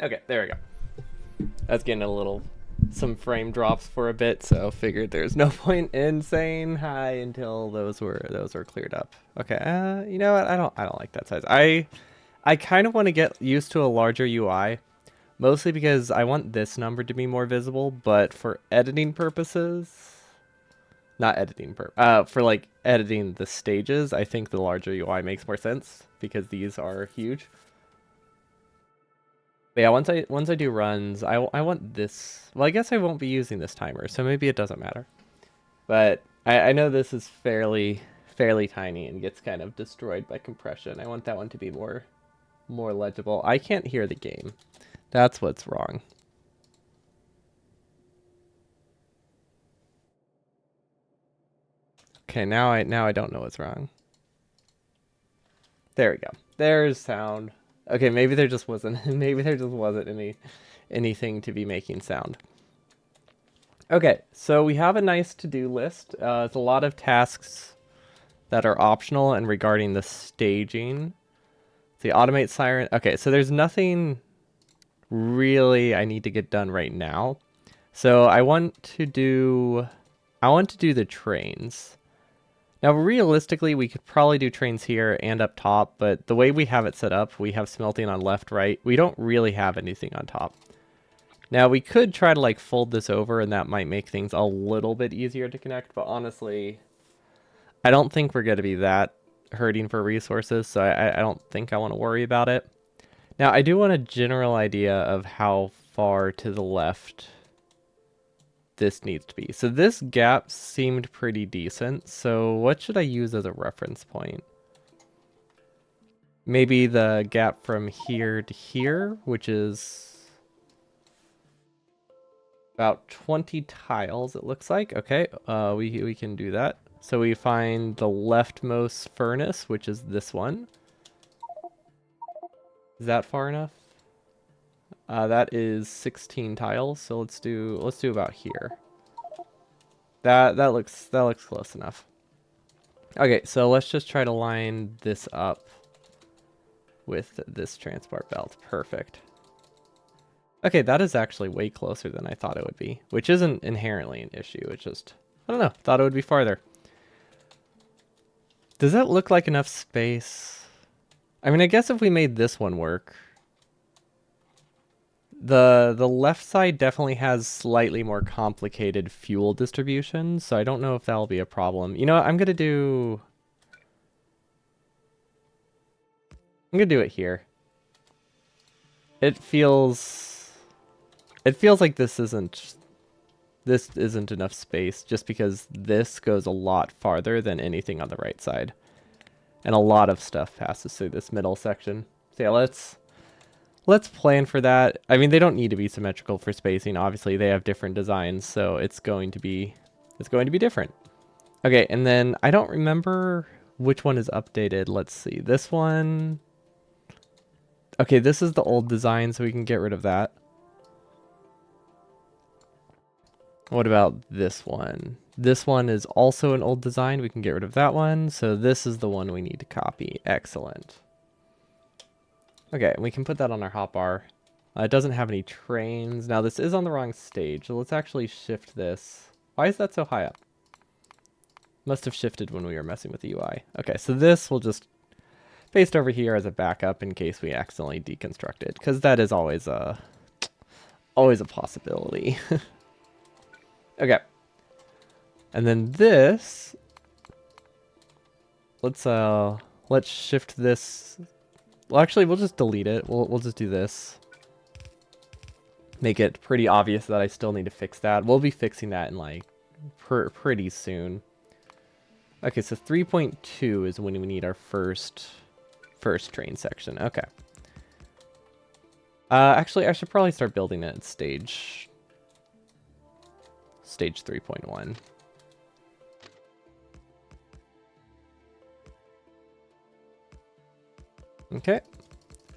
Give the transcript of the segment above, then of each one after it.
Okay, there we go. That's getting a little some frame drops for a bit, so figured there's no point in saying hi until those were cleared up. Okay, you know what? I don't like that size. I kind of want to get used to a larger UI, mostly because I want this number to be more visible, but for editing purposes, not editing for like editing the stages, I think the larger UI makes more sense because these are huge. But yeah, once I do runs, I want this. Well, I guess I won't be using this timer, so maybe it doesn't matter. But I know this is fairly tiny and gets kind of destroyed by compression. I want that one to be more legible. I can't hear the game. That's what's wrong. Okay, now I don't know what's wrong. There we go. There's sound. Okay, maybe there just wasn't maybe there just wasn't anything to be making sound. Okay, so we have a nice to-do list. It's a lot of tasks that are optional and regarding the staging. The automate siren. Okay, so there's nothing really I need to get done right now. So I want to do the trains. Now realistically we could probably do trains here and up top, but the way we have it set up, we have smelting on left, right. We don't really have anything on top. Now we could try to like fold this over and that might make things a little bit easier to connect, but honestly, I don't think we're going to be that hurting for resources, so I don't think I want to worry about it. Now, I do want a general idea of how far to the left this needs to be. So this gap seemed pretty decent, so what should I use as a reference point? Maybe the gap from here to here, which is about 20 tiles, it looks like. Okay, we can do that. So we find the leftmost furnace, which is this one. Is that far enough? That is 16 tiles, so let's do about here. That looks close enough. Okay, so let's just try to line this up with this transport belt. Perfect. Okay, that is actually way closer than I thought it would be, which isn't inherently an issue. It's just, I don't know, thought it would be farther. Does that look like enough space? I mean, I guess if we made this one work, the left side definitely has slightly more complicated fuel distribution, so I don't know if that'll be a problem. You know what, I'm gonna do it here. It feels like this isn't enough space just because this goes a lot farther than anything on the right side. And a lot of stuff passes through this middle section. So yeah, let's plan for that. I mean, they don't need to be symmetrical for spacing. Obviously, they have different designs, so it's going to be different. Okay, and then I don't remember which one is updated. Let's see. This one. Okay, this is the old design, so we can get rid of that. What about this one? This one is also an old design. We can get rid of that one. So this is the one we need to copy. Excellent. Okay, we can put that on our hotbar. It doesn't have any trains. Now this is on the wrong stage, so let's actually shift this. Why is that so high up? Must have shifted when we were messing with the UI. Okay, so this will just paste over here as a backup in case we accidentally deconstruct it, because that is always a possibility. Okay. And then this, let's shift this. Well, actually, we'll just delete it. We'll just do this. Make it pretty obvious that I still need to fix that. We'll be fixing that in like pretty soon. Okay, so 3.2 is when we need our first train section. Okay. Actually, I should probably start building it at stage 3.1. Okay.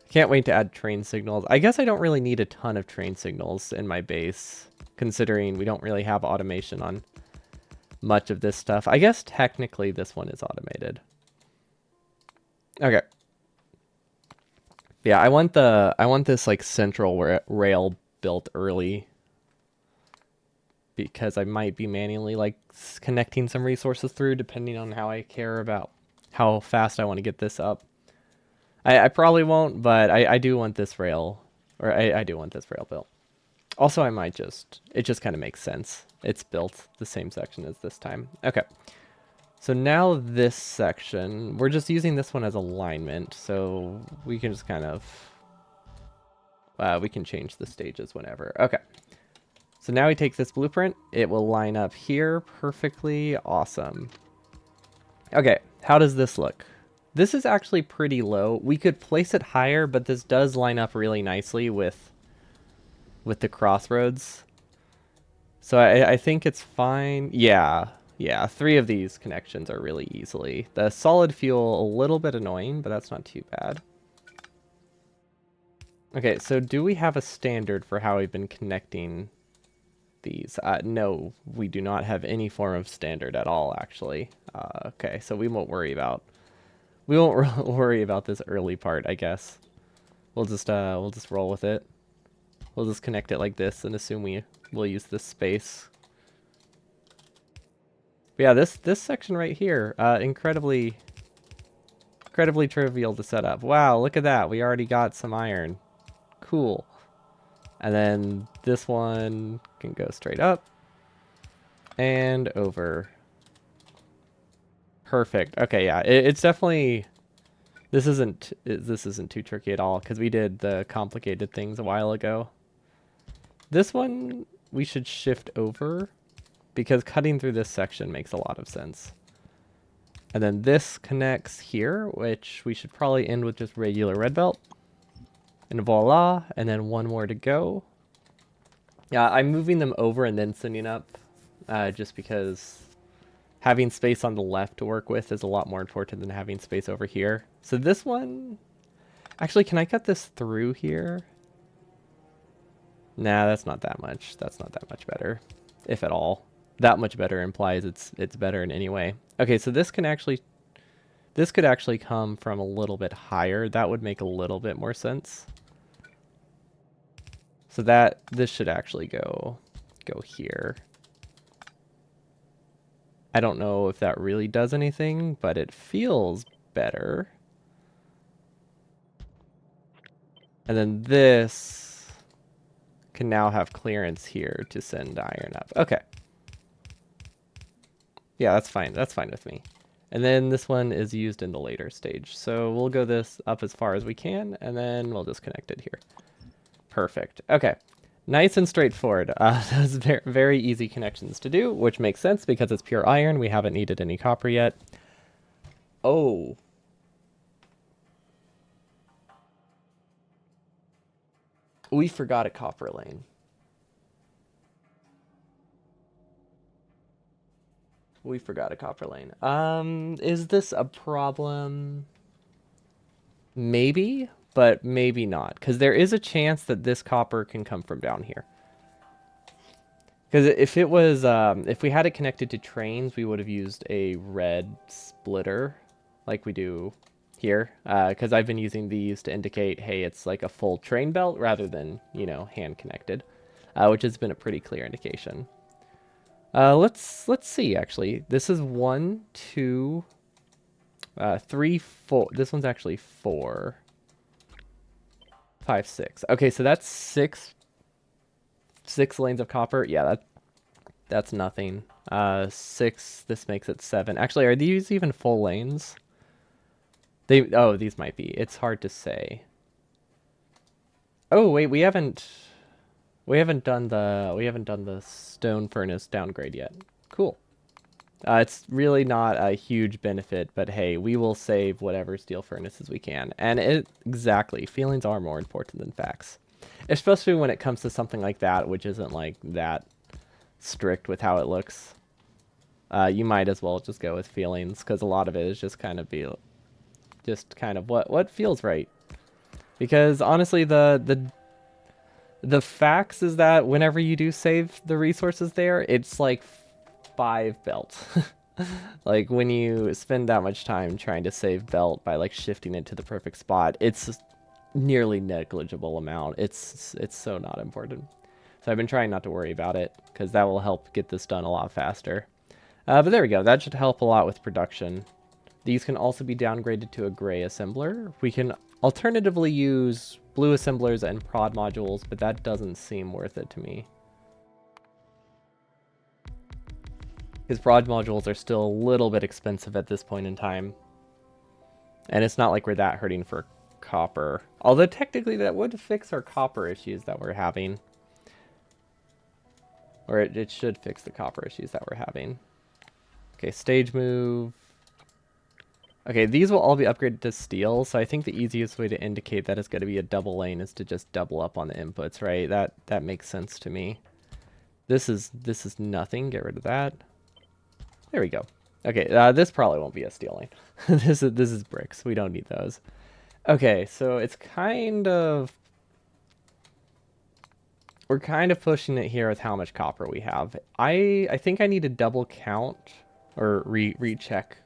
Can't wait to add train signals. I guess I don't really need a ton of train signals in my base, considering we don't really have automation on much of this stuff. I guess technically this one is automated. Okay. Yeah, I want this like central rail built early because I might be manually like connecting some resources through depending on how I care about how fast I want to get this up. I probably won't, but I do want this rail, or I do want this rail built. Also, I might just, it just kind of makes sense. It's built the same section as this time. Okay. So now this section, we're just using this one as alignment, so we can just kind of, we can change the stages whenever. Okay. So now we take this blueprint, it will line up here perfectly. Awesome. Okay, how does this look? This is actually pretty low. We could place it higher, but this does line up really nicely with the crossroads. So I think it's fine. Yeah, yeah, 3 of these connections are really easily. The solid fuel, a little bit annoying, but that's not too bad. Okay, so do we have a standard for how we've been connecting these? No, we do not have any form of standard at all, actually. Okay, so we won't worry about worry about this early part, I guess. We'll just roll with it. We'll just connect it like this and assume we'll use this space. But yeah, this section right here, incredibly trivial to set up. Wow, look at that. We already got some iron. Cool. And then this one can go straight up and over. Perfect. Okay, yeah, it's definitely, this isn't too tricky at all because we did the complicated things a while ago. This one we should shift over because cutting through this section makes a lot of sense. And then this connects here, which we should probably end with just regular red belt. And voila, and then one more to go. Yeah, I'm moving them over and then sending up just because having space on the left to work with is a lot more important than having space over here. So this one, actually, can I cut this through here? Nah, that's not that much. That's not that much better, if at all. That much better implies it's better in any way. Okay, so this could actually come from a little bit higher. That would make a little bit more sense. So this should actually go here. I don't know if that really does anything, but it feels better. And then this can now have clearance here to send iron up. Okay. Yeah, that's fine. That's fine with me. And then this one is used in the later stage. So we'll go this up as far as we can, and then we'll just connect it here. Perfect. Okay. Nice and straightforward. Those very, very easy connections to do, which makes sense because it's pure iron. We haven't needed any copper yet. Oh. We forgot a copper lane. We forgot a copper lane. Is this a problem? Maybe, but maybe not. Because there is a chance that this copper can come from down here. Because if it was, if we had it connected to trains, we would have used a red splitter like we do here. Because I've been using these to indicate, hey, it's like a full train belt rather than, you know, hand connected, which has been a pretty clear indication. Let's see, actually. This is 1, 2, 3, 4. This one's actually 4, 5, 6. Okay, so that's 6 lanes of copper. Yeah, that's nothing. 6, this makes it 7. Actually, are these even full lanes? Oh, these might be. It's hard to say. Oh, wait, we haven't done the stone furnace downgrade yet. Cool. It's really not a huge benefit, but hey, we will save whatever steel furnaces we can. And exactly, feelings are more important than facts. Especially when it comes to something like that, which isn't like that strict with how it looks. You might as well just go with feelings, because a lot of it is just kind of what feels right. Because honestly, the facts is that whenever you do save the resources there, it's like 5 belt. Like when you spend that much time trying to save belt by like shifting it to the perfect spot, it's nearly negligible amount. It's so not important. So I've been trying not to worry about it because that will help get this done a lot faster. But there we go. That should help a lot with production. These can also be downgraded to a gray assembler. We can alternatively use blue assemblers and prod modules, but that doesn't seem worth it to me. Because prod modules are still a little bit expensive at this point in time. And it's not like we're that hurting for copper. Although technically that would fix our copper issues that we're having. Or it should fix the copper issues that we're having. Okay, stage move. Okay, these will all be upgraded to steel, so I think the easiest way to indicate that it's going to be a double lane is to just double up on the inputs, right? That makes sense to me. This is nothing. Get rid of that. There we go. Okay, this probably won't be a steel lane. This is bricks. We don't need those. Okay, so it's kind of... We're kind of pushing it here with how much copper we have. I think I need to double count or recheck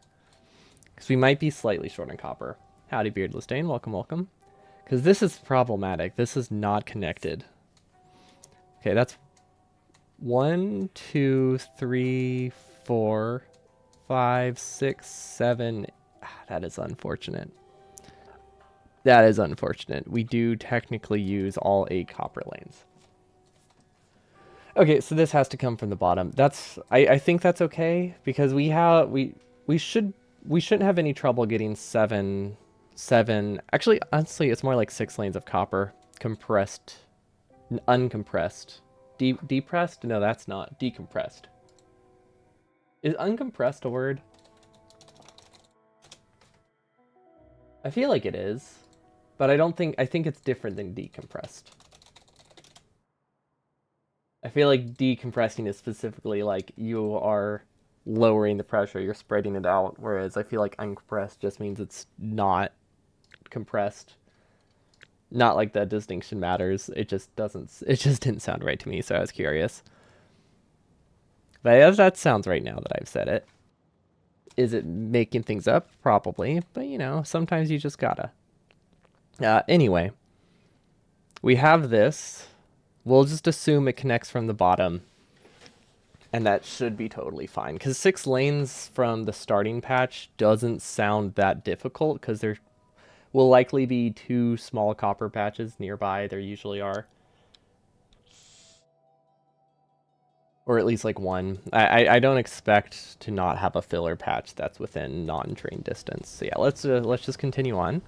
because we might be slightly short on copper. Howdy, Beardless Dane. Welcome, welcome. Because this is problematic. This is not connected. Okay, that's 1, 2, 3, 4, 5, 6, 7. That is unfortunate. That is unfortunate. We do technically use all 8 copper lanes. Okay, so this has to come from the bottom. I think that's okay because we shouldn't have any trouble getting seven. Actually, honestly, it's more like 6 lanes of copper compressed, uncompressed, depressed. No, that's not decompressed. Is uncompressed a word? I feel like it is, but I think it's different than decompressed. I feel like decompressing is specifically like you are lowering the pressure, you're spreading it out, whereas I feel like uncompressed just means it's not compressed. Not like that distinction matters. It just didn't sound right to me, so I was curious. But that sounds right now that I've said it. Is it making things up? Probably, but you know, sometimes you just gotta. Anyway, we have this. We'll just assume it connects from the bottom. And that should be totally fine. Because 6 lanes from the starting patch doesn't sound that difficult. Because there will likely be 2 small copper patches nearby. There usually are. Or at least like 1. I don't expect to not have a filler patch that's within non-train distance. So yeah, let's just continue on.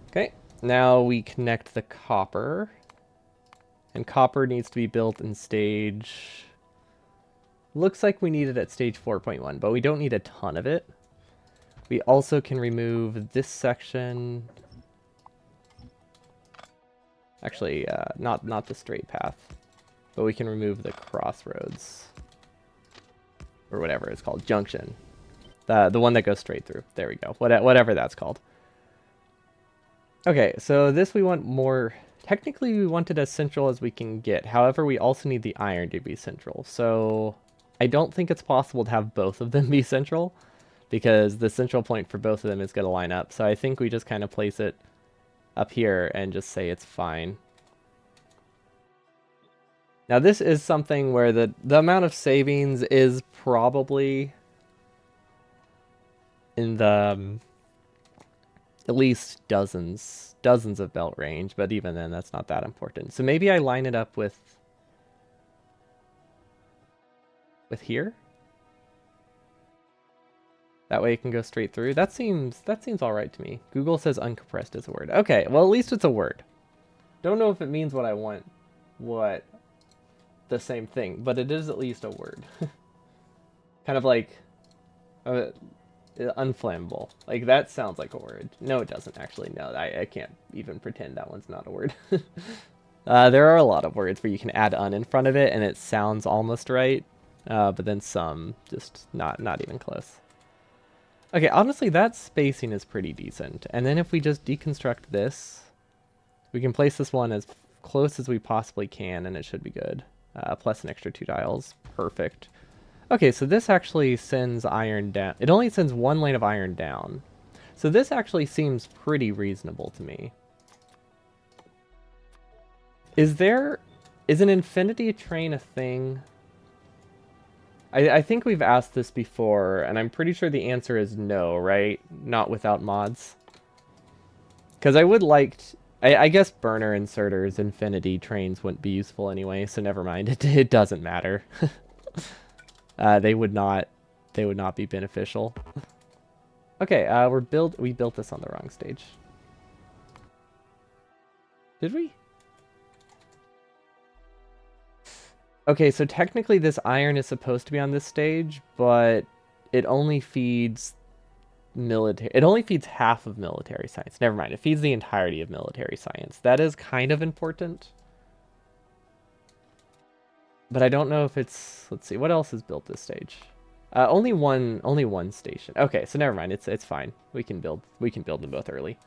Okay, now we connect the copper. And copper needs to be built in stage... Looks like we need it at stage 4.1, but we don't need a ton of it. We also can remove this section. Actually, not the straight path, but we can remove the crossroads. Or whatever it's called, junction. The one that goes straight through. There we go, whatever that's called. Okay, so this we want more... Technically, we want it as central as we can get. However, we also need the iron to be central. So I don't think it's possible to have both of them be central because the central point for both of them is going to line up. So I think we just kind of place it up here and just say it's fine. Now, this is something where the amount of savings is probably in the... at least dozens of belt range, but even then that's not that important. So maybe I line it up with here. That way it can go straight through. That seems all right to me. Google says uncompressed is a word. Okay, well at least it's a word. Don't know if it means what I want, the same thing, but it is at least a word. Kind of like unflammable. Like, that sounds like a word. No, it doesn't actually. No, I can't even pretend that one's not a word. There are a lot of words where you can add un in front of it and it sounds almost right, but then some just not even close. Okay, honestly, that spacing is pretty decent. And then if we just deconstruct this, we can place this one as close as we possibly can, and it should be good. Plus an extra 2 dials. Perfect. Okay, so this actually sends iron down. It only sends 1 lane of iron down. So this actually seems pretty reasonable to me. Is an infinity train a thing? I think we've asked this before, and I'm pretty sure the answer is no, right? Not without mods. Because I would like... I guess burner inserters, infinity trains wouldn't be useful anyway, so never mind. It doesn't matter. They would not be beneficial. Okay, we built this on the wrong stage. Did we? Okay, so technically this iron is supposed to be on this stage, but it only feeds military. It only feeds half of military science. Never mind. It feeds the entirety of military science. That is kind of important. But I don't know if it's... Let's see. What else is built this stage? Only one station. Okay, so never mind. It's fine. We can build them both early.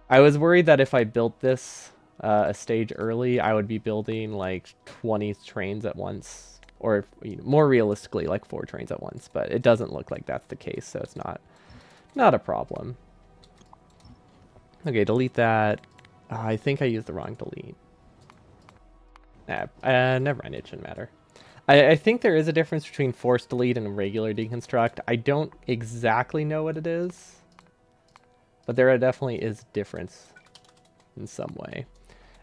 I was worried that if I built this a stage early, I would be building like 20 trains at once, or more realistically, like 4 trains at once. But it doesn't look like that's the case, so it's not a problem. Okay, delete that. I think I used the wrong delete. Never mind. It shouldn't matter. I think there is a difference between force delete and regular deconstruct. I don't exactly know what it is, but there definitely is a difference in some way.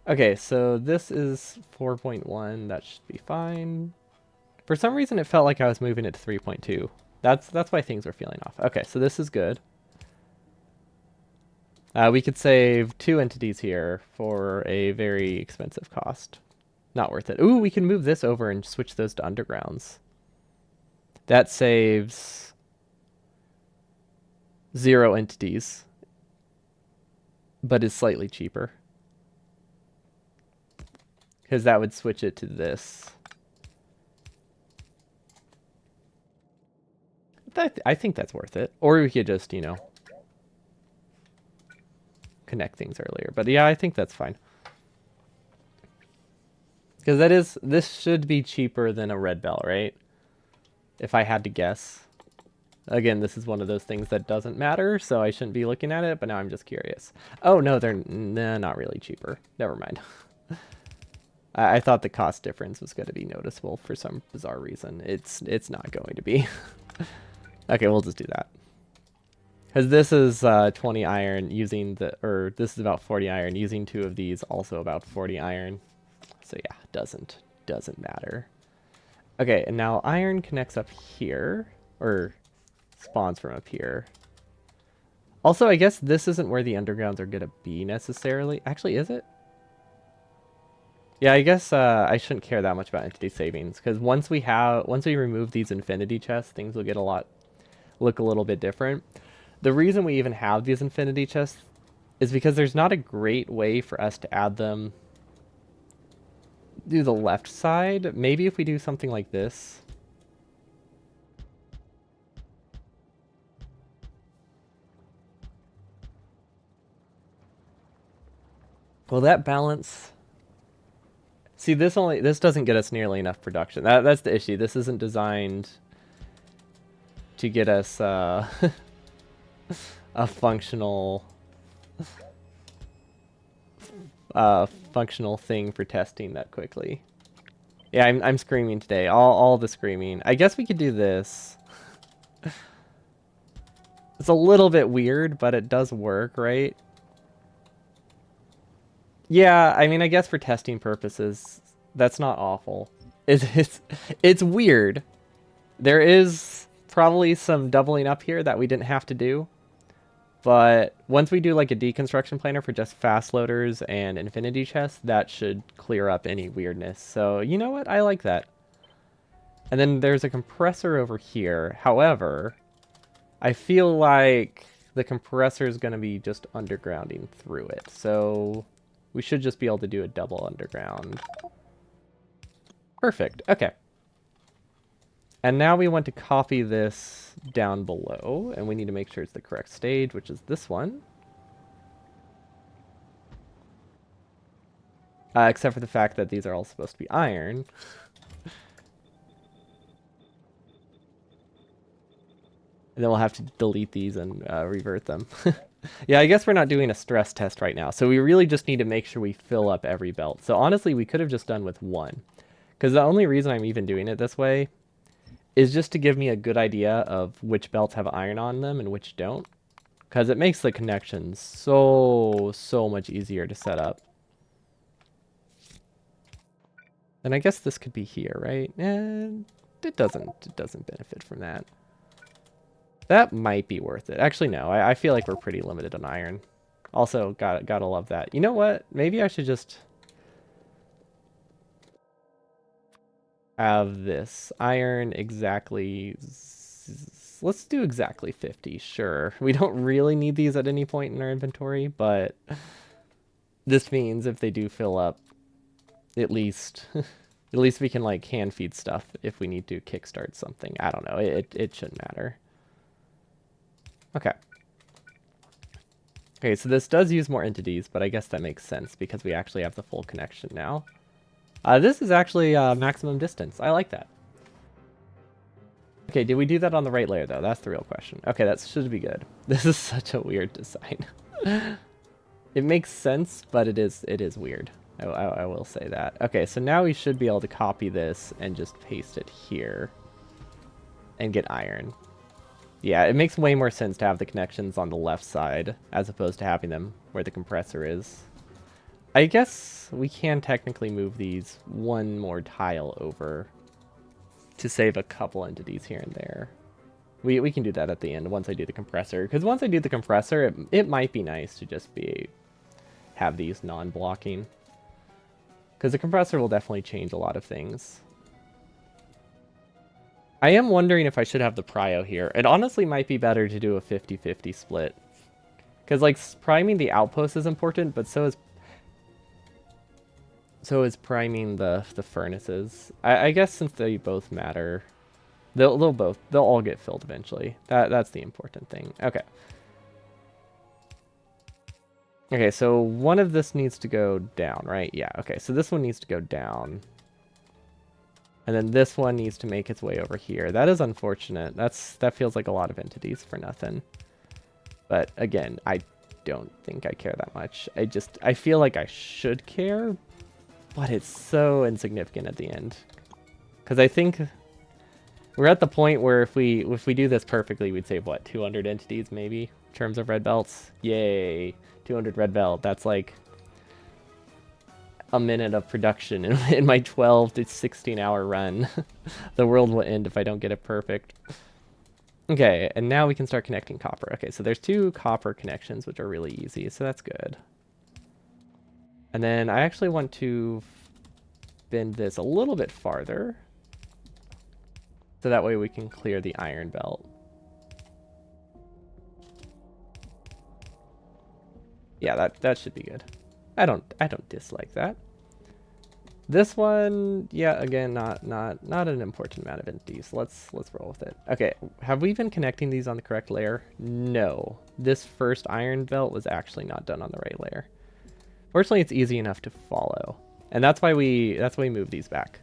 Okay, so this is 4.1. That should be fine. For some reason, it felt like I was moving it to 3.2. That's why things were feeling off. Okay, so this is good. We could save 2 entities here for a very expensive cost. Not worth it. Ooh, we can move this over and switch those to undergrounds. That saves 0 entities, but is slightly cheaper. Because that would switch it to this. I think that's worth it. Or we could just, connect things earlier. But yeah, I think that's fine. Because this should be cheaper than a red bell, right? If I had to guess. Again, this is one of those things that doesn't matter, so I shouldn't be looking at it, but now I'm just curious. Oh, no, they're not really cheaper. Never mind. I thought the cost difference was going to be noticeable for some bizarre reason. It's not going to be. Okay, we'll just do that. Because this is 20 iron using this is about 40 iron. Using 2 of these, also about 40 iron. So yeah, doesn't matter. Okay, and now iron connects up here, or spawns from up here. Also, I guess this isn't where the undergrounds are gonna be necessarily. Actually, is it? Yeah, I guess I shouldn't care that much about entity savings, because once we remove these infinity chests, things will look a little bit different. The reason we even have these infinity chests is because there's not a great way for us to add them do the left side. Maybe if we do something like this. Will that balance? See, this doesn't get us nearly enough production. That's the issue. This isn't designed to get us a functional thing for testing that quickly. Yeah, I'm screaming today. All the screaming. I guess we could do this. It's a little bit weird, but it does work, right? Yeah, I mean, I guess for testing purposes, that's not awful. It's weird. There is probably some doubling up here that we didn't have to do. But once we do like a deconstruction planner for just fast loaders and infinity chests, that should clear up any weirdness. So you know what? I like that. And then there's a compressor over here. However, I feel like the compressor is going to be just undergrounding through it. So we should just be able to do a double underground. Perfect. Okay. And now we want to copy this down below, and we need to make sure it's the correct stage, which is this one. Except for the fact that these are all supposed to be iron. And then we'll have to delete these and revert them. Yeah, I guess we're not doing a stress test right now. So we really just need to make sure we fill up every belt. So honestly, we could have just done with one. Because the only reason I'm even doing it this way is just to give me a good idea of which belts have iron on them and which don't. Because it makes the connections so much easier to set up. And I guess this could be here, right? And it doesn't benefit from that. That might be worth it. Actually, no. I feel like we're pretty limited on iron. Also, gotta love that. You know what? Maybe I should just have this iron exactly. Let's do exactly 50. Sure. We don't really need these at any point in our inventory, but this means if they do fill up, at least at least we can like hand feed stuff if we need to kickstart something. I don't know. It shouldn't matter. Okay. Okay, so this does use more entities, but I guess that makes sense because we actually have the full connection now. This is actually maximum distance. I like that. Okay, did we do that on the right layer, though? That's the real question. Okay, that should be good. This is such a weird design. It makes sense, but it is weird. I will say that. Okay, so now we should be able to copy this and just paste it here and get iron. Yeah, it makes way more sense to have the connections on the left side as opposed to having them where the compressor is. I guess we can technically move these one more tile over to save a couple entities here and there. We can do that at the end once I do the compressor. Because once I do the compressor, it might be nice to just have these non-blocking. Because the compressor will definitely change a lot of things. I am wondering if I should have the prio here. It honestly might be better to do a 50-50 split. Because, like, priming the outpost is important, but so is priming the furnaces. I guess since they both matter, they'll all get filled eventually. That's the important thing. Okay. Okay, so one of this needs to go down, right? Yeah, okay, so this one needs to go down. And then this one needs to make its way over here. That is unfortunate. That feels like a lot of entities for nothing. But again, I don't think I care that much. I feel like I should care, but it's so insignificant at the end. Because I think we're at the point where if we do this perfectly, we'd save, what, 200 entities maybe? In terms of red belts? Yay! 200 red belt. That's like a minute of production in my 12 to 16 hour run. The world will end if I don't get it perfect. Okay, and now we can start connecting copper. Okay, so there's 2 copper connections, which are really easy, so that's good. And then I actually want to bend this a little bit farther, so that way we can clear the iron belt. Yeah, that should be good. I don't dislike that. This one, yeah, again, not an important amount of entities. Let's roll with it. Okay, have we been connecting these on the correct layer? No. This first iron belt was actually not done on the right layer. Fortunately, it's easy enough to follow. And that's why we move these back.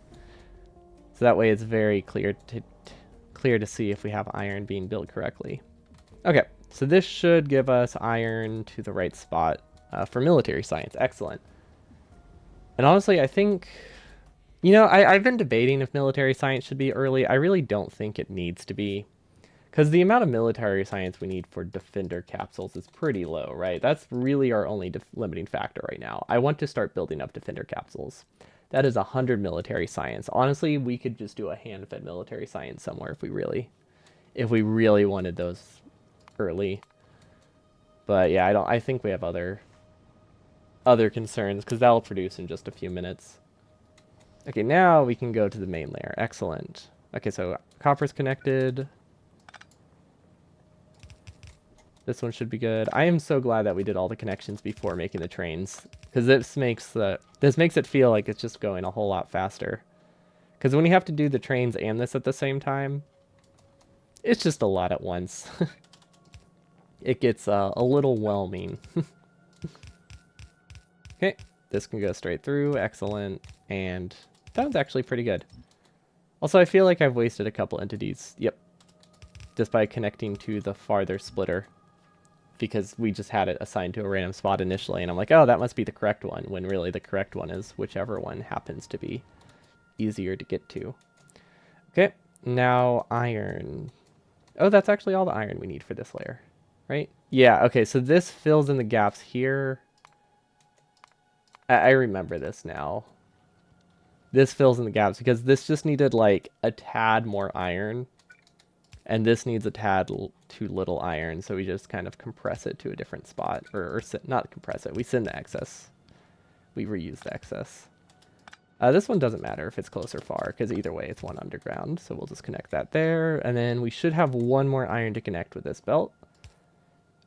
So that way it's very clear to see if we have iron being built correctly. Okay, so this should give us iron to the right spot for military science. Excellent. And honestly, I think, you know, I've been debating if military science should be early. I really don't think it needs to be. Because the amount of military science we need for defender capsules is pretty low, right? That's really our only limiting factor right now. I want to start building up defender capsules. That is 100 military science. Honestly, we could just do a hand-fed military science somewhere if we really wanted those early. But yeah, I think we have other concerns because that'll produce in just a few minutes. Okay, now we can go to the main layer. Excellent. Okay, so copper's connected. This one should be good. I am so glad that we did all the connections before making the trains, because this makes it feel like it's just going a whole lot faster. Because when you have to do the trains and this at the same time, it's just a lot at once. It gets a little whelming. Okay, this can go straight through. Excellent. And that was actually pretty good. Also, I feel like I've wasted a couple entities. Yep. just by connecting to the farther splitter, because we just had it assigned to a random spot initially, and I'm like, oh, that must be the correct one, when really the correct one is whichever one happens to be easier to get to. Okay, now iron. Oh, that's actually all the iron we need for this layer, right? Yeah, okay, so this fills in the gaps here. I remember this now. This fills in the gaps because this just needed like a tad more iron, and this needs a tad too little iron, so we just kind of compress it to a different spot, or not compress it, we send the excess. We reuse the excess. This one doesn't matter if it's close or far, because either way it's one underground, so we'll just connect that there, and then we should have one more iron to connect with this belt,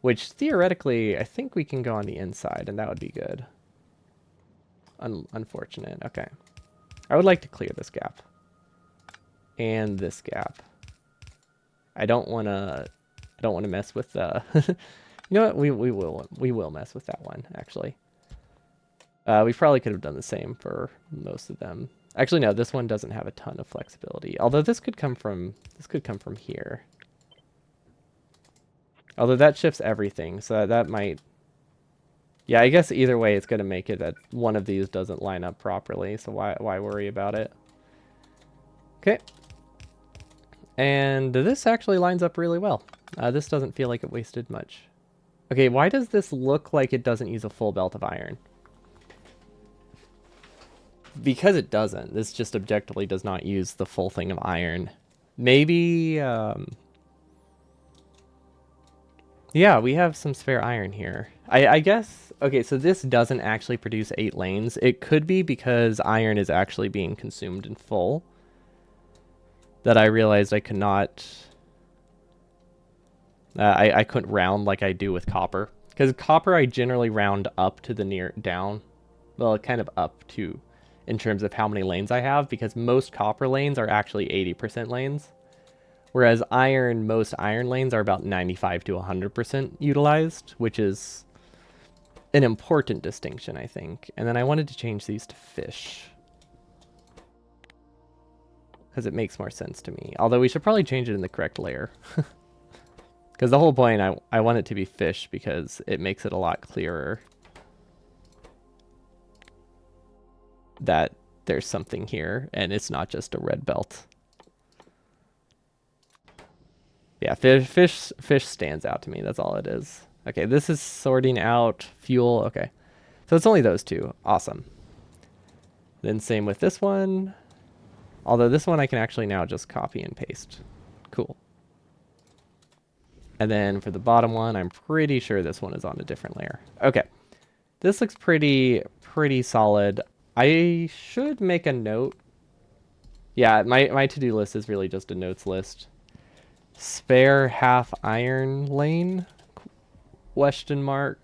which theoretically I think we can go on the inside, and that would be good. Unfortunate. Okay. I would like to clear this gap. And this gap. I don't want to mess with the you know what? We will mess with that one, actually. We probably could have done the same for most of them. Actually, no, this one doesn't have a ton of flexibility. Although this could come from here. Although that shifts everything, so that might. Yeah, I guess either way it's going to make it that one of these doesn't line up properly, so why worry about it? Okay. And this actually lines up really well. This doesn't feel like it wasted much. Okay, why does this look like it doesn't use a full belt of iron? Because it doesn't. This just objectively does not use the full thing of iron. Maybe, yeah, we have some spare iron here. I guess, okay, so this doesn't actually produce 8 lanes. It could be because iron is actually being consumed in full, that I realized I could not, I couldn't round like I do with copper. Because copper I generally round up to the near, down, well, kind of up to, in terms of how many lanes I have, because most copper lanes are actually 80% lanes. Whereas iron, most iron lanes are about 95 to 100% utilized, which is an important distinction, I think. And then I wanted to change these to fish, because it makes more sense to me. Although we should probably change it in the correct layer. Because the whole point, I want it to be fish because it makes it a lot clearer that there's something here and it's not just a red belt. Yeah, fish stands out to me. That's all it is. Okay, this is sorting out fuel. Okay, so it's only those two. Awesome. Then same with this one. Although this one I can actually now just copy and paste. Cool. And then for the bottom one, I'm pretty sure this one is on a different layer. Okay, this looks pretty solid. I should make a note. Yeah, my to-do list is really just a notes list. Spare half iron lane, question mark,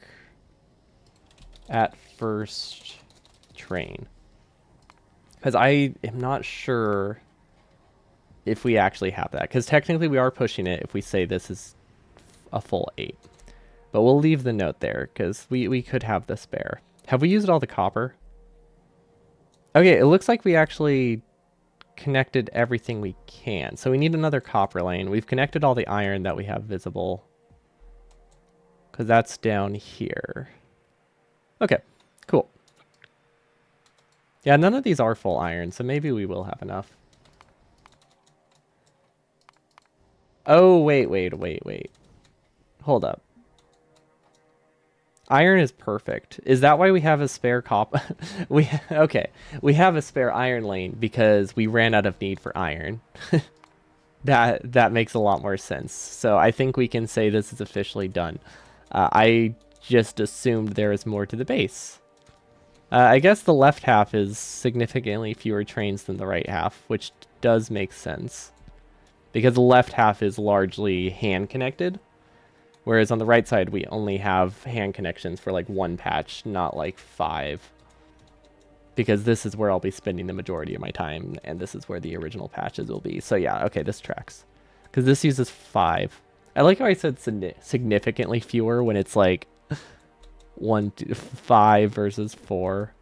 at first train. Because I am not sure if we actually have that. Because technically we are pushing it if we say this is a full 8. But we'll leave the note there because we could have the spare. Have we used all the copper? Okay, it looks like we actually connected everything we can. So we need another copper lane. We've connected all the iron that we have visible, because that's down here. Okay, cool. Yeah, none of these are full iron, so maybe we will have enough. Oh, wait. Hold up. Iron is perfect. Is that why we have a spare okay, we have a spare iron lane because we ran out of need for iron. That makes a lot more sense. So I think we can say this is officially done. I just assumed there is more to the base. I guess the left half is significantly fewer trains than the right half, which does make sense. Because the left half is largely hand connected. Whereas on the right side, we only have hand connections for like 1 patch, not like 5. Because this is where I'll be spending the majority of my time, and this is where the original patches will be. So yeah, okay, this tracks. Because this uses 5. I like how I said significantly fewer when it's like 5 versus 4.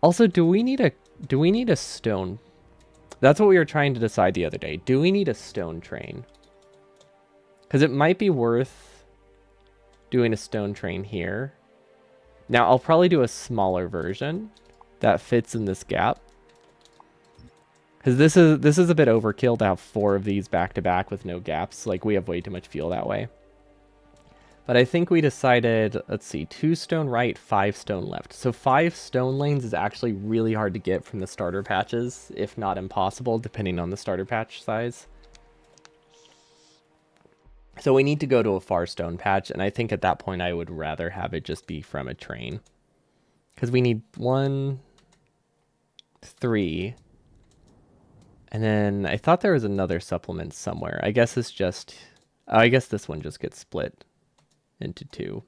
Also, do we need a stone? That's what we were trying to decide the other day. Do we need a stone train? Because it might be worth doing a stone train here. Now, I'll probably do a smaller version that fits in this gap. Because this is a bit overkill to have 4 of these back to back with no gaps. Like, we have way too much fuel that way. But I think we decided, let's see, 2 stone right, 5 stone left. So 5 stone lanes is actually really hard to get from the starter patches, if not impossible, depending on the starter patch size. So we need to go to a far stone patch, and I think at that point I would rather have it just be from a train. Because we need 1, 3... And then I thought there was another supplement somewhere. I guess it's just... Oh, I guess this one just gets split into 2.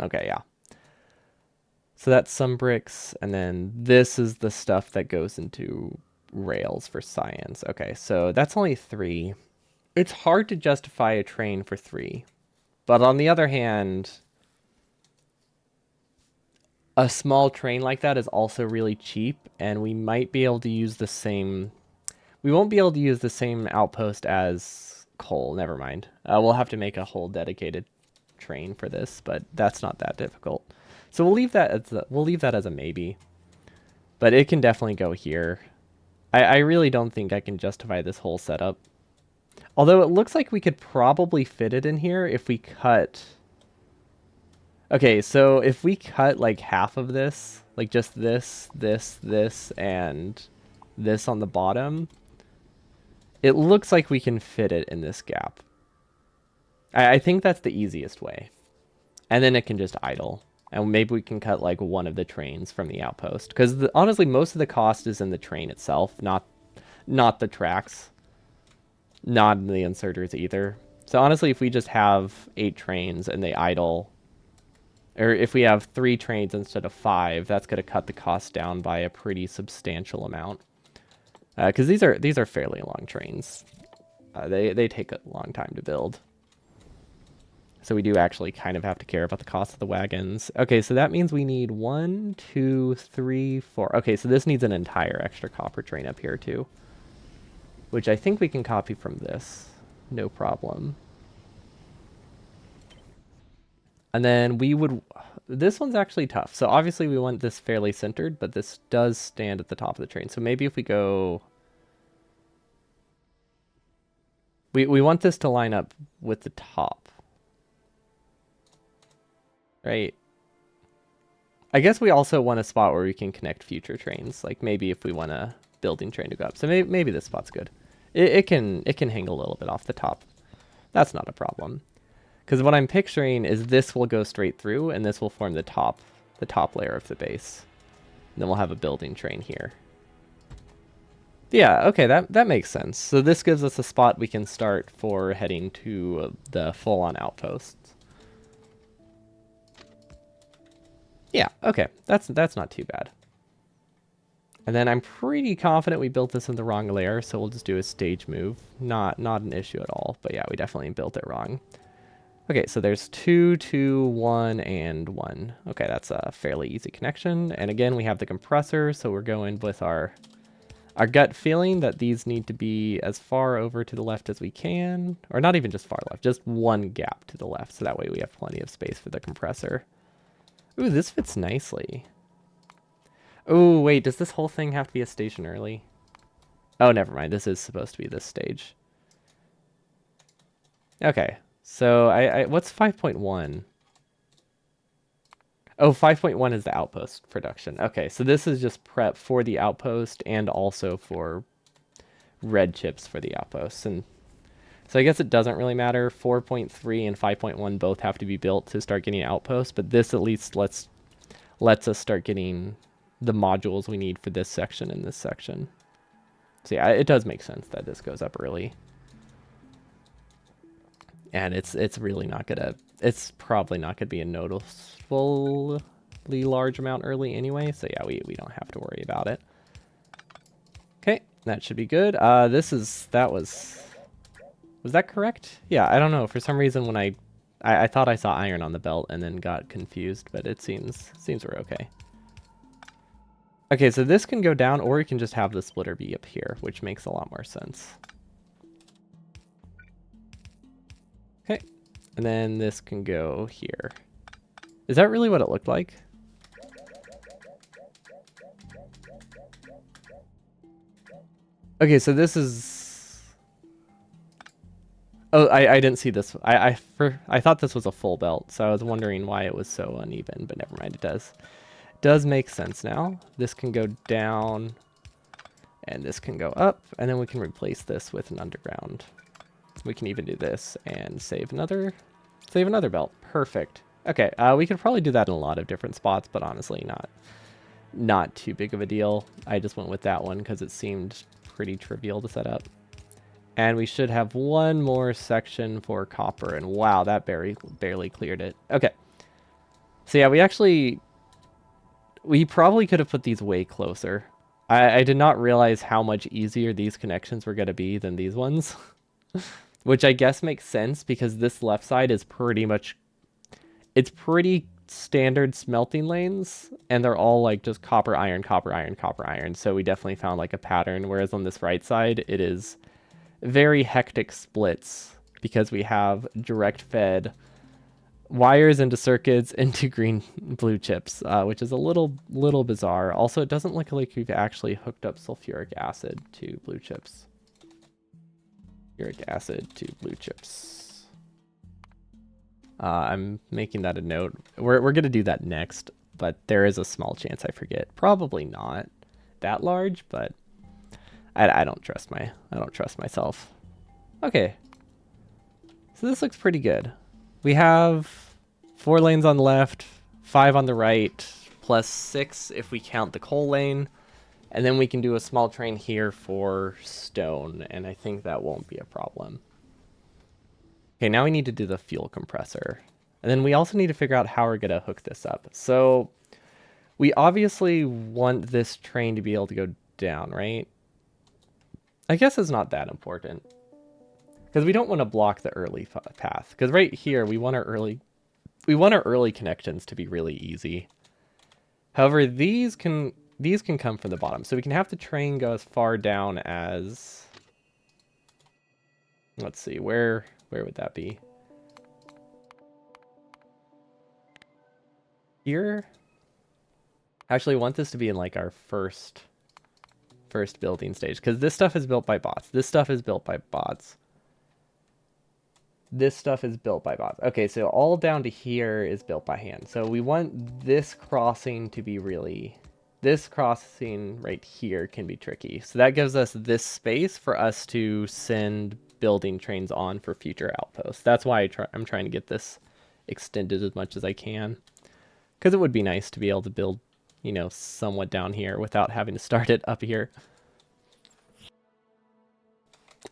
Okay, yeah. So that's some bricks. And then this is the stuff that goes into rails for science. Okay, so that's only 3. It's hard to justify a train for 3. But on the other hand, a small train like that is also really cheap. And we might be able to use the same... We won't be able to use the same outpost as coal. Never mind. We'll have to make a whole dedicated train for this, but that's not that difficult. So we'll leave that as a maybe. But it can definitely go here. I really don't think I can justify this whole setup. Although it looks like we could probably fit it in here if we cut... Okay, so if we cut like half of this, like just this, and this on the bottom... It looks like we can fit it in this gap. I think that's the easiest way. And then it can just idle. And maybe we can cut like one of the trains from the outpost. Because honestly, most of the cost is in the train itself, not the tracks. Not in the inserters either. So honestly, if we just have 8 trains and they idle, or if we have 3 trains instead of 5, that's going to cut the cost down by a pretty substantial amount. Because these are fairly long trains. They take a long time to build. So we do actually kind of have to care about the cost of the wagons. Okay, so that means we need 1, 2, 3, 4. Okay, so this needs an entire extra copper train up here too. Which I think we can copy from this. No problem. And then we would... This one's actually tough. So obviously we want this fairly centered, but this does stand at the top of the train. So maybe if we go... We want this to line up with the top. Right? I guess we also want a spot where we can connect future trains. Like maybe if we want a building train to go up. So maybe this spot's good. It can hang a little bit off the top. That's not a problem. Because what I'm picturing is this will go straight through and this will form the top layer of the base. And then we'll have a building train here. Yeah, okay, that makes sense. So this gives us a spot we can start for heading to the full-on outposts. Yeah, okay, that's not too bad. And then I'm pretty confident we built this in the wrong layer, so we'll just do a stage move. Not an issue at all, but yeah, we definitely built it wrong. Okay, so there's 2, 2, 1, and 1. Okay, that's a fairly easy connection. And again, we have the compressor, so we're going with our gut feeling that these need to be as far over to the left as we can. Or not even just far left, just one gap to the left, so that way we have plenty of space for the compressor. Ooh, this fits nicely. Oh, wait, does this whole thing have to be a station early? Oh, never mind, this is supposed to be this stage. Okay. So what's 5.1? Oh, 5.1 is the outpost production. Okay, so this is just prep for the outpost and also for red chips for the outpost. And so I guess it doesn't really matter. 4.3 and 5.1 both have to be built to start getting outposts, but this at least lets us start getting the modules we need for this section and this section. So yeah, it does make sense that this goes up early. And it's really not gonna, it's probably not gonna be a noticeably large amount early anyway. So yeah, we don't have to worry about it. Okay, that should be good. Was that correct? Yeah, I don't know. For some reason when I thought I saw iron on the belt and then got confused, but it seems we're okay. Okay, so this can go down, or we can just have the splitter be up here, which makes a lot more sense. Okay, and then this can go here. Is that really what it looked like? Okay, so this is... Oh, I didn't see this. I thought this was a full belt, so I was wondering why it was so uneven, but never mind, it does. It does make sense now. This can go down, and this can go up, and then we can replace this with an underground. We can even do this and save another belt. Perfect. Okay, we could probably do that in a lot of different spots, but honestly, not too big of a deal. I just went with that one because it seemed pretty trivial to set up. And we should have one more section for copper, and wow, that barely cleared it. Okay. So yeah, we probably could have put these way closer. I did not realize how much easier these connections were going to be than these ones. Which I guess makes sense because this left side is it's pretty standard smelting lanes, and they're all like just copper, iron, copper, iron, copper, iron. So we definitely found like a pattern, whereas on this right side, it is very hectic splits because we have direct fed wires into circuits into blue chips, which is a little bizarre. Also, it doesn't look like we've actually hooked up sulfuric acid to blue chips. Sulfuric acid to blue chips. I'm making that a note. We're gonna do that next, but there is a small chance I forget. Probably not that large, but I don't trust myself. Okay, so this looks pretty good. We have 4 lanes on the left, 5 on the right, plus 6 if we count the coal lane. And then we can do a small train here for stone, and I think that won't be a problem. Okay, now we need to do the fuel compressor. And then we also need to figure out how we're going to hook this up. So we obviously want this train to be able to go down, right? I guess it's not that important. Because we don't want to block the early path. Because right here, we want our early connections to be really easy. However, these can come from the bottom. So we can have the train go as far down as... Let's see, where would that be? Here? Actually, I want this to be in like our first building stage. Because this stuff is built by bots. This stuff is built by bots. This stuff is built by bots. Okay, so all down to here is built by hand. So we want this crossing to be really... This crossing right here can be tricky. So that gives us this space for us to send building trains on for future outposts. That's why I'm trying to get this extended as much as I can. Because it would be nice to be able to build, you know, somewhat down here without having to start it up here.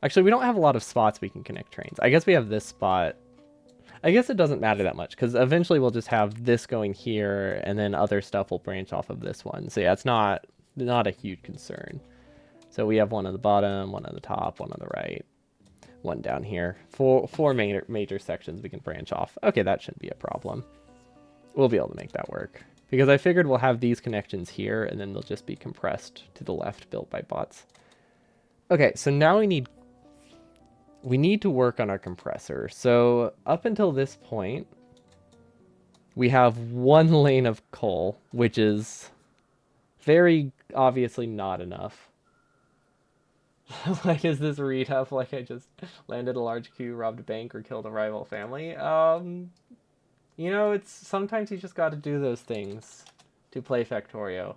Actually, we don't have a lot of spots we can connect trains. I guess we have this spot. I guess it doesn't matter that much because eventually we'll just have this going here and then other stuff will branch off of this one. So yeah, it's not a huge concern. So we have one on the bottom, one on the top, one on the right, one down here. Four major sections we can branch off. Okay, that shouldn't be a problem. We'll be able to make that work. Because I figured we'll have these connections here and then they'll just be compressed to the left built by bots. Okay, so now we need to work on our compressor. So up until this point, we have 1 lane of coal, which is very obviously not enough. Like, is this read up like I just landed a large coup, robbed a bank, or killed a rival family? You know, it's sometimes you just got to do those things to play Factorio.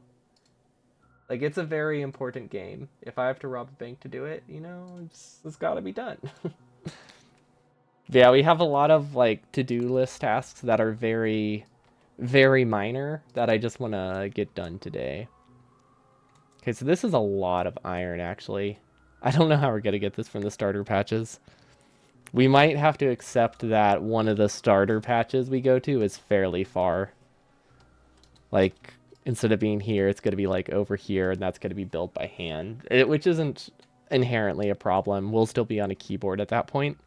Like, it's a very important game. If I have to rob a bank to do it, you know, it's got to be done. Yeah, we have a lot of, like, to-do list tasks that are very, very minor that I just want to get done today. Okay, so this is a lot of iron, actually. I don't know how we're going to get this from the starter patches. We might have to accept that one of the starter patches we go to is fairly far. Like, instead of being here, it's going to be, like, over here, and that's going to be built by hand. Which isn't inherently a problem. We'll still be on a keyboard at that point.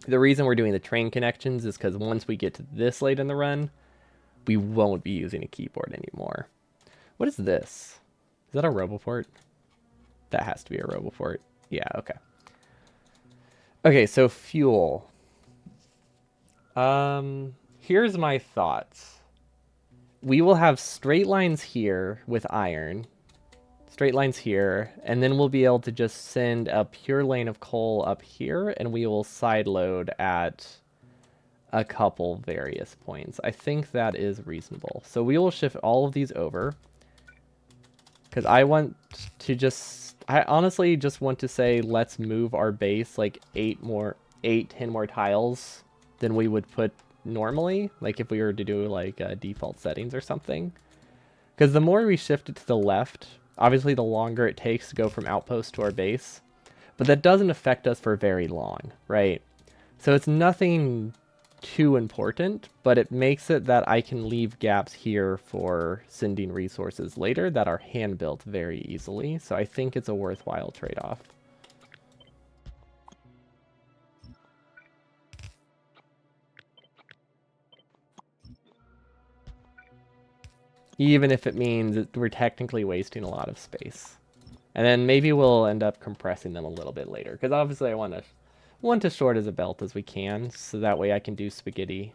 The reason we're doing the train connections is because once we get to this late in the run, we won't be using a keyboard anymore. What is this? Is that a Roboport? That has to be a Roboport. Yeah, okay. Okay, so fuel. Here's my thoughts. We will have straight lines here with iron, straight lines here, and then we'll be able to just send a pure lane of coal up here, and we will side load at a couple various points. I think that is reasonable. So we will shift all of these over, because I want to I honestly just want to say, let's move our base like 10 more tiles than we would put normally, like if we were to do like default settings or something. Because the more we shift it to the left, obviously the longer it takes to go from outpost to our base. But that doesn't affect us for very long, right? So it's nothing too important, but it makes it that I can leave gaps here for sending resources later that are hand-built very easily. So I think it's a worthwhile trade-off. Even if it means that we're technically wasting a lot of space. And then maybe we'll end up compressing them a little bit later, because obviously I want to short as a belt as we can, so that way I can do spaghetti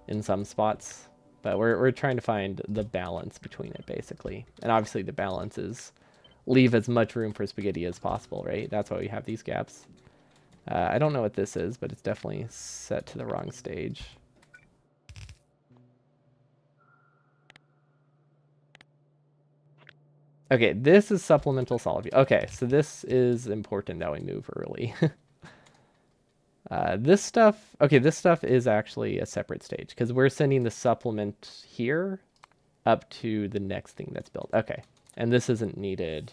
in some spots. But we're trying to find the balance between it, basically. And obviously the balance is leave as much room for spaghetti as possible, right? That's why we have these gaps. I don't know what this is, but it's definitely set to the wrong stage. Okay, this is supplemental solid. Okay, so this is important that we move early. This stuff, okay, this stuff is actually a separate stage because we're sending the supplement here up to the next thing that's built. Okay, and this isn't needed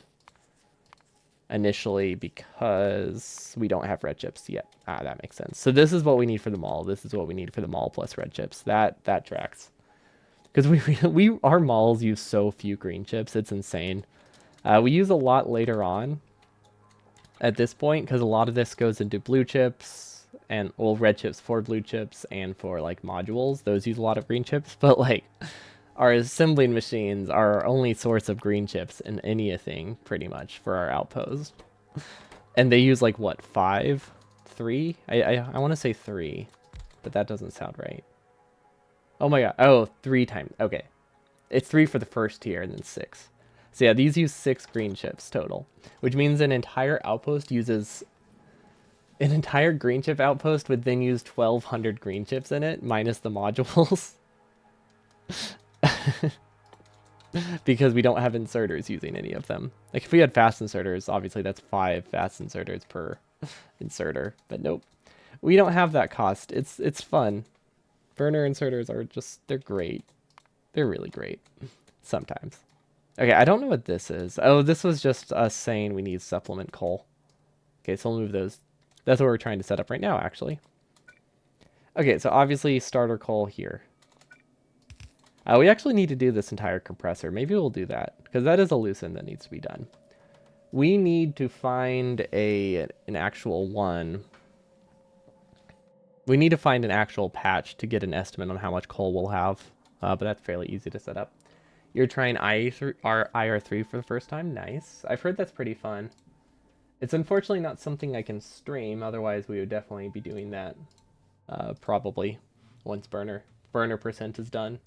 initially because we don't have red chips yet. Ah, that makes sense. So this is what we need for the mall. This is what we need for the mall plus red chips. That tracks. Because our malls use so few green chips, it's insane. We use a lot later on at this point because a lot of this goes into blue chips and well, red chips for blue chips and for like modules. Those use a lot of green chips, but like our assembling machines are our only source of green chips in anything pretty much for our outpost. And they use like what, 5? 3? I want to say 3, but that doesn't sound right. Oh my god. Oh, 3 times. Okay. It's 3 for the first tier and then 6. So yeah, these use 6 green chips total, which means an entire outpost uses... An entire green chip outpost would then use 1,200 green chips in it, minus the modules. Because we don't have inserters using any of them. Like if we had fast inserters, obviously that's 5 fast inserters per inserter. But nope. We don't have that cost. It's fun. Burner inserters are just, they're great. They're really great. Sometimes. Okay, I don't know what this is. Oh, this was just us saying we need supplement coal. Okay, so we'll move those. That's what we're trying to set up right now, actually. Okay, so obviously starter coal here. We actually need to do this entire compressor. Maybe we'll do that, because that is a loose end that needs to be done. We need to find an actual one. We need to find an actual patch to get an estimate on how much coal we'll have, but that's fairly easy to set up. You're trying IR3 for the first time? Nice. I've heard that's pretty fun. It's unfortunately not something I can stream, otherwise we would definitely be doing that, probably, once burner percent is done.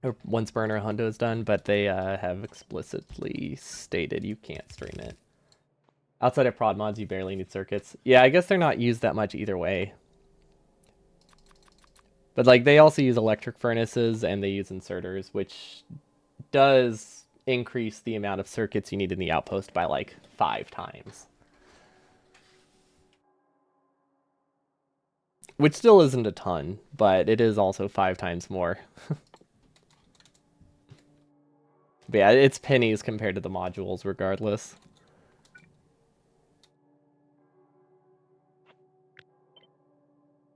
Or once burner hundo is done, but they have explicitly stated you can't stream it. Outside of prod mods, you barely need circuits. Yeah, I guess they're not used that much either way. But like they also use electric furnaces and they use inserters, which does increase the amount of circuits you need in the outpost by like 5 times. Which still isn't a ton, but it is also 5 times more. But yeah, it's pennies compared to the modules regardless.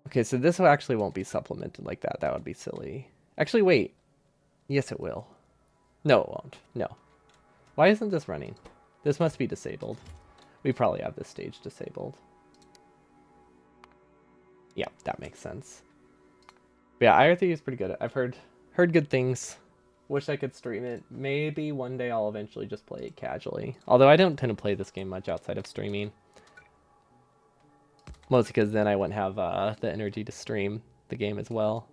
Okay, so this actually won't be supplemented like that. That would be silly. Actually, wait. Yes, it will. No, it won't. No. Why isn't this running? This must be disabled. We probably have this stage disabled. Yeah, that makes sense. But yeah, IR3 is pretty good. I've heard good things. Wish I could stream it. Maybe one day I'll eventually just play it casually. Although I don't tend to play this game much outside of streaming. Mostly because then I wouldn't have the energy to stream the game as well.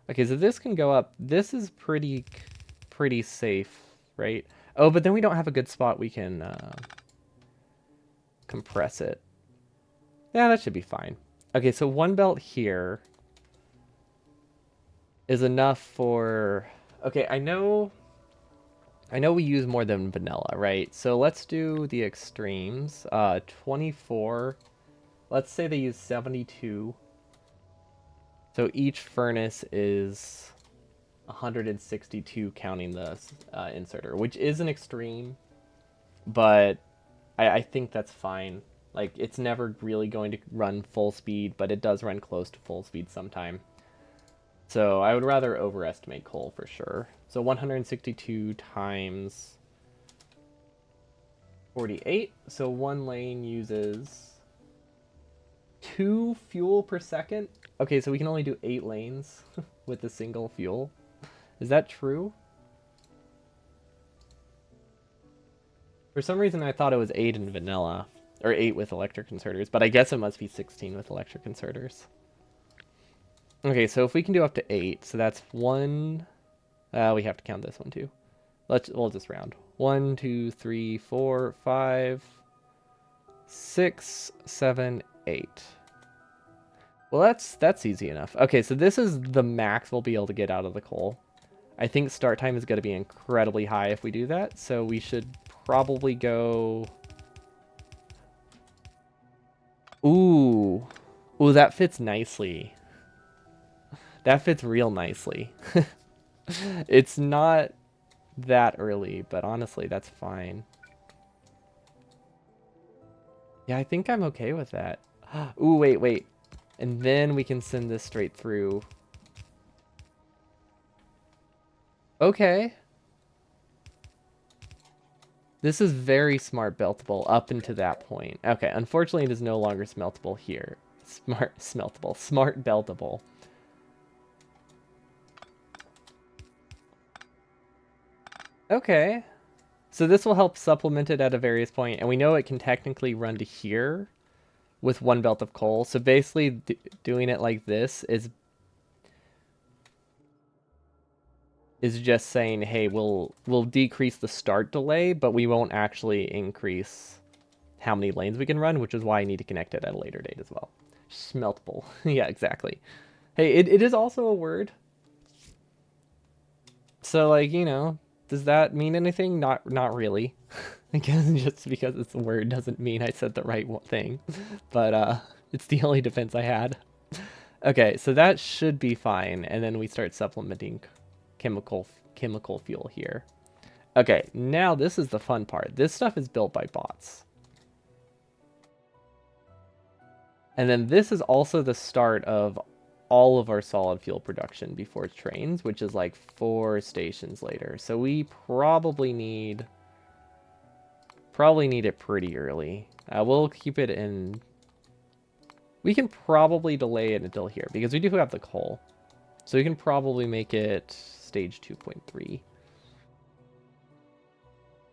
Okay, so this can go up. This is pretty safe, right? Oh, but then we don't have a good spot we can compress it. Yeah, that should be fine. Okay, so one belt here is enough for... Okay, I know we use more than vanilla, right? So let's do the extremes. 24. Let's say they use 72. So each furnace is 162 counting the inserter, which is an extreme, but I think that's fine. Like, it's never really going to run full speed, but it does run close to full speed sometime. So I would rather overestimate coal for sure. So 162 times 48. So one lane uses 2 fuel per second. Okay, so we can only do 8 lanes with a single fuel. Is that true? For some reason I thought it was 8 in vanilla. Or 8 with electric inserters, but I guess it must be 16 with electric inserters. Okay, so if we can do up to 8, so that's 1... we have to count this one too. We'll just round. 1, 2, 3, 4, 5, 6, 7, 8. Well, that's easy enough. Okay, so this is the max we'll be able to get out of the coal. I think start time is going to be incredibly high if we do that, so we should probably go... Ooh, that fits nicely. That fits real nicely. It's not that early, but honestly, that's fine. Yeah, I think I'm okay with that. Ooh, wait. And then we can send this straight through. Okay. This is very smart beltable up until that point. Okay, unfortunately it is no longer smeltable here. Smart beltable. Okay. So this will help supplement it at a various point, and we know it can technically run to here with one belt of coal. So basically doing it like this is just saying, hey, we'll decrease the start delay, but we won't actually increase how many lanes we can run, which is why I need to connect it at a later date as well. Smeltable. Yeah, exactly. Hey, it is also a word. So, like, you know, does that mean anything? Not really. I guess just because it's a word doesn't mean I said the right thing. But it's the only defense I had. Okay, so that should be fine, and then we start supplementing chemical fuel here. Okay, now this is the fun part. This stuff is built by bots. And then this is also the start of all of our solid fuel production before trains, which is like 4 stations later. So we probably need it pretty early. We'll keep it in... We can probably delay it until here, because we do have the coal. So we can probably make it stage 2.3.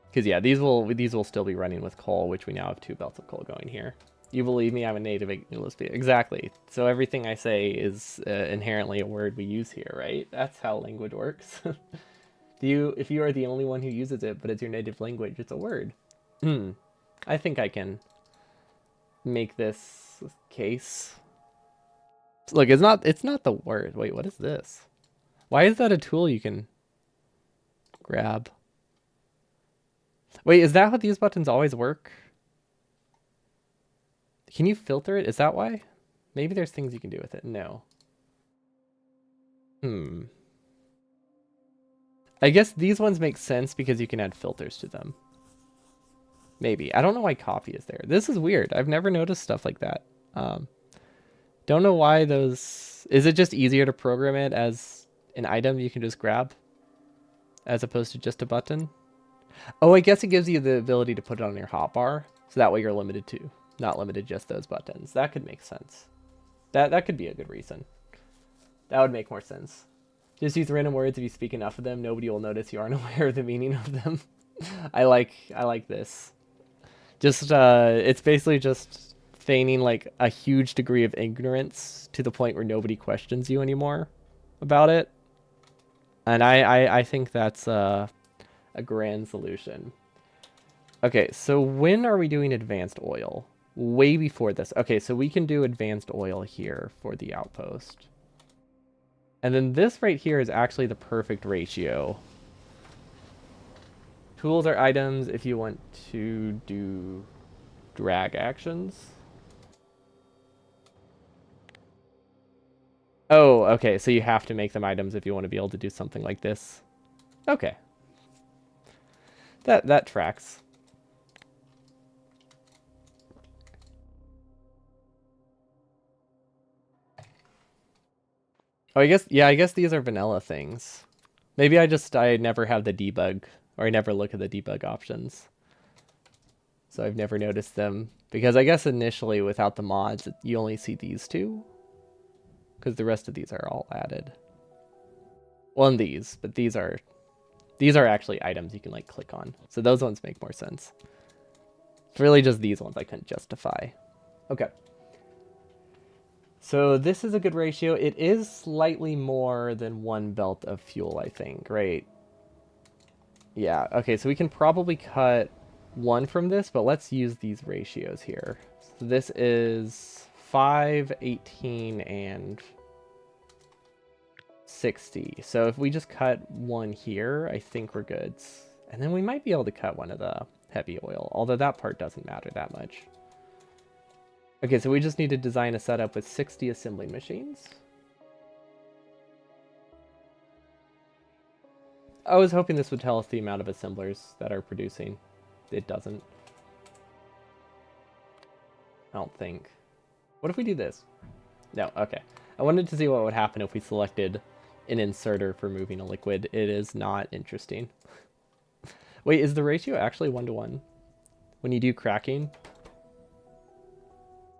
Because yeah, these will still be running with coal, which we now have 2 belts of coal going here. You believe me, I'm a native English speaker. Exactly. So everything I say is inherently a word we use here, right? That's how language works. If you are the only one who uses it, but it's your native language, it's a word. I think I can make this case. Look, it's not the word. Wait, what is this? Why is that a tool you can grab? Wait, is that how these buttons always work? Can you filter it? Is that why? Maybe there's things you can do with it. No. I guess these ones make sense because you can add filters to them. Maybe. I don't know why copy is there. This is weird. I've never noticed stuff like that. Don't know why those... Is it just easier to program it as an item you can just grab? As opposed to just a button? Oh, I guess it gives you the ability to put it on your hotbar. So that way you're limited to. Not limited to just those buttons. That could make sense. That could be a good reason. That would make more sense. Just use random words. If you speak enough of them, nobody will notice you aren't aware of the meaning of them. I like this. Just it's basically just feigning like a huge degree of ignorance to the point where nobody questions you anymore about it. And I think that's a grand solution. Okay, so when are we doing advanced oil? Way before this. Okay, so we can do advanced oil here for the outpost. And then this right here is actually the perfect ratio. Tools are items if you want to do drag actions. Oh, okay, so you have to make them items if you want to be able to do something like this. Okay. That tracks. Oh, I guess these are vanilla things. Maybe I never have the debug, or I never look at the debug options. So I've never noticed them. Because I guess initially without the mods, you only see these two. Because the rest of these are all added. Well, and these, but these are actually items you can like click on. So those ones make more sense. It's really just these ones I couldn't justify. Okay. So this is a good ratio. It is slightly more than one belt of fuel, I think, right? Yeah, okay, so we can probably cut one from this, but let's use these ratios here. So this is 5, 18, and 60. So if we just cut one here, I think we're good. And then we might be able to cut one of the heavy oil, although that part doesn't matter that much. Okay, so we just need to design a setup with 60 assembly machines. I was hoping this would tell us the amount of assemblers that are producing. It doesn't. I don't think. What if we do this? No, okay. I wanted to see what would happen if we selected an inserter for moving a liquid. It is not interesting. Wait, is the ratio actually 1-to-1 when you do cracking?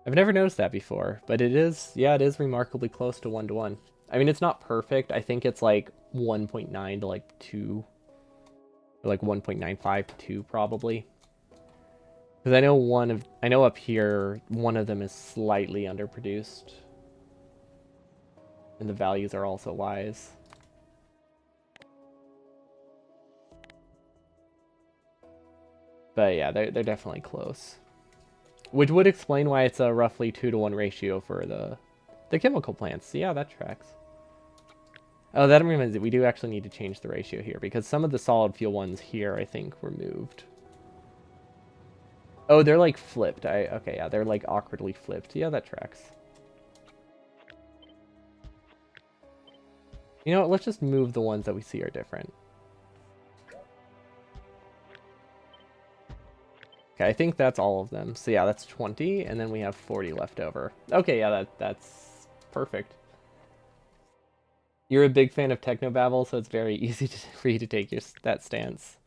I've never noticed that before, but it is, yeah, it is remarkably close to 1-to-1. I mean, it's not perfect. I think it's like 1.9 to like 2, or like 1.95 to 2 probably. Because I know up here, one of them is slightly underproduced. And the values are also wise. But yeah, they're definitely close. Which would explain why it's a roughly 2-to-1 ratio for the chemical plants. Yeah, that tracks. Oh, that reminds me, we do actually need to change the ratio here, because some of the solid fuel ones here, I think, were moved. Oh, they're like flipped. Okay, yeah, they're like awkwardly flipped. Yeah, that tracks. You know what, let's just move the ones that we see are different. Okay, I think that's all of them. So yeah, that's 20, and then we have 40 left over. Okay, yeah, that's perfect. You're a big fan of Technobabble, so it's very easy for you to take that stance.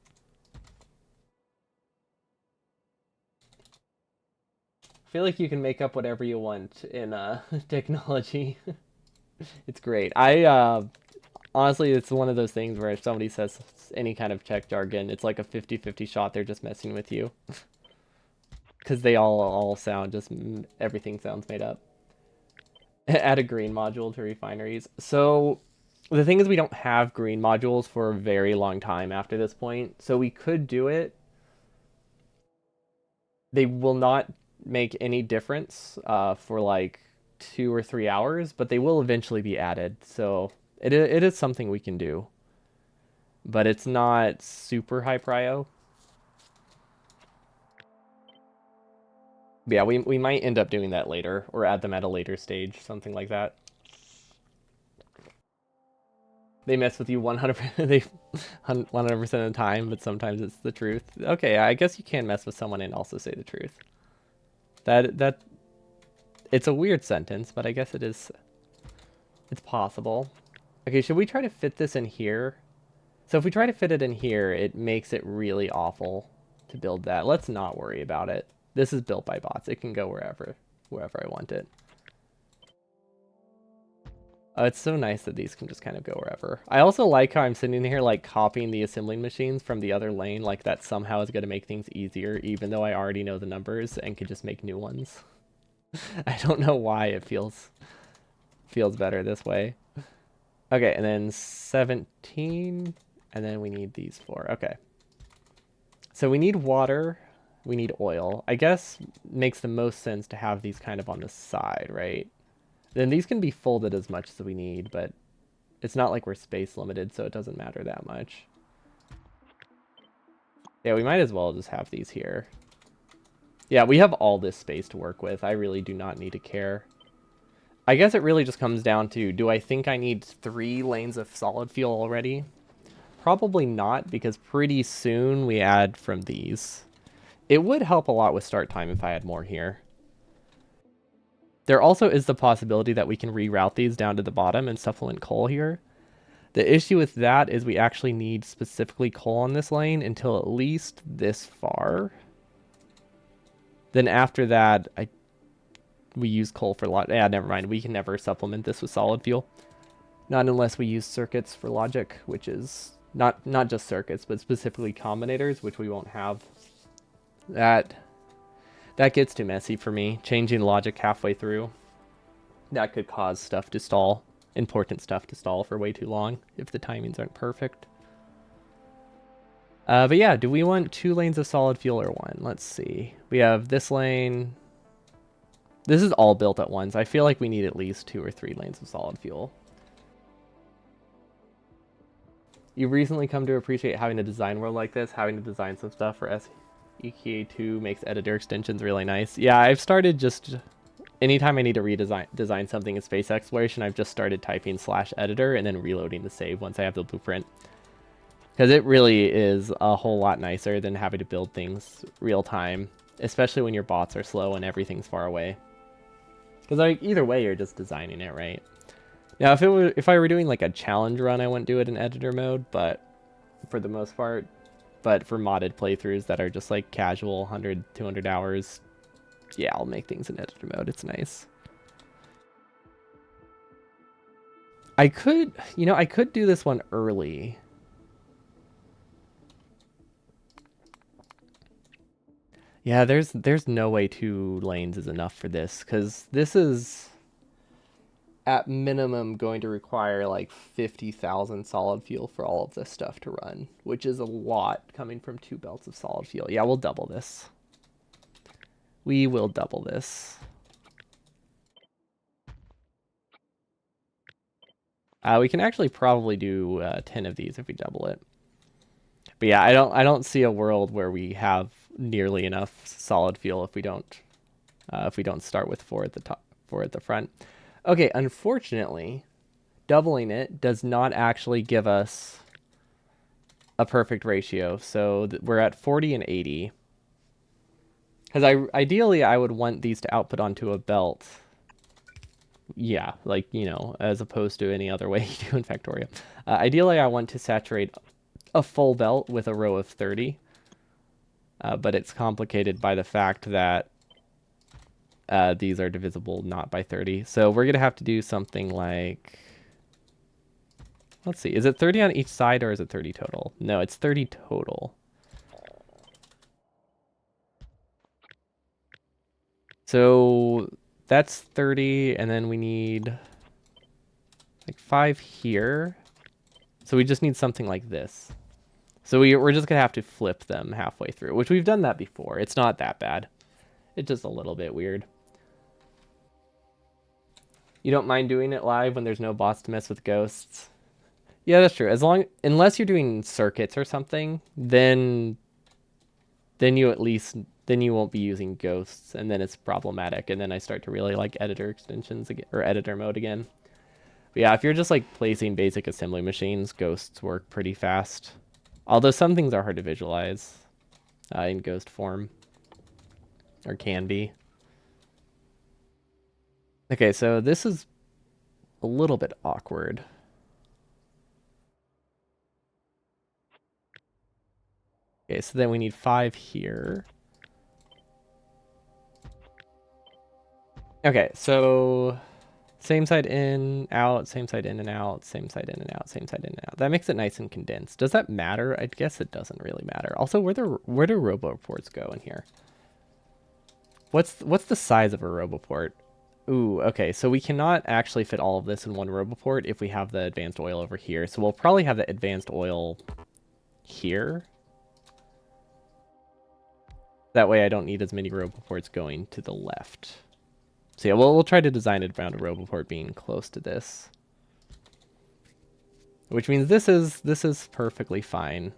I feel like you can make up whatever you want in technology. It's great. Honestly, it's one of those things where if somebody says any kind of tech jargon, it's like a 50-50 shot they're just messing with you. Because they all sound just, everything sounds made up. Add a green module to refineries. So the thing is we don't have green modules for a very long time after this point. So we could do it. They will not make any difference for like 2 or 3 hours, but they will eventually be added. So it is something we can do. But it's not super high prio. But yeah, we might end up doing that later, or add them at a later stage, something like that. They mess with you 100%, they 100% of the time, but sometimes it's the truth. Okay, I guess you can mess with someone and also say the truth. That it's a weird sentence, but I guess it's possible. Okay, should we try to fit this in here? So if we try to fit it in here, it makes it really awful to build that. Let's not worry about it. This is built by bots. It can go wherever I want it. Oh, it's so nice that these can just kind of go wherever. I also like how I'm sitting here like copying the assembling machines from the other lane, like that somehow is going to make things easier, even though I already know the numbers and could just make new ones. I don't know why it feels better this way. Okay, and then 17, and then we need these 4. Okay. So we need water, we need oil. I guess makes the most sense to have these kind of on the side, right? Then these can be folded as much as we need, but it's not like we're space limited, so it doesn't matter that much. Yeah, we might as well just have these here. Yeah, we have all this space to work with. I really do not need to care. I guess it really just comes down to, do I think I need 3 lanes of solid fuel already? Probably not, because pretty soon we add from these. It would help a lot with start time if I had more here. There also is the possibility that we can reroute these down to the bottom and supplement coal here. The issue with that is we actually need specifically coal on this lane until at least this far. Then after that, we use coal for yeah, never mind. We can never supplement this with solid fuel. Not unless we use circuits for logic, which is not just circuits, but specifically combinators, which we won't have. That gets too messy for me. Changing logic halfway through. That could cause stuff to stall. Important stuff to stall for way too long if the timings aren't perfect. But yeah, do we want 2 lanes of solid fuel or 1? Let's see. We have this lane. This is all built at once. I feel like we need at least 2 or 3 lanes of solid fuel. You've recently come to appreciate having a design world like this. Having to design some stuff for SEKA2 makes editor extensions really nice. Yeah, I've started just... Anytime I need to design something in space exploration, I've just started typing /editor and then reloading the save once I have the blueprint. Because it really is a whole lot nicer than having to build things real time, especially when your bots are slow and everything's far away. Because like either way, you're just designing it, right? Now, if I were doing like a challenge run, I wouldn't do it in editor mode, but for the most part, but for modded playthroughs that are just like casual 100, 200 hours, yeah, I'll make things in editor mode. It's nice. I could do this one early. Yeah, there's no way 2 lanes is enough for this, because this is at minimum going to require like 50,000 solid fuel for all of this stuff to run, which is a lot coming from 2 belts of solid fuel. Yeah, we'll double this. We will double this. We can actually probably do 10 of these if we double it. But yeah, I don't see a world where we have nearly enough solid fuel if we don't start with 4 at the top, 4 at the front. Okay, unfortunately, doubling it does not actually give us a perfect ratio. So we're at 40 and 80. Because ideally I would want these to output onto a belt. Yeah, like, you know, as opposed to any other way you do in Factorio. Ideally I want to saturate a full belt with a row of 30. But it's complicated by the fact that these are divisible not by 30. So we're going to have to do something like... Let's see, is it 30 on each side or is it 30 total? No, it's 30 total. So that's 30, and then we need like 5 here. So we just need something like this. So we're just going to have to flip them halfway through, which we've done that before. It's not that bad. It's just a little bit weird. You don't mind doing it live when there's no boss to mess with ghosts? Yeah, that's true. Unless you're doing circuits or something, then you won't be using ghosts, and then it's problematic, and then I start to really like editor extensions again, or editor mode again. But yeah, if you're just like placing basic assembly machines, ghosts work pretty fast. Although some things are hard to visualize in ghost form, or can be. Okay, so this is a little bit awkward. Okay, so then we need 5 here. Okay, so same side in, out, same side in and out, same side in and out, same side in and out. That makes it nice and condensed. Does that matter? I guess it doesn't really matter. Also, where do robo reports go in here? What's the size of a Roboport? Ooh, okay, so we cannot actually fit all of this in one Roboport if we have the advanced oil over here. So we'll probably have the advanced oil here. That way I don't need as many Roboports going to the left. So yeah, we'll try to design it around a Roboport being close to this. Which means this is perfectly fine.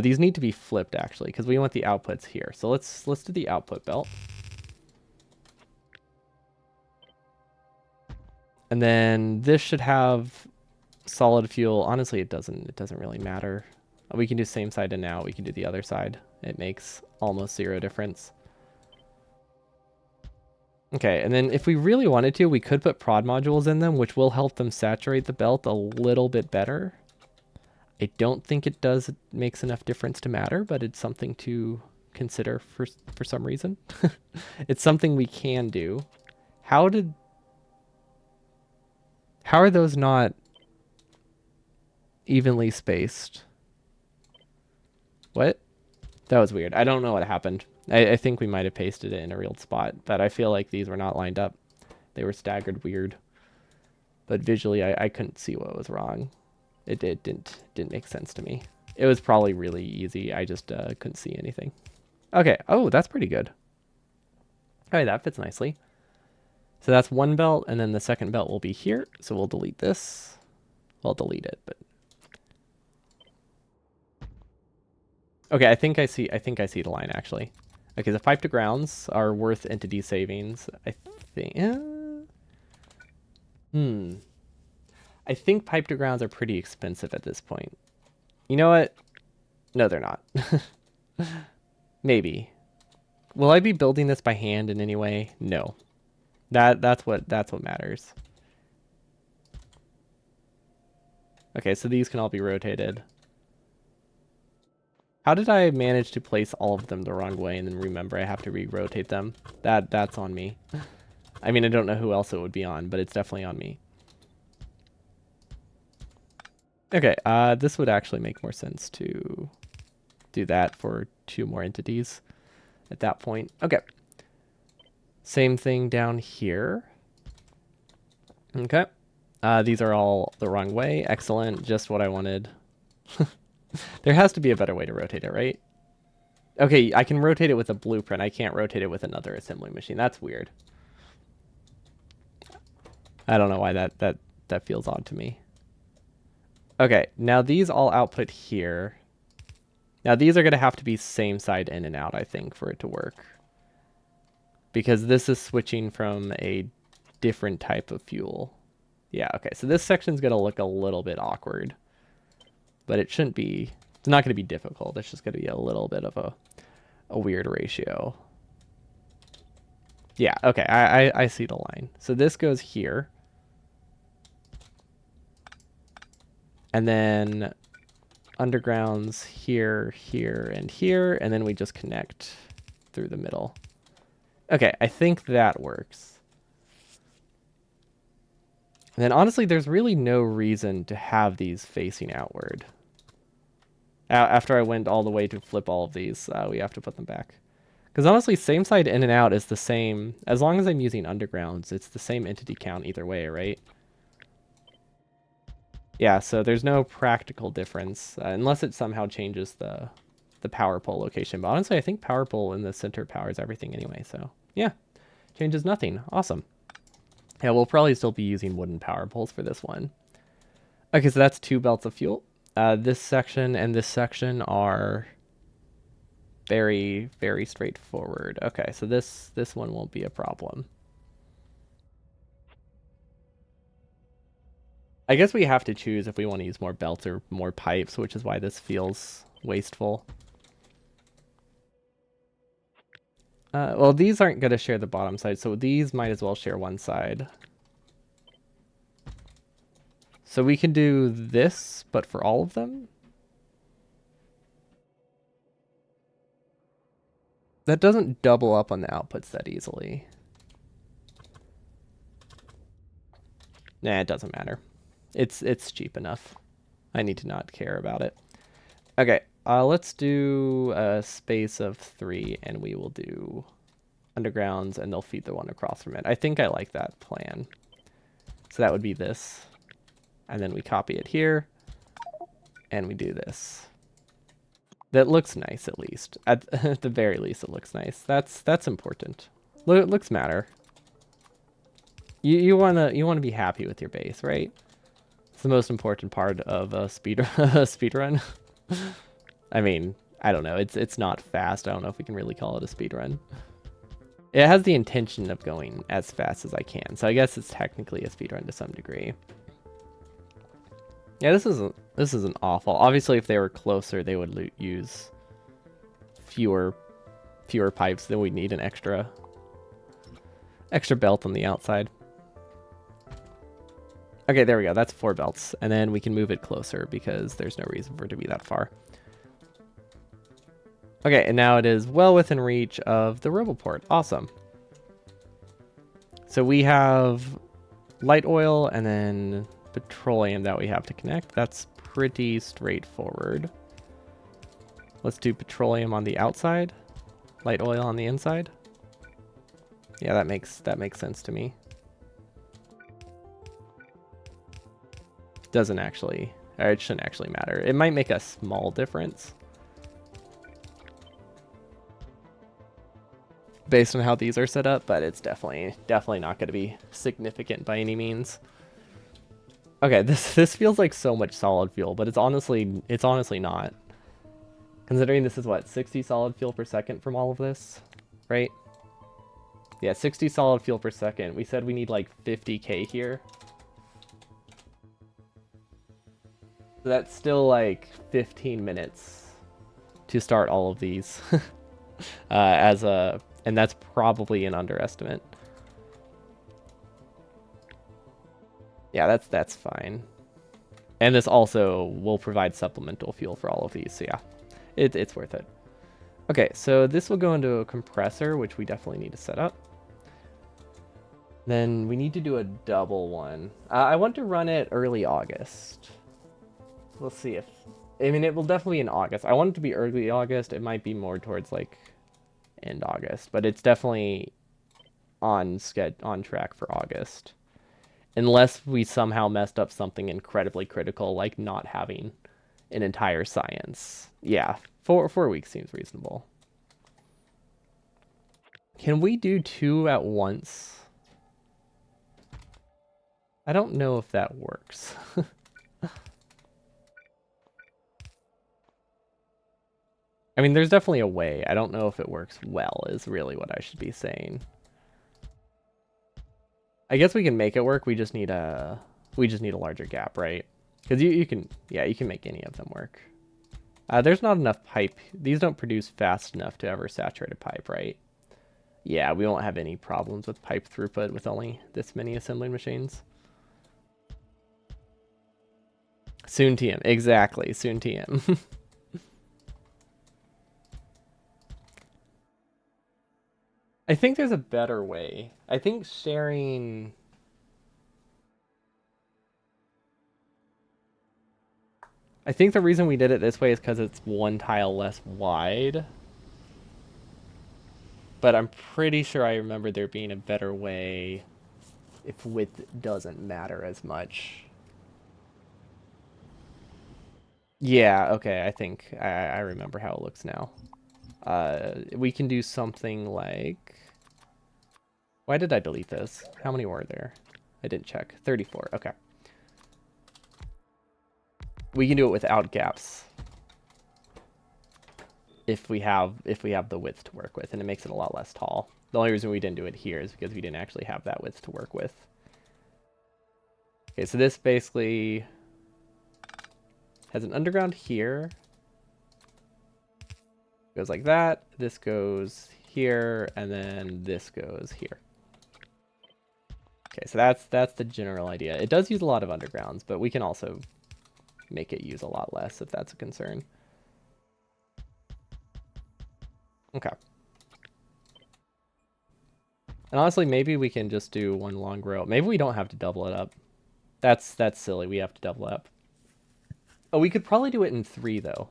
These need to be flipped actually, because we want the outputs here. So let's do the output belt. And then this should have solid fuel. Honestly, it doesn't really matter. We can do same side and out. We can do the other side. It makes almost zero difference. Okay, and then if we really wanted to, we could put prod modules in them, which will help them saturate the belt a little bit better. I don't think it makes enough difference to matter, but it's something to consider for some reason. It's something we can do. How are those not evenly spaced? What? That was weird. I don't know what happened. I think we might have pasted it in a real spot, but I feel like these were not lined up. They were staggered weird. But visually, I couldn't see what was wrong. It didn't make sense to me. It was probably really easy. I just couldn't see anything. Okay. Oh, that's pretty good. All right, that fits nicely. So that's one belt, and then the second belt will be here. So we'll delete this. Well, delete it, but okay. I think I see the line actually. Okay, the pipe to grounds are worth entity savings. I think. I think pipe to grounds are pretty expensive at this point. You know what? No, they're not. Maybe. Will I be building this by hand in any way? No. That's what matters. Okay, so these can all be rotated. How did I manage to place all of them the wrong way and then remember I have to re-rotate them? That's on me. I mean, I don't know who else it would be on, but it's definitely on me. Okay, this would actually make more sense to do that for 2 more entities at that point. Okay. Same thing down here. Okay. These are all the wrong way. Excellent. Just what I wanted. There has to be a better way to rotate it, right? Okay, I can rotate it with a blueprint. I can't rotate it with another assembly machine. That's weird. I don't know why that feels odd to me. Okay, now these all output here. Now these are going to have to be same side in and out, I think, for it to work. Because this is switching from a different type of fuel. Yeah, okay, so this section's going to look a little bit awkward. But it shouldn't be, it's not going to be difficult. It's just going to be a little bit of a weird ratio. Yeah, okay, I see the line. So this goes here. And then undergrounds here, here, and here. And then we just connect through the middle. Okay, I think that works. And then honestly, there's really no reason to have these facing outward. After I went all the way to flip all of these, we have to put them back. Because honestly, same side in and out is the same. As long as I'm using undergrounds, it's the same entity count either way, right? Yeah, so there's no practical difference, unless it somehow changes the power pole location. But honestly, I think power pole in the center powers everything anyway, so yeah. Changes nothing. Awesome. Yeah, we'll probably still be using wooden power poles for this one. Okay, so that's 2 belts of fuel. This section and this section are very, very straightforward. Okay, so this one won't be a problem. I guess we have to choose if we want to use more belts or more pipes, which is why this feels wasteful. Well, these aren't going to share the bottom side, so these might as well share one side. So we can do this, but for all of them? That doesn't double up on the outputs that easily. Nah, it doesn't matter. It's cheap enough. I need to not care about it. Okay, let's do a space of 3, and we will do undergrounds, and they'll feed the one across from it. I think I like that plan. So that would be this. And then we copy it here, and we do this. That looks nice, at least. At the very least, it looks nice. That's important. Looks matter. You wanna be happy with your base, right? It's the most important part of a speed run. I mean, I don't know. It's not fast. I don't know if we can really call it a speed run. It has the intention of going as fast as I can, so I guess it's technically a speed run to some degree. Yeah, this isn't awful. Obviously, if they were closer, they would use fewer pipes. Then we'd need an extra belt on the outside. Okay, there we go. That's 4 belts. And then we can move it closer because there's no reason for it to be that far. Okay, and now it is well within reach of the Roboport. Awesome. So we have light oil and then petroleum that we have to connect. That's pretty straightforward. Let's do petroleum on the outside, light oil on the inside. Yeah, that makes sense to me. Doesn't actually, or it shouldn't actually matter. It might make a small difference based on how these are set up, but it's definitely not going to be significant by any means. Okay, this feels like so much solid fuel, but it's honestly not. Considering this is what, 60 solid fuel per second from all of this, right? Yeah, 60 solid fuel per second. We said we need like 50k here. So that's still like 15 minutes to start all of these and that's probably an underestimate. Yeah, that's fine. And this also will provide supplemental fuel for all of these. So yeah, it's worth it. Okay, so this will go into a compressor, which we definitely need to set up. Then we need to do a double one. I want to run it early August. We'll see if... I mean, it will definitely be in August. I want it to be early August. It might be more towards, like, end August. But it's definitely on track for August. Unless we somehow messed up something incredibly critical, like not having an entire science. Yeah, 4 weeks seems reasonable. Can we do 2 at once? I don't know if that works. I mean, there's definitely a way. I don't know if it works well, is really what I should be saying. I guess we can make it work. We just need a larger gap, right? Because you can make any of them work. There's not enough pipe. These don't produce fast enough to ever saturate a pipe, right? Yeah, we won't have any problems with pipe throughput with only this many assembling machines. Soon TM. Exactly, soon TM. I think there's a better way. I think sharing... I think the reason we did it this way is because it's 1 tile less wide. But I'm pretty sure I remember there being a better way if width doesn't matter as much. Yeah, okay, I think I remember how it looks now. We can do something like... Why did I delete this? How many were there? I didn't check. 34, okay. We can do it without gaps. If we have the width to work with, and it makes it a lot less tall. The only reason we didn't do it here is because we didn't actually have that width to work with. Okay, so this basically has an underground here. Goes like that. This goes here, and then this goes here. Okay, so that's the general idea. It does use a lot of undergrounds, but we can also make it use a lot less if that's a concern. Okay. And honestly, maybe we can just do 1 long row. Maybe we don't have to double it up. That's silly. We have to double it up. Oh, we could probably do it in 3, though.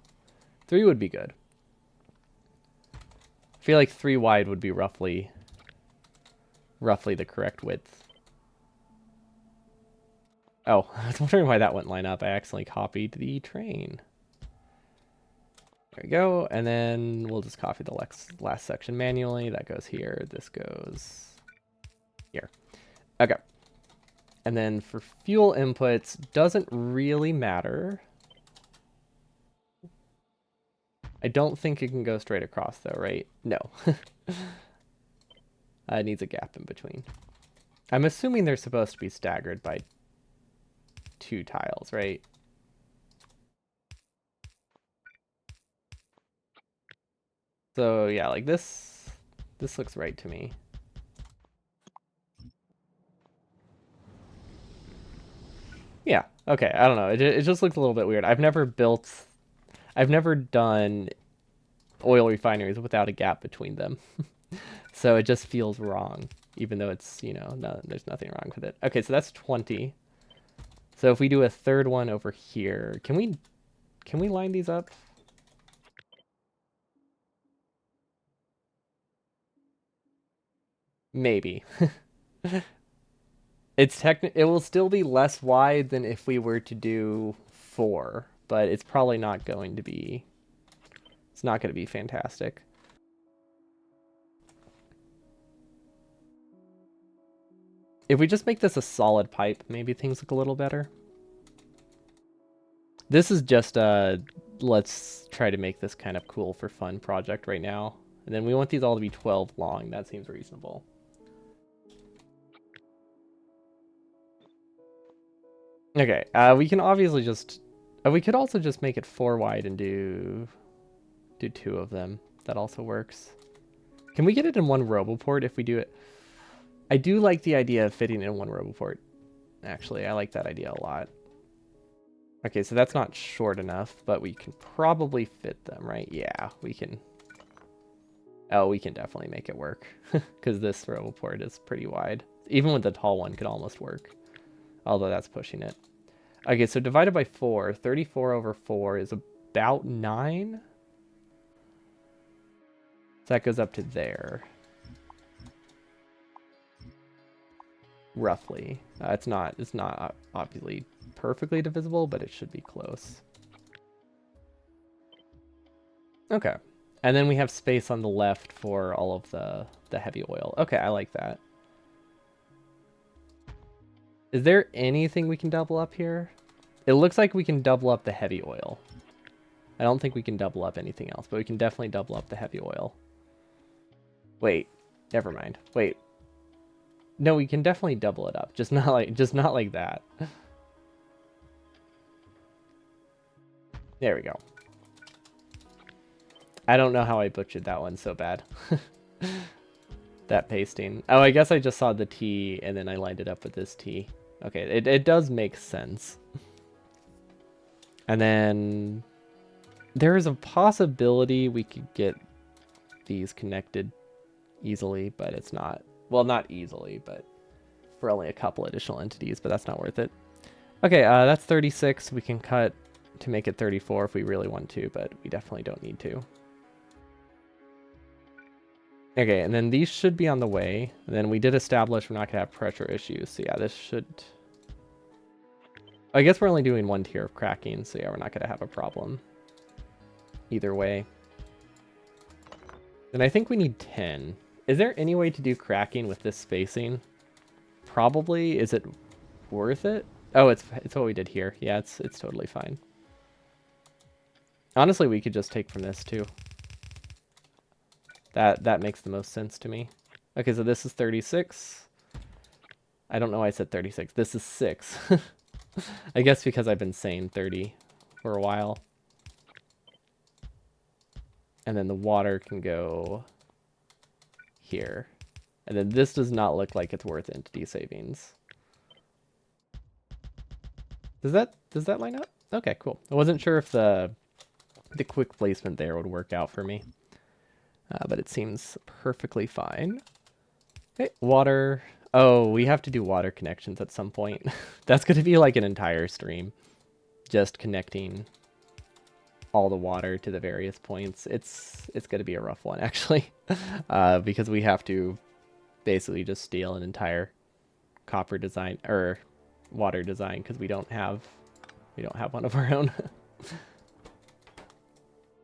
3 would be good. I feel like 3 wide would be roughly roughly the correct width. Oh, I was wondering why that wouldn't line up. I accidentally copied the train. There we go, and then we'll just copy the last section manually. That goes here, this goes here. Okay. And then for fuel inputs, doesn't really matter. I don't think it can go straight across though, right? No. It needs a gap in between. I'm assuming they're supposed to be staggered by 2 tiles, right? So yeah, like this looks right to me. Yeah, okay, I don't know. It just looks a little bit weird. I've never done oil refineries without a gap between them. So it just feels wrong, even though it's, no, there's nothing wrong with it. Okay, so that's 20. So if we do a third one over here, can we line these up? Maybe. It will still be less wide than if we were to do 4, but it's probably not going to be, it's not going to be fantastic. If we just make this a solid pipe, maybe things look a little better. This is just a let's try to make this kind of cool for fun project right now. And then we want these all to be 12 long. That seems reasonable. Okay, we can obviously just... we could also just make it 4 wide and do 2 of them. That also works. Can we get it in one Roboport if we do it? I do like the idea of fitting in one Roboport. Actually, I like that idea a lot. Okay, so that's not short enough, but we can probably fit them, right? Yeah, we can. Oh, we can definitely make it work. Because this Roboport is pretty wide. Even with the tall one could almost work. Although that's pushing it. Okay, so divided by 4. 34 over 4 is about 9. So that goes up to there. Roughly. It's not obviously perfectly divisible, but it should be close. Okay. And then we have space on the left for all of the heavy oil. Okay, I like that. Is there anything we can double up here? It looks like we can double up the heavy oil. I don't think we can double up anything else, but we can definitely double up the heavy oil. Wait, never mind. Wait. No, we can definitely double it up, just not like that. There we go. I don't know how I butchered that one so bad. That pasting. Oh, I guess I just saw the T and then I lined it up with this T. Okay, it does make sense. And then there is a possibility we could get these connected easily, but it's not. Well, not easily, but for only a couple additional entities, but that's not worth it. Okay, that's 36. We can cut to make it 34 if we really want to, but we definitely don't need to. Okay, and then these should be on the way. And then we did establish we're not going to have pressure issues. So yeah, this should... I guess we're only doing 1 tier of cracking, so yeah, we're not going to have a problem. Either way. And I think we need 10. Is there any way to do cracking with this spacing? Probably. Is it worth it? Oh, it's what we did here. Yeah, it's totally fine. Honestly, we could just take from this too. That makes the most sense to me. Okay, so this is 36. I don't know why I said 36. This is 6. I guess because I've been saying 30 for a while. And then the water can go here. And then this does not look like it's worth entity savings. Does that line up? Okay, cool. I wasn't sure if the quick placement there would work out for me. But it seems perfectly fine. Okay, water. Oh, we have to do water connections at some point. That's going to be like an entire stream. Just connecting all the water to the various points. It's going to be a rough one, actually. Because we have to basically just steal an entire copper design or water design because we don't have one of our own.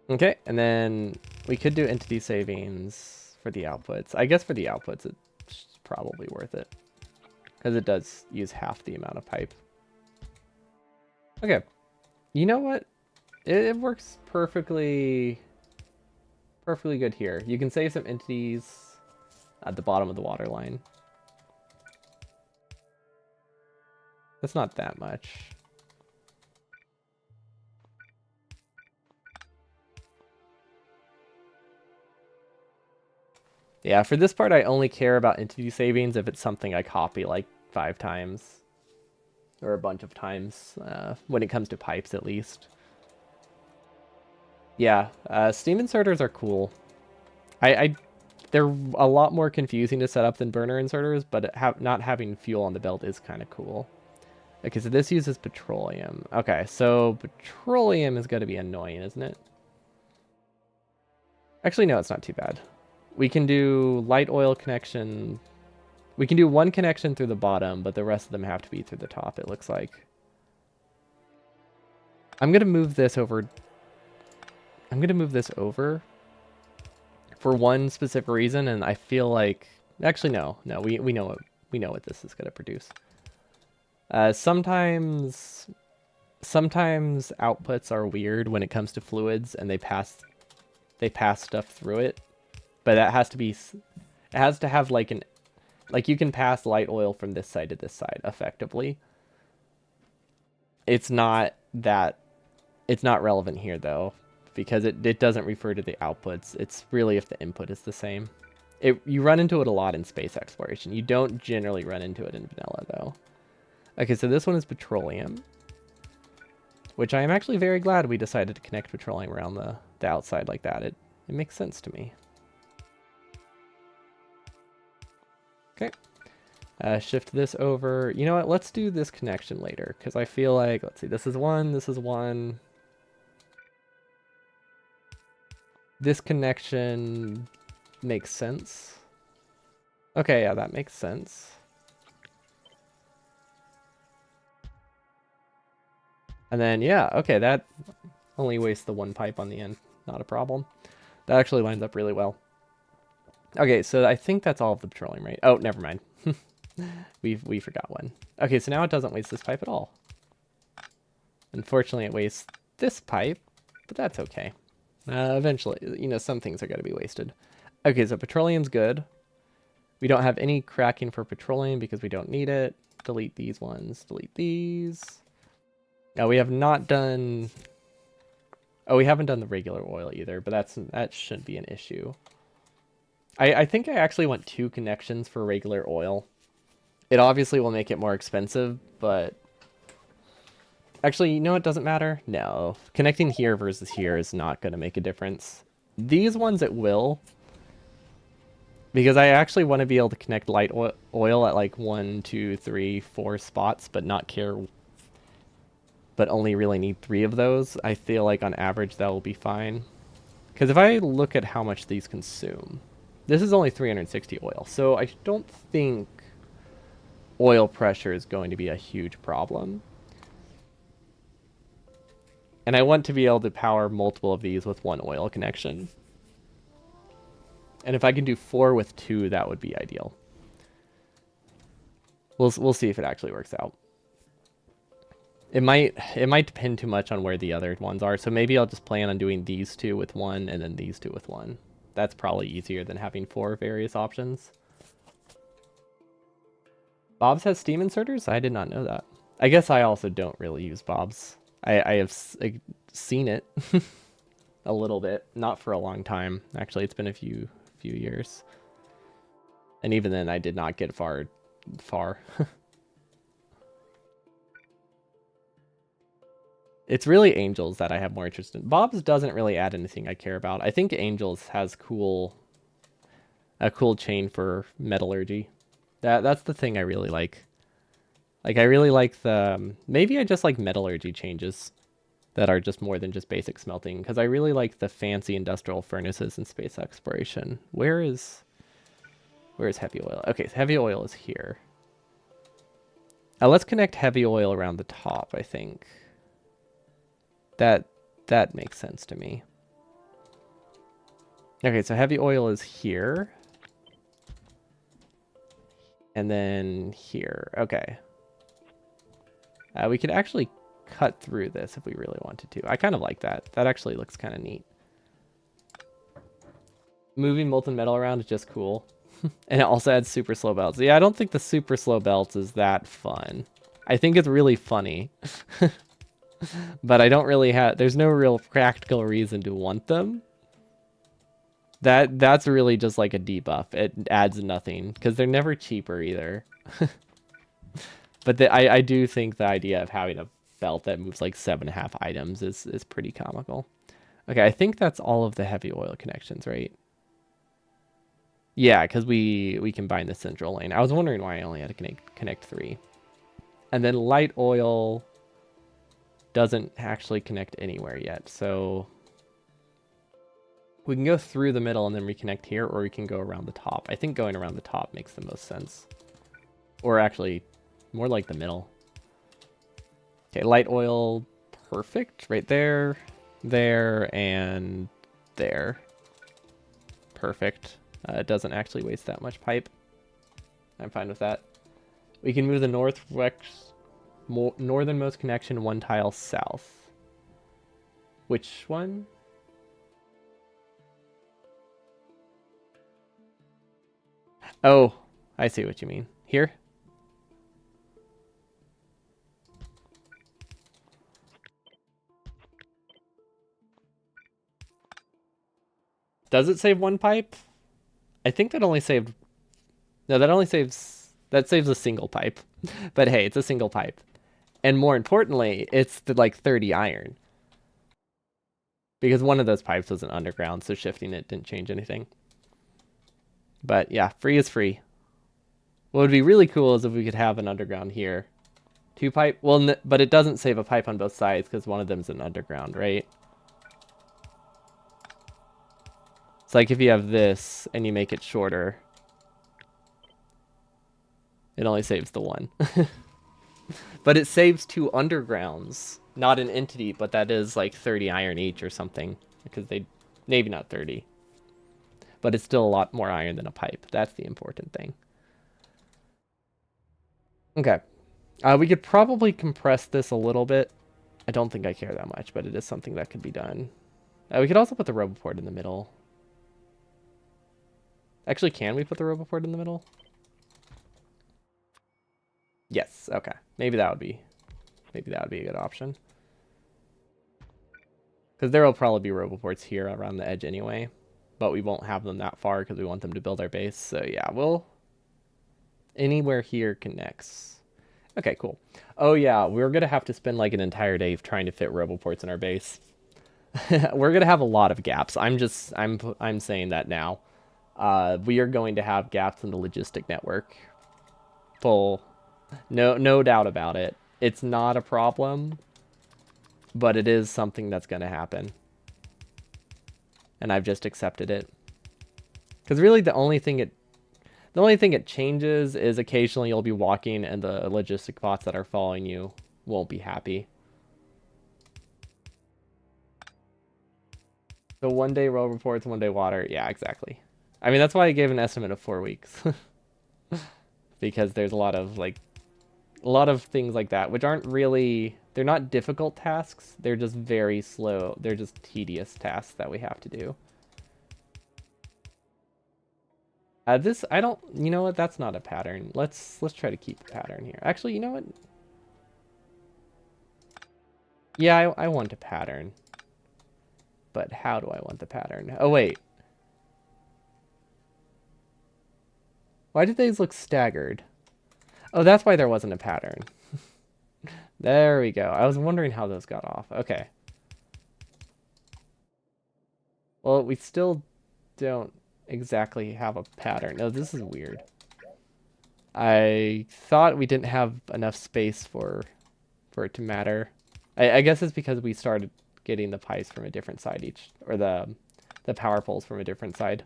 Okay, and then we could do entity savings for the outputs. I guess for the outputs it's probably worth it because it does use half the amount of pipe. Okay, you know what? It works perfectly good here. You can save some entities at the bottom of the water line. That's not that much. Yeah, for this part, I only care about entity savings if it's something I copy like 5 times. Or a bunch of times, when it comes to pipes at least. Yeah, steam inserters are cool. They're a lot more confusing to set up than burner inserters, but not having fuel on the belt is kind of cool. Okay, so this uses petroleum. Okay, so petroleum is going to be annoying, isn't it? Actually, no, it's not too bad. We can do light oil connection. We can do one connection through the bottom, but the rest of them have to be through the top, it looks like. I'm going to move this over. I'm going to move this over for one specific reason, and I feel like... Actually, no, we know what this is going to produce. Sometimes outputs are weird when it comes to fluids, and they pass stuff through it. But that has to be... It has to have like an... Like you can pass light oil from this side to this side effectively. It's not relevant here though, because it doesn't refer to the outputs. It's really if the input is the same. You run into it a lot in space exploration. You don't generally run into it in vanilla though. Okay, so this one is petroleum, which I am actually very glad we decided to connect petroleum around the outside like that. It makes sense to me. Okay. Shift this over. You know what? Let's do this connection later, because I feel like, let's see, this is one, this is one. This connection makes sense. Okay, yeah, that makes sense. And then, yeah, okay, that only wastes the one pipe on the end. Not a problem. That actually lines up really well. Okay, so I think that's all of the petroleum, right? Oh, never mind. we forgot one. Okay, so now it doesn't waste this pipe at all. Unfortunately, it wastes this pipe, but that's okay. Eventually, you know, some things are going to be wasted. Okay, so petroleum's good. We don't have any cracking for petroleum because we don't need it. Delete these ones. Delete these. Now we have not done... Oh, we haven't done the regular oil either, but that shouldn't be an issue. I think I actually want 2 connections for regular oil. It obviously will make it more expensive, but... Actually, you know what doesn't matter? No. Connecting here versus here is not going to make a difference. These ones it will. Because I actually want to be able to connect light oil at like 1, 2, 3, 4 spots, but not care... But only really need 3 of those. I feel like on average that will be fine. Because if I look at how much these consume... This is only 360 oil, so I don't think oil pressure is going to be a huge problem. And I want to be able to power multiple of these with 1 oil connection. And if I can do 4 with 2, that would be ideal. We'll see if it actually works out. It might depend too much on where the other ones are, so maybe I'll just plan on doing these 2 with 1 and then these 2 with 1. That's probably easier than having 4 various options. Bob's has steam inserters? I did not know that. I guess I also don't really use Bob's. I have seen it a little bit, not for a long time. Actually, it's been a few years. And even then, I did not get far. It's really Angels that I have more interest in. Bob's doesn't really add anything I care about. I think Angels has a cool chain for metallurgy. That's the thing I really like. Like, I really like the... Maybe I just like metallurgy changes that are just more than just basic smelting, because I really like the fancy industrial furnaces in space exploration. Where is Where's heavy oil? Okay, so heavy oil is here. Let's connect heavy oil around the top, I think. That makes sense to me. Okay, so heavy oil is here. And then here. Okay. We could actually cut through this if we really wanted to. I kind of like that. That actually looks kind of neat. Moving molten metal around is just cool. And it also adds super slow belts. Yeah, I don't think the super slow belts is that fun. I think it's really funny. But I don't really have... There's no real practical reason to want them. That's really just like a debuff. It adds nothing. Because they're never cheaper either. But I do think the idea of having a belt that moves like 7.5 items is pretty comical. Okay, I think that's all of the heavy oil connections, right? Yeah, because we combine the central lane. I was wondering why I only had to connect 3. And then light oil doesn't actually connect anywhere yet. So we can go through the middle and then reconnect here, or we can go around the top. I think going around the top makes the most sense. Or actually, more like the middle. Okay, light oil, perfect. Right there, there, and there. Perfect. It doesn't actually waste that much pipe. I'm fine with that. We can move the northernmost connection 1 tile south. Which one? Oh, I see what you mean. Here? Does it save 1 pipe? I think that only saved... No, that only saves... That saves a single pipe. But hey, it's a single pipe. And more importantly, it's like 30 iron. Because one of those pipes was an underground, so shifting it didn't change anything. But yeah, free is free. What would be really cool is if we could have an underground here. 2 pipe? Well, but it doesn't save a pipe on both sides because one of them's an underground, right? It's like if you have this and you make it shorter, it only saves the 1. But it saves 2 undergrounds. Not an entity, but that is like 30 iron each or something. Because they... Maybe not 30. But it's still a lot more iron than a pipe. That's the important thing. Okay. We could probably compress this a little bit. I don't think I care that much, but it is something that could be done. We could also put the Roboport in the middle. Actually, can we put the Roboport in the middle? Yes, okay. Maybe that would be a good option. Because there will probably be Roboports here around the edge anyway. But we won't have them that far because we want them to build our base. So yeah, we'll... Anywhere here connects. Okay, cool. Oh yeah, we're going to have to spend like an entire day trying to fit Roboports in our base. We're going to have a lot of gaps. I'm saying that now. We are going to have gaps in the logistic network. No doubt about it. It's not a problem, but it is something that's going to happen. And I've just accepted it. Because really the only thing it changes is occasionally you'll be walking and the logistic bots that are following you won't be happy. So 1 day road reports, 1 day water. Yeah, exactly. I mean, that's why I gave an estimate of 4 weeks. Because there's a lot of things like that, which aren't really... They're not difficult tasks. They're just very slow. They're just tedious tasks that we have to do. I don't... You know what? That's not a pattern. Let's try to keep a pattern here. Actually, you know what? Yeah, I want a pattern. But how do I want the pattern? Oh, wait. Why did these look staggered? Oh, that's why there wasn't a pattern. There we go. I was wondering how those got off. Okay. Well, we still don't exactly have a pattern. No, this is weird. I thought we didn't have enough space for it to matter. I guess it's because we started getting the pipes from a different side each, or the power poles from a different side.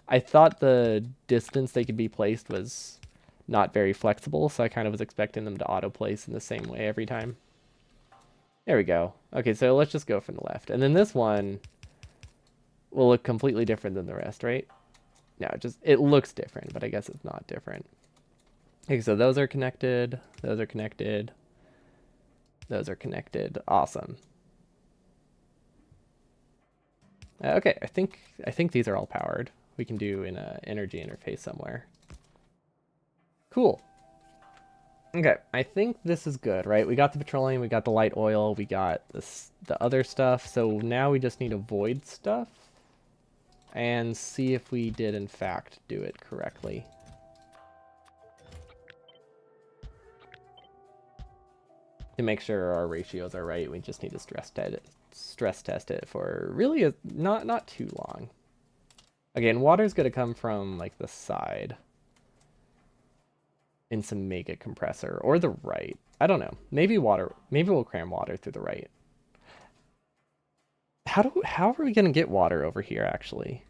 I thought the distance they could be placed was not very flexible, so I kind of was expecting them to auto-place in the same way every time. There we go. Okay, so let's just go from the left. And then this one will look completely different than the rest, right? No, it looks different, but I guess it's not different. Okay, so those are connected. Those are connected. Those are connected. Awesome. Okay, I think these are all powered. We can do in a energy interface somewhere. Cool. Okay, I think this is good, right? We got the petroleum, we got the light oil, we got the other stuff. So now we just need to void stuff and see if we did in fact do it correctly. To make sure our ratios are right, we just need to stress test it for really not too long. Again, water's going to come from like the side in some mega compressor or the right. I don't know. Maybe we'll cram water through the right. How are we going to get water over here actually?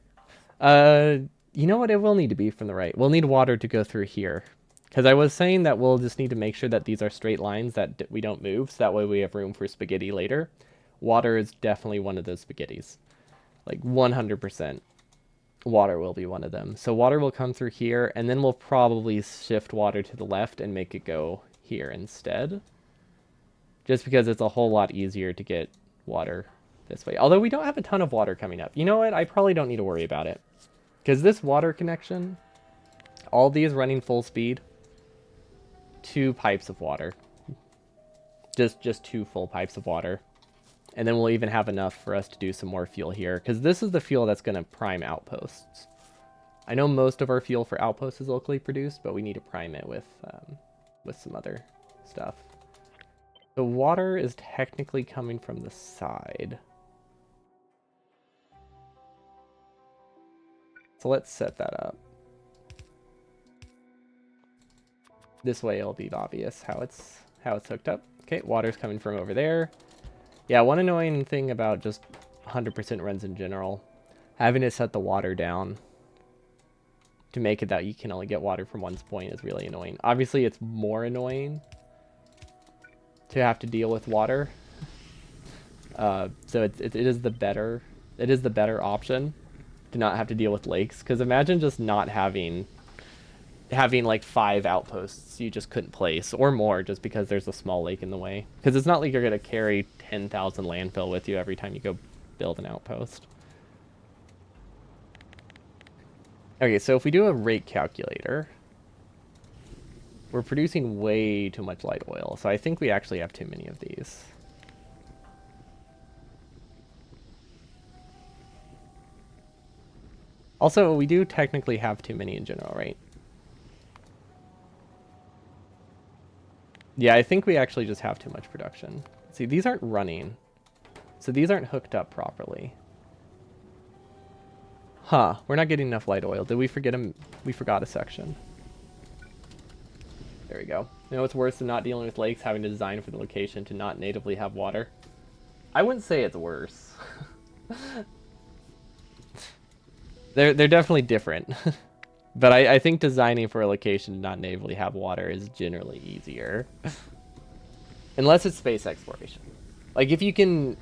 You know what? It will need to be from the right. We'll need water to go through here. Because I was saying that we'll just need to make sure that these are straight lines that we don't move, so that way we have room for spaghetti later. Water is definitely one of those spaghettis. Like 100%. Water will be one of them. So water will come through here, and then we'll probably shift water to the left and make it go here instead. Just because it's a whole lot easier to get water this way. Although we don't have a ton of water coming up. You know what? I probably don't need to worry about it. Because this water connection, all these running full speed, 2 pipes of water. Just 2 full pipes of water. And then we'll even have enough for us to do some more fuel here. Because this is the fuel that's going to prime outposts. I know most of our fuel for outposts is locally produced, but we need to prime it with some other stuff. The water is technically coming from the side. So let's set that up. This way it'll be obvious how it's hooked up. Okay, water's coming from over there. Yeah, one annoying thing about just 100% runs in general, having to set the water down to make it that you can only get water from one point is really annoying. Obviously, it's more annoying to have to deal with water. So it is the better option to not have to deal with lakes. Because imagine just not having like 5 outposts you just couldn't place, or more, just because there's a small lake in the way. Because it's not like you're going to carry 10,000 landfill with you every time you go build an outpost. Okay, so if we do a rate calculator, we're producing way too much light oil, so I think we actually have too many of these. Also, we do technically have too many in general, right? Yeah, I think we actually just have too much production. See, these aren't running, so these aren't hooked up properly. Huh, we're not getting enough light oil. Did we forget them? We forgot a section. There we go. You know what's worse than not dealing with lakes, having to design for the location to not natively have water? I wouldn't say it's worse. They're definitely different. But I think designing for a location to not natively have water is generally easier. Unless it's space exploration. Like if you can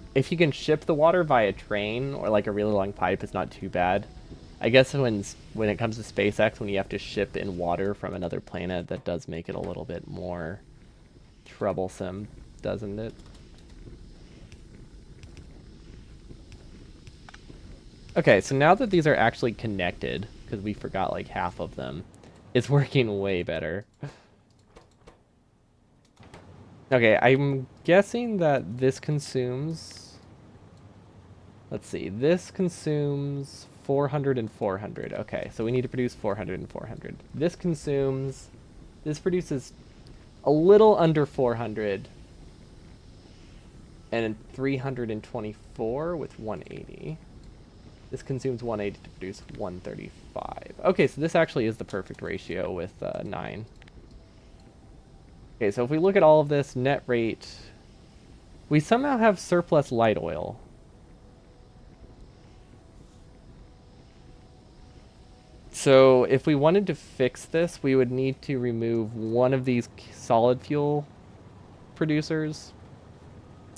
ship the water via train or like a really long pipe, it's not too bad. I guess when it comes to SpaceX, when you have to ship in water from another planet, that does make it a little bit more troublesome, doesn't it? Okay, so now that these are actually connected, because we forgot like half of them, it's working way better. Okay, I'm guessing that this consumes... Let's see, this consumes 400 and 400. Okay, so we need to produce 400 and 400. This produces a little under 400 and 324 with 180. This consumes 180 to produce 135. Okay, so this actually is the perfect ratio with 9. Okay, so if we look at all of this, net rate, we somehow have surplus light oil. So if we wanted to fix this, we would need to remove one of these solid fuel producers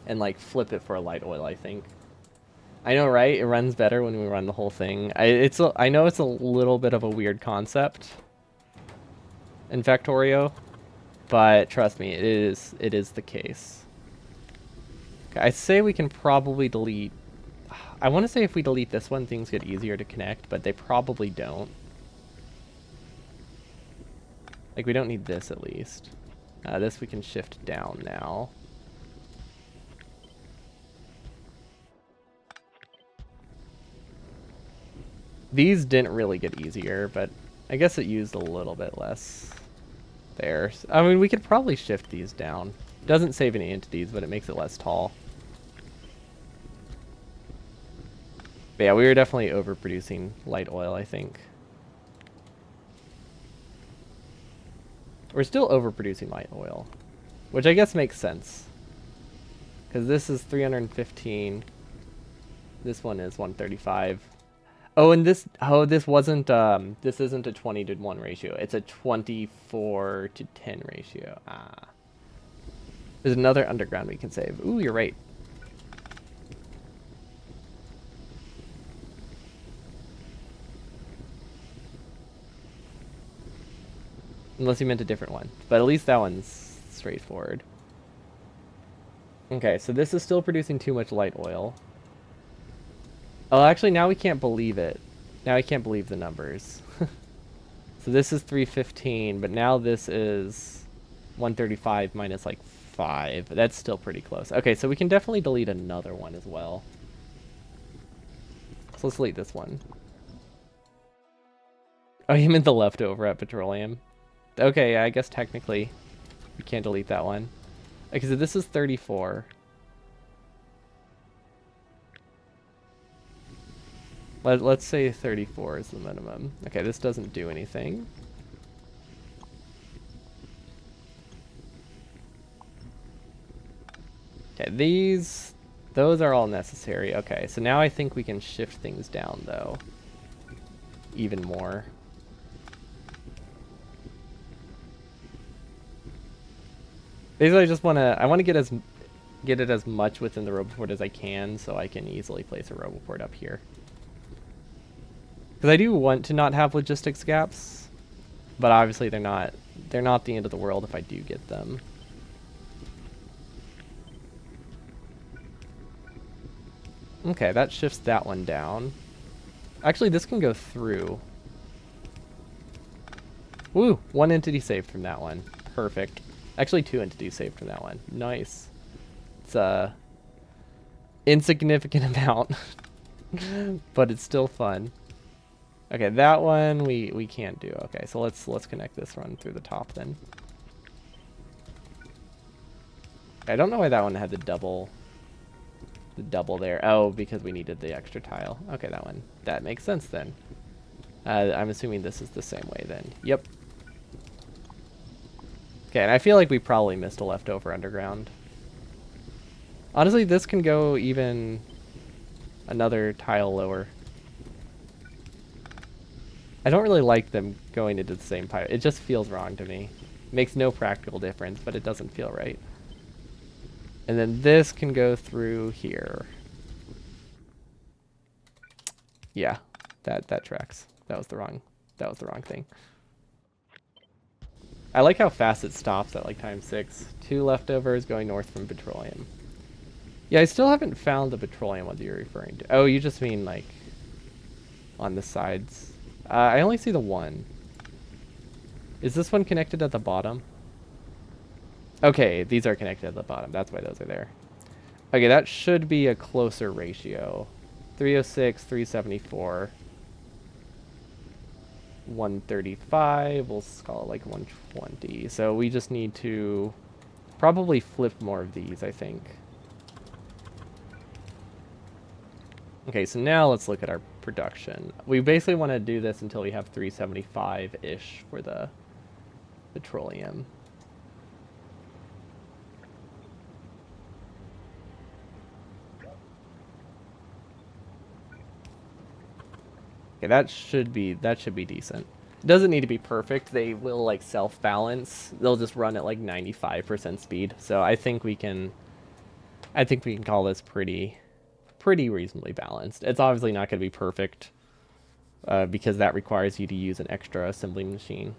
and like flip it for a light oil, I think. I know, right? It runs better when we run the whole thing. I know it's a little bit of a weird concept in Factorio, but trust me, it is the case. Okay, I say we can probably delete. I want to say if we delete this one, things get easier to connect, but they probably don't. Like, we don't need this, at least. This we can shift down now. These didn't really get easier, but I guess it used a little bit less there. I mean, we could probably shift these down. Doesn't save any entities, but it makes it less tall. But yeah, we were definitely overproducing light oil, I think. We're still overproducing light oil, which I guess makes sense. Because this is 315. This one is 135. Oh, and this wasn't, this isn't a 20-to-1 ratio. It's a 24-to-10 ratio. Ah. There's another underground we can save. Ooh, you're right. Unless you meant a different one. But at least that one's straightforward. Okay, so this is still producing too much light oil. Oh, actually, now we can't believe it. Now I can't believe the numbers. So this is 315, but now this is 135 minus like 5. That's still pretty close. Okay, so we can definitely delete another one as well. So let's delete this one. Oh, you meant the leftover at petroleum. Okay, I guess technically we can't delete that one. Okay, so this is 34. Let's say 34 is the minimum. Okay, this doesn't do anything. Okay, those are all necessary. Okay, so now I think we can shift things down, though. Even more. Basically, I want to get it as much within the Roboport as I can, so I can easily place a Roboport up here. Because I do want to not have logistics gaps, but obviously they're not the end of the world if I do get them. Okay, that shifts that one down. Actually, this can go through. Woo! One entity saved from that one. Perfect. Actually, 2 entities saved from that one. Nice. It's a insignificant amount, but it's still fun. Okay, that one we can't do. Okay, so let's connect this one through the top then. I don't know why that one had the double there. Oh, because we needed the extra tile. Okay, that makes sense then. I'm assuming this is the same way then. Yep. Okay, and I feel like we probably missed a leftover underground. Honestly, this can go even another tile lower. I don't really like them going into the same pipe. It just feels wrong to me. Makes no practical difference, but it doesn't feel right. And then this can go through here. Yeah, that tracks. That was the wrong thing. I like how fast it stops at like time 6. 2 leftovers going north from petroleum. Yeah, I still haven't found the petroleum one that you're referring to. Oh, you just mean like on the sides. I only see the one. Is this one connected at the bottom? Okay, these are connected at the bottom. That's why those are there. Okay, that should be a closer ratio. 306, 374. 135, we'll call it like 120. So we just need to probably flip more of these, I think. Okay, so now let's look at our production. We basically want to do this until we have 375-ish for the petroleum. Okay, that should be decent. It doesn't need to be perfect. They will like self-balance. They'll just run at like 95% speed. So I think we can call this pretty reasonably balanced. It's obviously not going to be perfect because that requires you to use an extra assembly machine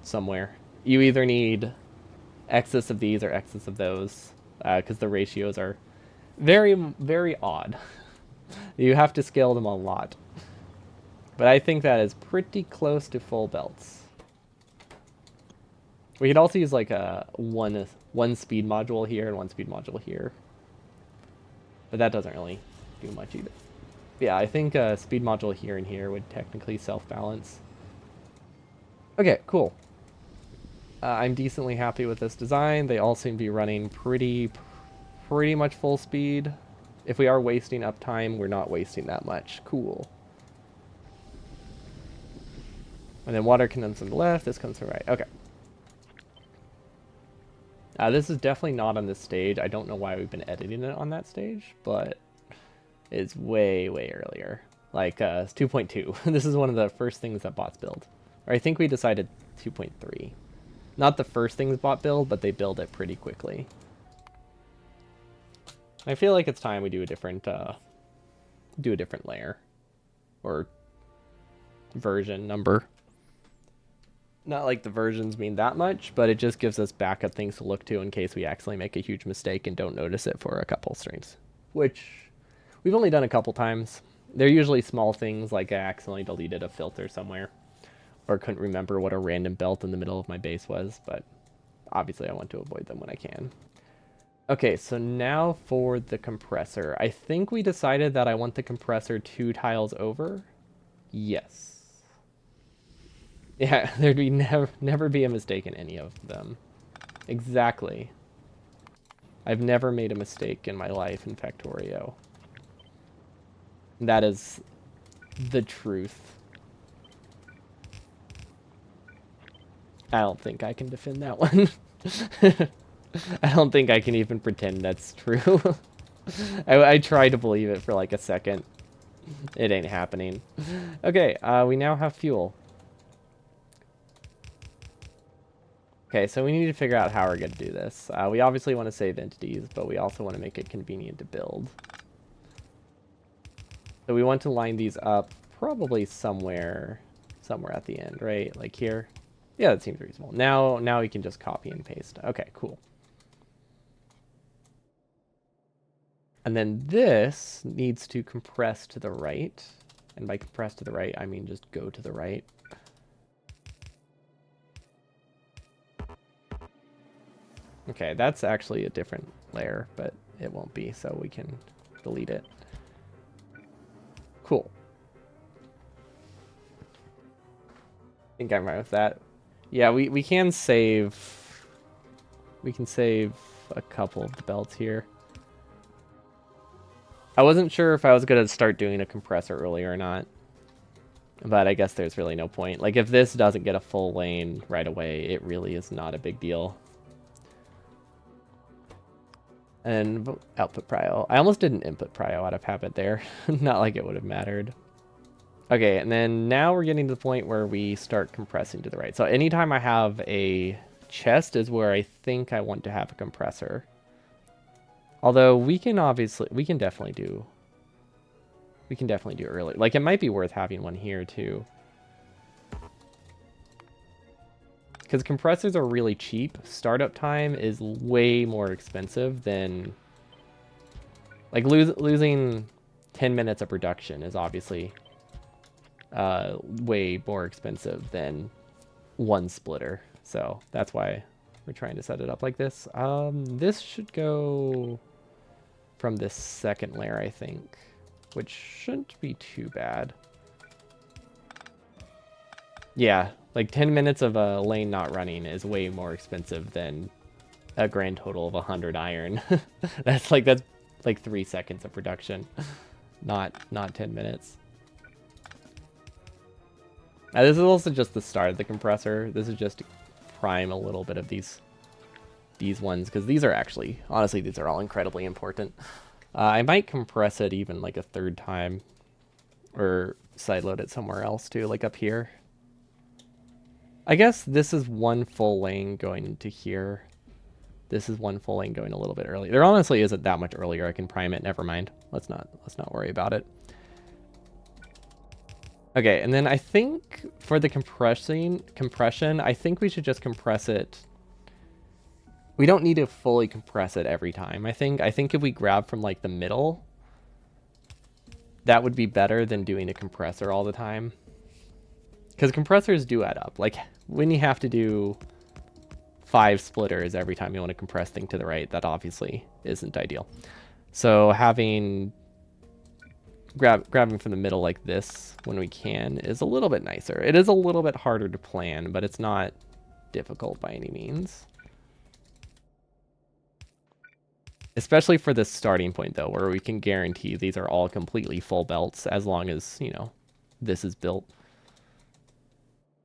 somewhere. You either need excess of these or excess of those because the ratios are very odd. You have to scale them a lot. But I think that is pretty close to full belts. We could also use like a one speed module here and one speed module here. But that doesn't really do much either. Yeah, I think a speed module here and here would technically self-balance. Okay, cool. I'm decently happy with this design. They all seem to be running pretty much full speed. If we are wasting uptime, we're not wasting that much. Cool. And then water comes from the left, this comes from the right. Okay. This is definitely not on this stage. I don't know why we've been editing it on that stage, but it's way earlier. Like, it's 2.2. This is one of the first things that bots build. Or I think we decided 2.3. Not the first things bot build, but they build it pretty quickly. I feel like it's time we do a different layer. Or version number. Not like the versions mean that much, but it just gives us backup things to look to in case we accidentally make a huge mistake and don't notice it for a couple streams. Which we've only done a couple times. They're usually small things like I accidentally deleted a filter somewhere. Or couldn't remember what a random belt in the middle of my base was, but obviously I want to avoid them when I can. Okay, so now for the compressor. I think we decided that I want the compressor 2 tiles over. Yes. Yeah, there'd be never be a mistake in any of them. Exactly. I've never made a mistake in my life in Factorio. That is the truth. I don't think I can defend that one. I don't think I can even pretend that's true. I tried to believe it for like a second. It ain't happening. Okay, we now have fuel. Okay, so we need to figure out how we're going to do this. We obviously want to save entities, but we also want to make it convenient to build. So we want to line these up probably somewhere at the end, right? Like here. Yeah, that seems reasonable. Now we can just copy and paste. Okay, cool. And then this needs to compress to the right. And by compress to the right, I mean just go to the right. Okay, that's actually a different layer, but it won't be, so we can delete it. Cool. I think I'm right with that. Yeah, we can save... We can save a couple of the belts here. I wasn't sure if I was going to start doing a compressor earlier or not. But I guess there's really no point. Like, if this doesn't get a full lane right away, it really is not a big deal. And output prio. I almost did an input prio out of habit there. Not like it would have mattered. Okay, and then now we're getting to the point where we start compressing to the right. So anytime I have a chest is where I think I want to have a compressor. Although we can definitely do early. Like, it might be worth having one here too. Because compressors are really cheap. Startup time is way more expensive than... Like, losing 10 minutes of production is obviously way more expensive than one splitter. So that's why we're trying to set it up like this. This should go from this second layer, I think, which shouldn't be too bad. Yeah, like 10 minutes of a lane not running is way more expensive than a grand total of 100 iron. that's like 3 seconds of production, not 10 minutes. This is also just the start of the compressor. This is just to prime a little bit of these ones, because these are actually, honestly, these are all incredibly important. I might compress it even like a third time, or sideload it somewhere else too, like up here. I guess this is one full lane going to here. This is one full lane going a little bit early. There honestly isn't that much earlier. I can prime it. Never mind. Let's not worry about it. Okay, and then I think for the compression, I think we should just compress it. We don't need to fully compress it every time. I think if we grab from like the middle, that would be better than doing a compressor all the time. Because compressors do add up. Like when you have to do 5 splitters every time you want to compress thing to the right, that obviously isn't ideal. So having grabbing from the middle like this when we can is a little bit nicer. It is a little bit harder to plan, but it's not difficult by any means. Especially for this starting point though, where we can guarantee these are all completely full belts as long as, you know, this is built.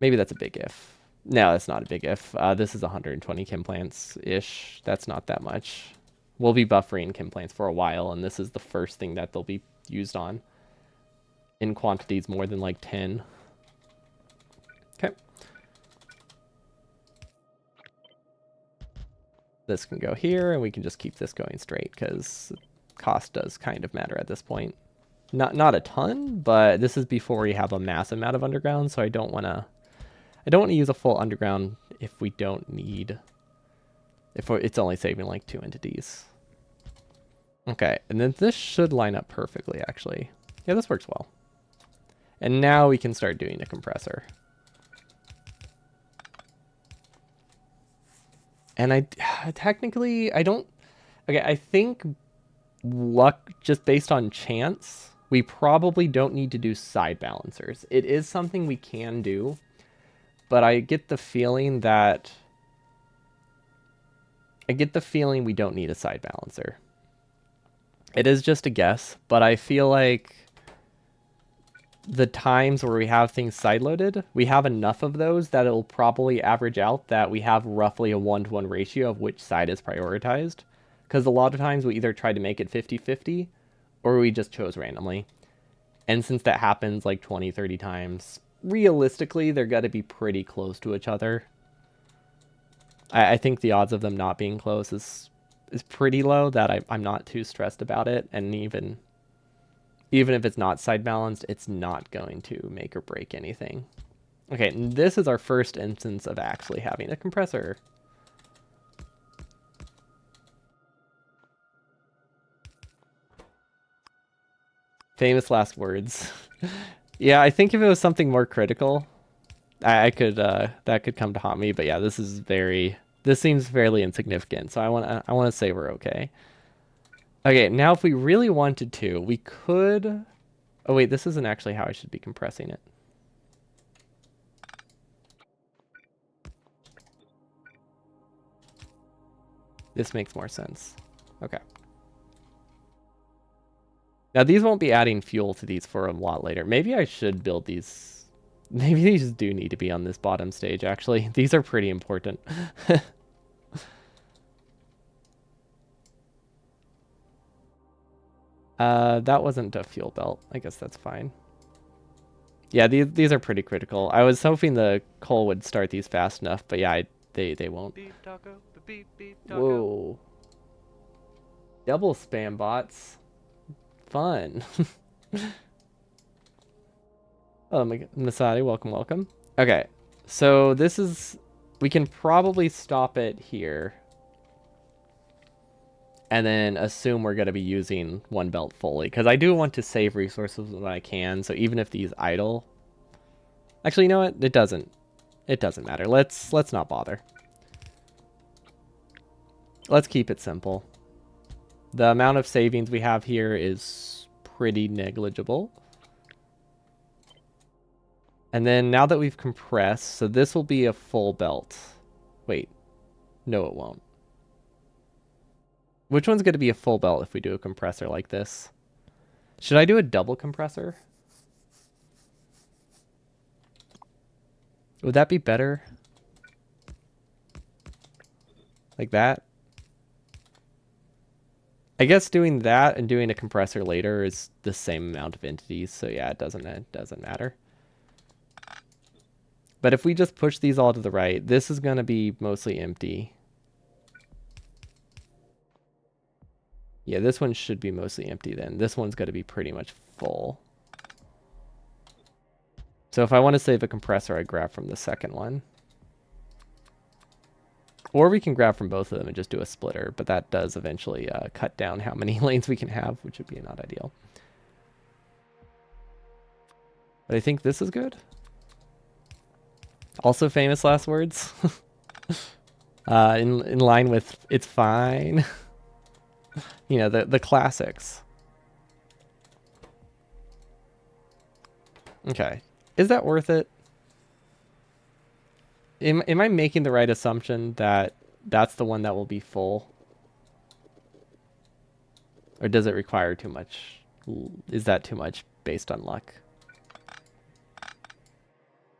Maybe that's a big if. No, that's not a big if. This is 120 chem plants-ish. That's not that much. We'll be buffering chem plants for a while, and this is the first thing that they'll be used on in quantities more than like 10. Okay. This can go here, and we can just keep this going straight, because cost does kind of matter at this point. Not a ton, but this is before we have a massive amount of underground, so I don't want to use a full underground if we don't need... if it's only saving like 2 entities. Okay, and then this should line up perfectly, actually. Yeah, this works well. And now we can start doing a compressor. And I don't... Okay, I think luck, just based on chance, we probably don't need to do side balancers. It is something we can do, but I get the feeling that... we don't need a side balancer. It is just a guess, but I feel like the times where we have things sideloaded, we have enough of those that it'll probably average out that we have roughly a 1-to-1 ratio of which side is prioritized. Because a lot of times we either tried to make it 50-50 or we just chose randomly. And since that happens like 20, 30 times, realistically, they're going to be pretty close to each other. I think the odds of them not being close is pretty low, that I'm not too stressed about it. And even if it's not side balanced, it's not going to make or break anything. Okay, and this is our first instance of actually having a compressor. Famous last words. Yeah, I think if it was something more critical, I could that could come to haunt me. But yeah, this seems fairly insignificant. So I want to say we're okay. Okay, now if we really wanted to, we could... Oh wait, this isn't actually how I should be compressing it. This makes more sense. Okay. Now these won't be adding fuel to these for a lot later. Maybe I should build these. Maybe these do need to be on this bottom stage, actually. These are pretty important. That wasn't a fuel belt. I guess that's fine. Yeah, these are pretty critical. I was hoping the coal would start these fast enough, but yeah, they won't. Beep, taco, beep, beep, taco. Whoa. Double spam bots. Fun. Oh, Masadi, welcome. Okay, so this is... We can probably stop it here. And then assume we're going to be using one belt fully. Because I do want to save resources when I can. So even if these idle... Actually, you know what? It doesn't matter. Let's not bother. Let's keep it simple. The amount of savings we have here is pretty negligible. And then now that we've compressed, so this will be a full belt. Wait. No, it won't. Which one's going to be a full belt if we do a compressor like this? Should I do a double compressor? Would that be better? Like that? I guess doing that and doing a compressor later is the same amount of entities, so yeah, it doesn't matter. But if we just push these all to the right, this is going to be mostly empty. Yeah, this one should be mostly empty then. This one's going to be pretty much full. So if I want to save a compressor, I grab from the second one. Or we can grab from both of them and just do a splitter, but that does eventually cut down how many lanes we can have, which would be not ideal. But I think this is good. Also famous last words. In line with "it's fine." You know, the classics. Okay. Is that worth it? Am I making the right assumption that that's the one that will be full? Or does it require too much? Is that too much based on luck?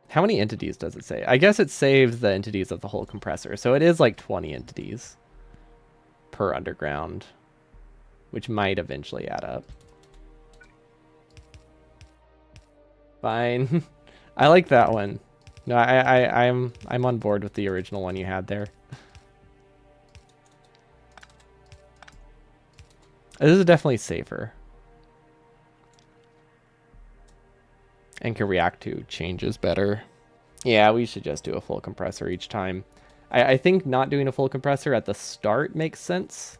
How many entities does it say? I guess it saves the entities of the whole compressor. So it is like 20 entities per underground, which might eventually add up. Fine. I like that one. No, I'm on board with the original one you had there. This is definitely safer. And can react to changes better. Yeah, we should just do a full compressor each time. I think not doing a full compressor at the start makes sense.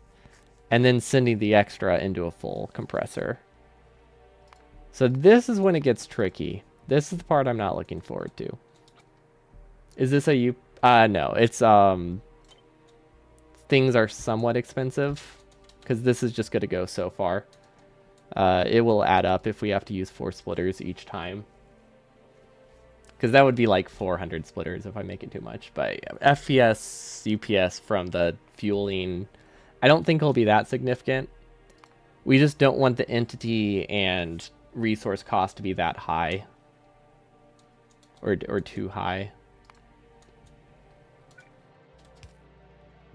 And then sending the extra into a full compressor. So this is when it gets tricky. This is the part I'm not looking forward to. Is this a U? No, it's things are somewhat expensive because this is just going to go so far. It will add up if we have to use 4 splitters each time. Because that would be like 400 splitters if I make it too much. But FPS, UPS from the fueling, I don't think it'll be that significant. We just don't want the entity and resource cost to be that high. Or too high.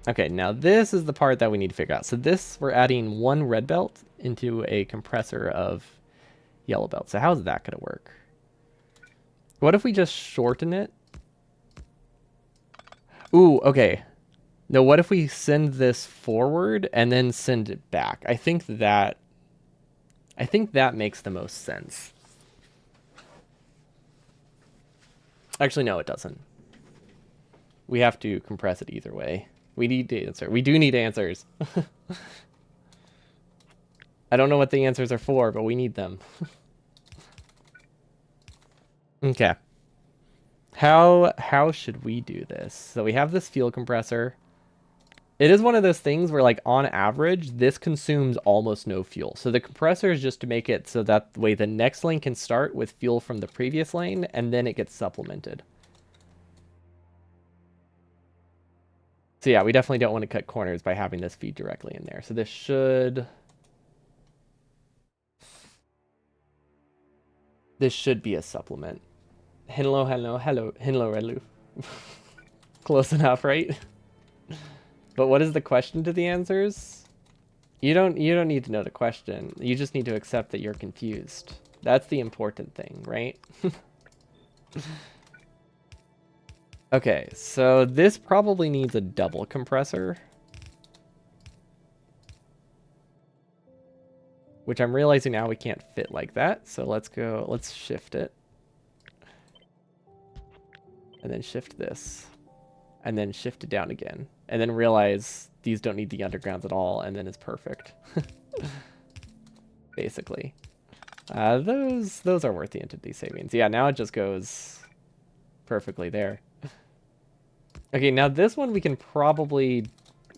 Okay, now this is the part that we need to figure out. So this, we're adding 1 red belt into a compressor of yellow belt. So how's that going to work? What if we just shorten it? Ooh, okay. No, what if we send this forward and then send it back? I think that makes the most sense. Actually, no, it doesn't. We have to compress it either way. We need to answer. We do need answers. I don't know what the answers are for, but we need them. Okay. How should we do this? So we have this fuel compressor. It is one of those things where, like, on average, this consumes almost no fuel. So the compressor is just to make it so that the way the next lane can start with fuel from the previous lane, and then it gets supplemented. So yeah, we definitely don't want to cut corners by having this feed directly in there. So this should be a supplement. Hello, Redloof. Close enough, right? But what is the question to the answers? You don't need to know the question. You just need to accept that you're confused. That's the important thing, right? Okay, so this probably needs a double compressor. Which I'm realizing now we can't fit like that. So let's shift it. And then shift this. And then shift it down again. And then realize these don't need the undergrounds at all, and then it's perfect. Basically. Those are worth the entity savings. Yeah, now it just goes perfectly there. Okay, now this one we can probably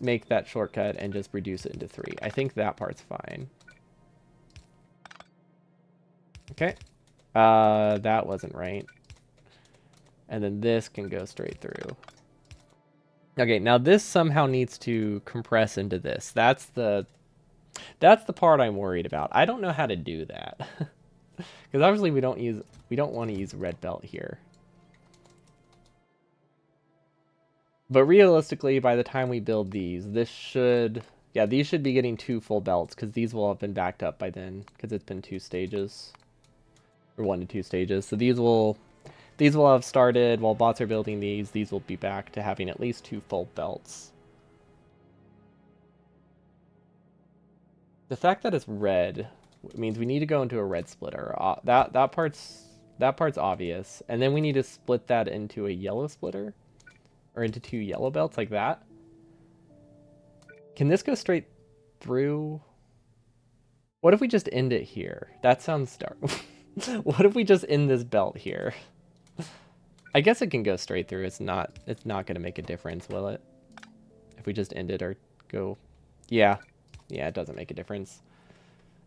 make that shortcut and just reduce it into 3. I think that part's fine. Okay. That wasn't right. And then this can go straight through. Okay, now this somehow needs to compress into this. That's the part I'm worried about. I don't know how to do that. Because obviously we don't want to use red belt here. But realistically, by the time we build these, this should Yeah, these should be getting 2 full belts, because these will have been backed up by then, because it's been 2 stages. Or 1 to 2 stages. So these will have started while bots are building these. These will be back to having at least 2 full belts. The fact that it's red means we need to go into a red splitter. That part's obvious. And then we need to split that into a yellow splitter, or into 2 yellow belts like that. Can this go straight through? What if we just end it here? That sounds dark. What if we just end this belt here? I guess it can go straight through. It's not going to make a difference, will it? If we just end it or go... Yeah, it doesn't make a difference.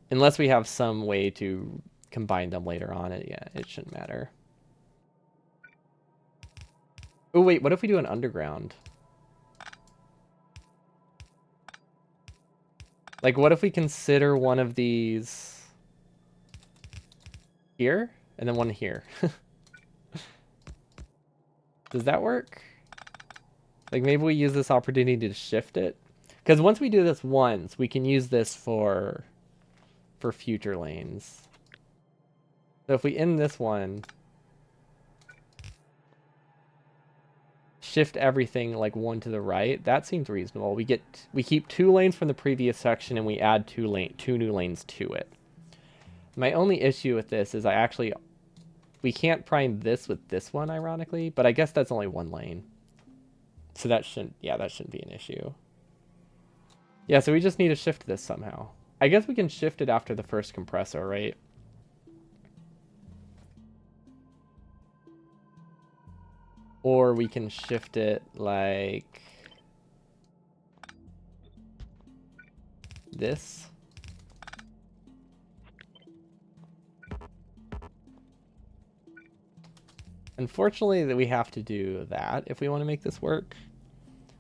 Unless we have some way to combine them later on, it shouldn't matter. Oh, wait, what if we do an underground? Like, what if we consider one of these here, and then one here? Does that work? Like, maybe we use this opportunity to shift it? Because once we do this once, we can use this for future lanes. So if we end this one, shift everything like 1 to the right, that seems reasonable. We keep 2 lanes from the previous section, and we add 2 new lanes to it. My only issue with this is we can't prime this with this one, ironically, but I guess that's only 1 lane. So that shouldn't be an issue. Yeah, so we just need to shift this somehow. I guess we can shift it after the first compressor, right? Or we can shift it like this. Unfortunately, that we have to do that if we want to make this work,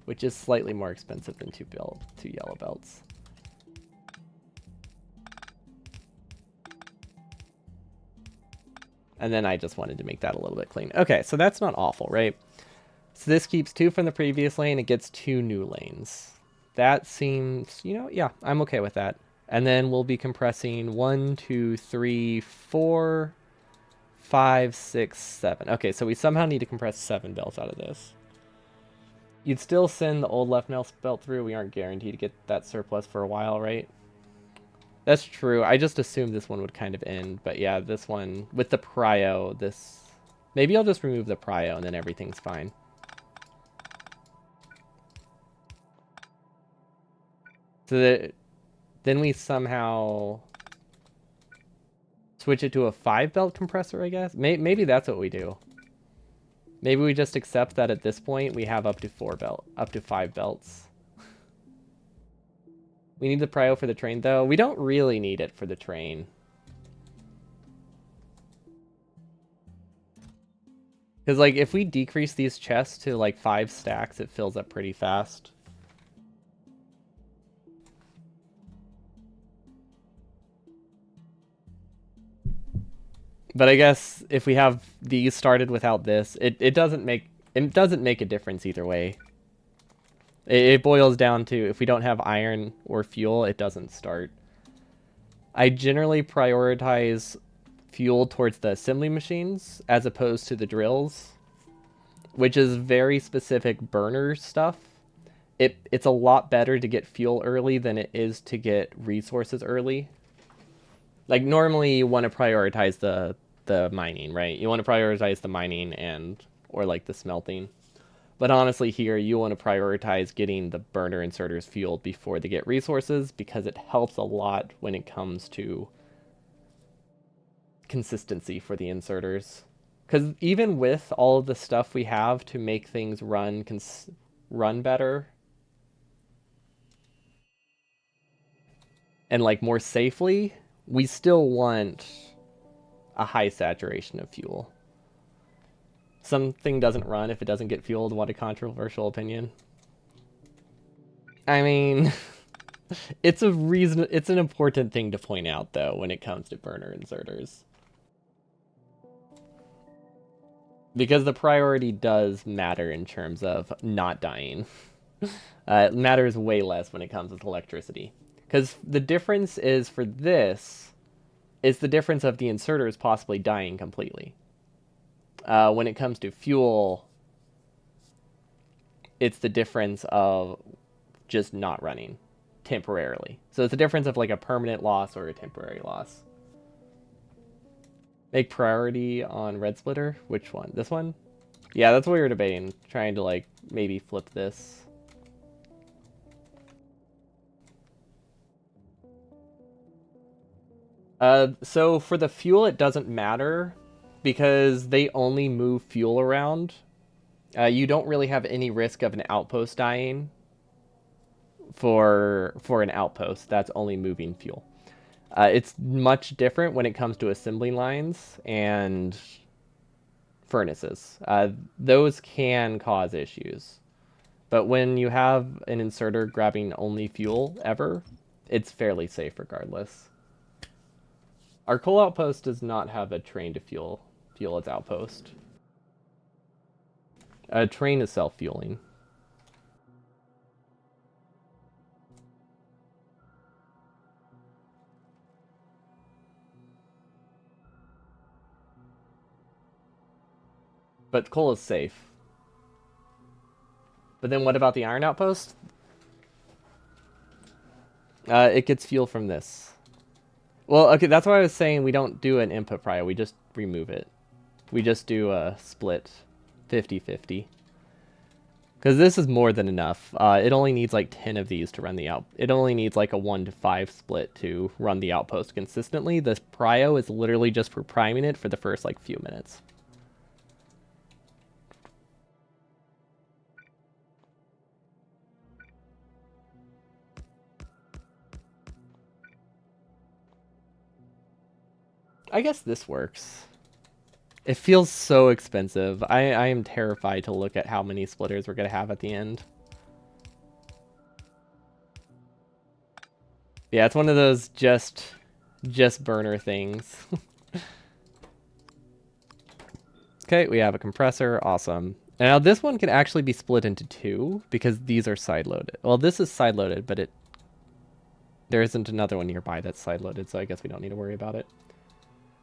which is slightly more expensive than 2 yellow belts. And then I just wanted to make that a little bit clean. Okay, so that's not awful, right? So this keeps 2 from the previous lane. It gets 2 new lanes. That seems, yeah, I'm okay with that. And then we'll be compressing 1, 2, 3, 4, 5, 6, 7. Okay, so we somehow need to compress 7 belts out of this. You'd still send the old left mouse belt through. We aren't guaranteed to get that surplus for a while, right? That's true. I just assumed this one would kind of end. But yeah, this one, with the prio, maybe I'll just remove the prio and then everything's fine. So then we somehow switch it to a 5-belt compressor, I guess? Maybe that's what we do. Maybe we just accept that at this point we have up to 5 belts. We need the prio for the train, though. We don't really need it for the train. Because, like, if we decrease these chests to, like, 5 stacks, it fills up pretty fast. But I guess if we have these started without this, it doesn't make a difference either way. It boils down to if we don't have iron or fuel, it doesn't start. I generally prioritize fuel towards the assembly machines as opposed to the drills, which is very specific burner stuff. It's a lot better to get fuel early than it is to get resources early. Like, normally you want to prioritize the mining, right? You want to prioritize the mining or like the smelting. But honestly, here you want to prioritize getting the burner inserters fueled before they get resources, because it helps a lot when it comes to consistency for the inserters. Because even with all of the stuff we have to make things run better and like more safely, we still want a high saturation of fuel. Something doesn't run if it doesn't get fueled. What a controversial opinion. I mean, it's an important thing to point out, though, when it comes to burner inserters. Because the priority does matter in terms of not dying. It matters way less when it comes with electricity. Because the difference is for this, is the difference of the inserters possibly dying completely. When it comes to fuel, it's the difference of just not running temporarily. So it's a difference of like a permanent loss or a temporary loss. Make priority on red splitter. Which one? This one? Yeah, that's what we were debating. Trying to like maybe flip this. So for the fuel, it doesn't matter because they only move fuel around. You don't really have any risk of an outpost dying for an outpost that's only moving fuel. It's much different when it comes to assembly lines and furnaces. Those can cause issues. But when you have an inserter grabbing only fuel ever, it's fairly safe regardless. Our coal outpost does not have a train to fuel its outpost. A train is self-fueling. But coal is safe. But then what about the iron outpost? It gets fuel from this. Well, okay, that's why I was saying we don't do an input prio. We just remove it. We just do a split 50-50. Because this is more than enough. It only needs like 10 of these to run the out. It only needs like a 1-to-5 split to run the outpost consistently. This prio is literally just for priming it for the first like few minutes. I guess this works. It feels so expensive. I am terrified to look at how many splitters we're going to have at the end. Yeah, it's one of those just burner things. Okay, we have a compressor. Awesome. Now this one can actually be split into two because these are side-loaded. Well, this is side-loaded, but there isn't another one nearby that's side-loaded, so I guess we don't need to worry about it.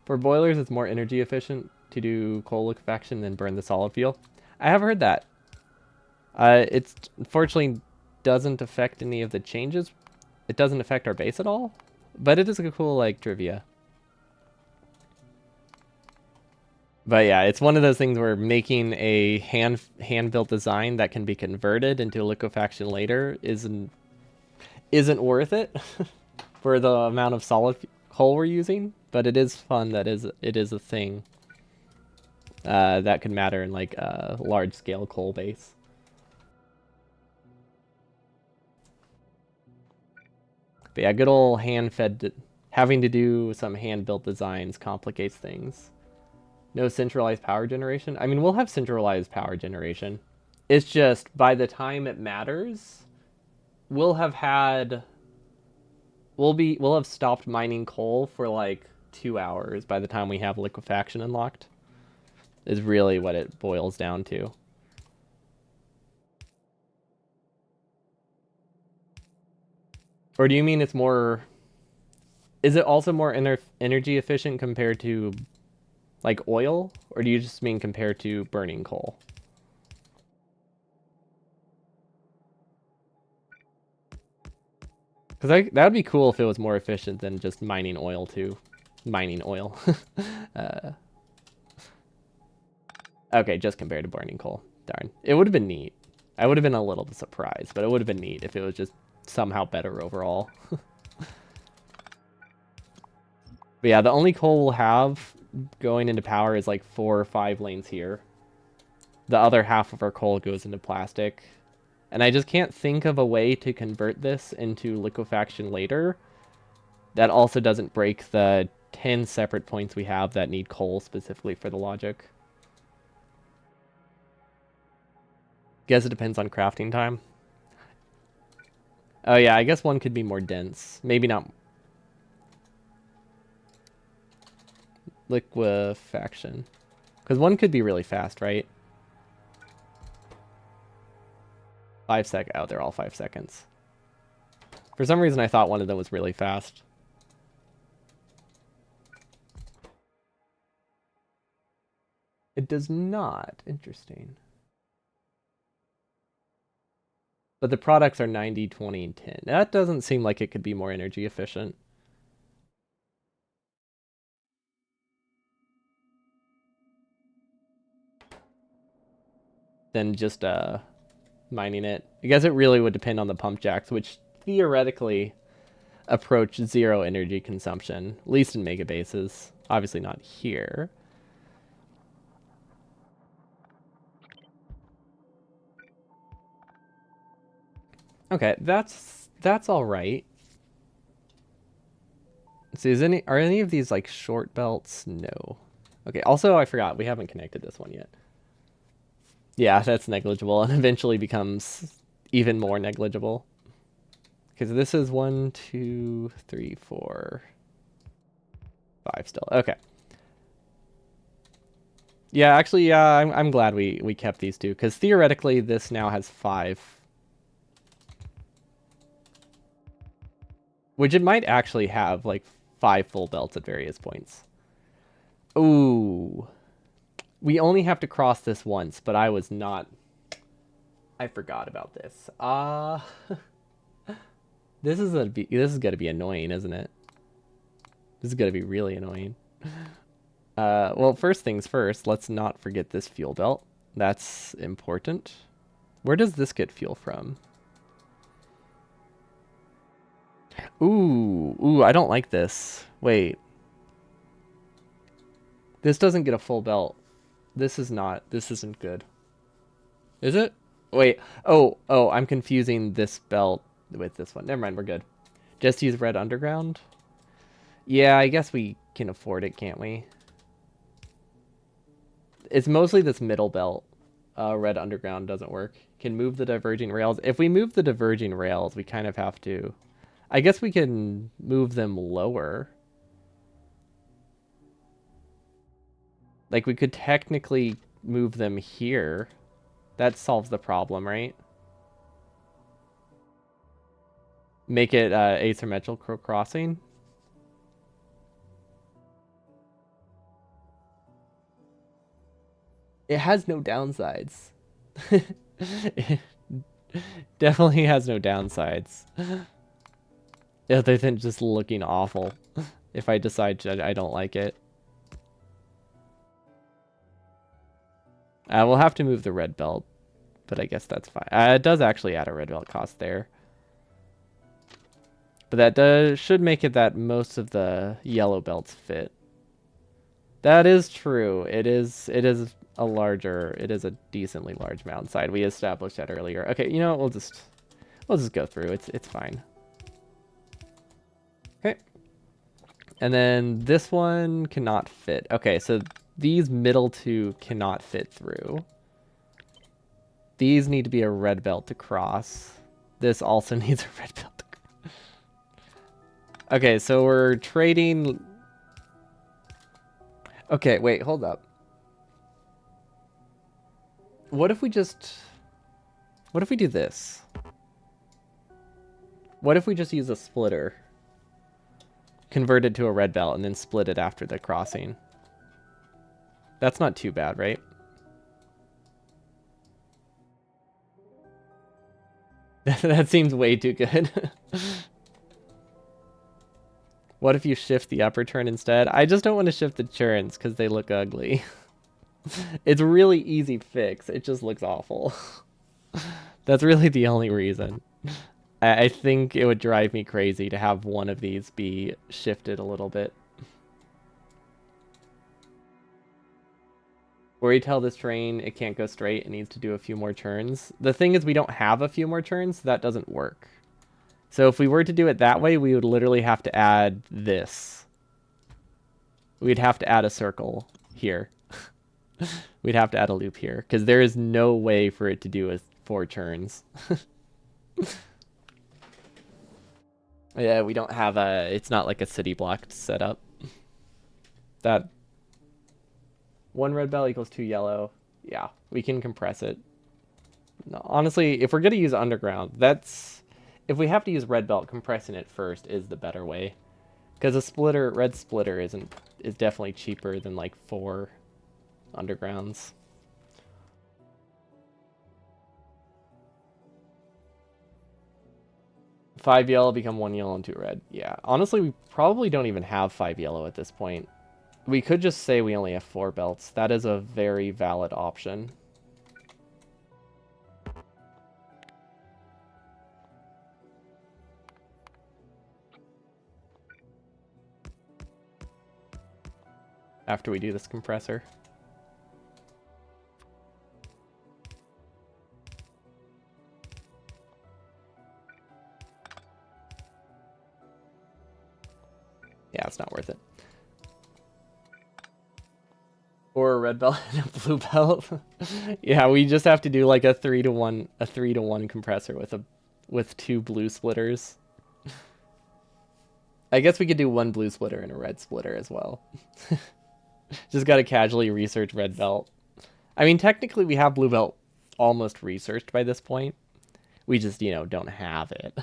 For boilers, it's more energy efficient to do coal liquefaction than burn the solid fuel. I have heard that. It unfortunately doesn't affect any of the changes. It doesn't affect our base at all, but it is a cool like trivia. But yeah, it's one of those things where making a hand-built design that can be converted into liquefaction later isn't worth it for the amount of solid coal we're using. But it is fun that it is a thing that could matter in like a large-scale coal base. But yeah, good old hand-fed. Having to do some hand-built designs complicates things. No centralized power generation. I mean, we'll have centralized power generation. It's just by the time it matters, we'll have stopped mining coal for like 2 hours by the time we have liquefaction unlocked. Is really what it boils down to. Or do you mean it's more? Is it also more energy efficient compared to like oil, or do you just mean compared to burning coal? Because that would be cool if it was more efficient than just mining oil too. Mining oil. uh, okay, just compared to burning coal. Darn. It would have been neat. I would have been a little surprised, but it would have been neat if it was just somehow better overall. But yeah, the only coal we'll have going into power is like 4 or 5 lanes here. The other half of our coal goes into plastic. And I just can't think of a way to convert this into liquefaction later that also doesn't break the 10 separate points we have that need coal specifically for the logic. Guess it depends on crafting time. Oh yeah, I guess one could be more dense. Maybe not liquefaction. Because one could be really fast, right? Oh, they're all 5 seconds. For some reason, I thought one of them was really fast. It does not. Interesting. But the products are 90, 20, and 10. That doesn't seem like it could be more energy efficient. Than just mining it. I guess it really would depend on the pump jacks, which theoretically approach 0 energy consumption, at least in mega bases. Obviously not here. Okay, that's all right. See, are any of these like short belts? No. Okay, also I forgot we haven't connected this one yet. Yeah, that's negligible and eventually becomes even more negligible. Because this is 1, 2, 3, 4, 5 still. Okay. Yeah, actually, yeah, I'm glad we kept these two, because theoretically this now has 5. Which it might actually have, like, 5 full belts at various points. Ooh. We only have to cross this once, but I was not... I forgot about this. This is gonna be annoying, isn't it? This is gonna be really annoying. Well, first things first, let's not forget this fuel belt. That's important. Where does this get fuel from? Ooh, I don't like this. Wait. This doesn't get a full belt. This isn't good. Is it? Wait. Oh, I'm confusing this belt with this one. Never mind, we're good. Just use red underground? Yeah, I guess we can afford it, can't we? It's mostly this middle belt. Red underground doesn't work. Can move the diverging rails. If we move the diverging rails, we kind of have to... I guess we can move them lower. Like, we could technically move them here. That solves the problem, right? Make it asymmetrical crossing. It has no downsides. It definitely has no downsides. Other than just looking awful. If I decide I don't like it. We'll have to move the red belt, but I guess that's fine. It does actually add a red belt cost there. But that should make it that most of the yellow belts fit. That is true. It is a decently large mountainside. We established that earlier. Okay, you know what? We'll just go through. It's fine. Okay. And then this one cannot fit. Okay, so these middle two cannot fit through. These need to be a red belt to cross. This also needs a red belt to cross. Okay, so we're trading... Okay, wait, hold up. What if we do this? What if we just use a splitter? Convert it to a red belt and then split it after the crossing. That's not too bad, right? That seems way too good. What if you shift the upper turn instead? I just don't want to shift the turns because they look ugly. It's really easy fix. It just looks awful. That's really the only reason. I think it would drive me crazy to have one of these be shifted a little bit. Where you tell this train it can't go straight, it needs to do a few more turns. The thing is we don't have a few more turns, so that doesn't work. So if we were to do it that way, we would literally have to add this. We'd have to add a circle here. We'd have to add a loop here, because there is no way for it to do 4 turns. Yeah, we don't have it's not like a city block setup. That 1 red belt equals 2 yellow. Yeah, we can compress it. No, honestly, if we're gonna use underground, that's if we have to use red belt, compressing it first is the better way. Because a splitter, red splitter is definitely cheaper than like 4 undergrounds. Five yellow become 1 yellow and 2 red. Yeah, honestly, we probably don't even have 5 yellow at this point. We could just say we only have 4 belts. That is a very valid option. After we do this compressor. Yeah, it's not worth it. Or a red belt and a blue belt. Yeah, we just have to do like a 3-to-1 compressor with 2 blue splitters. I guess we could do 1 blue splitter and a red splitter as well. Just gotta casually research red belt. I mean, technically we have blue belt almost researched by this point. We just, don't have it.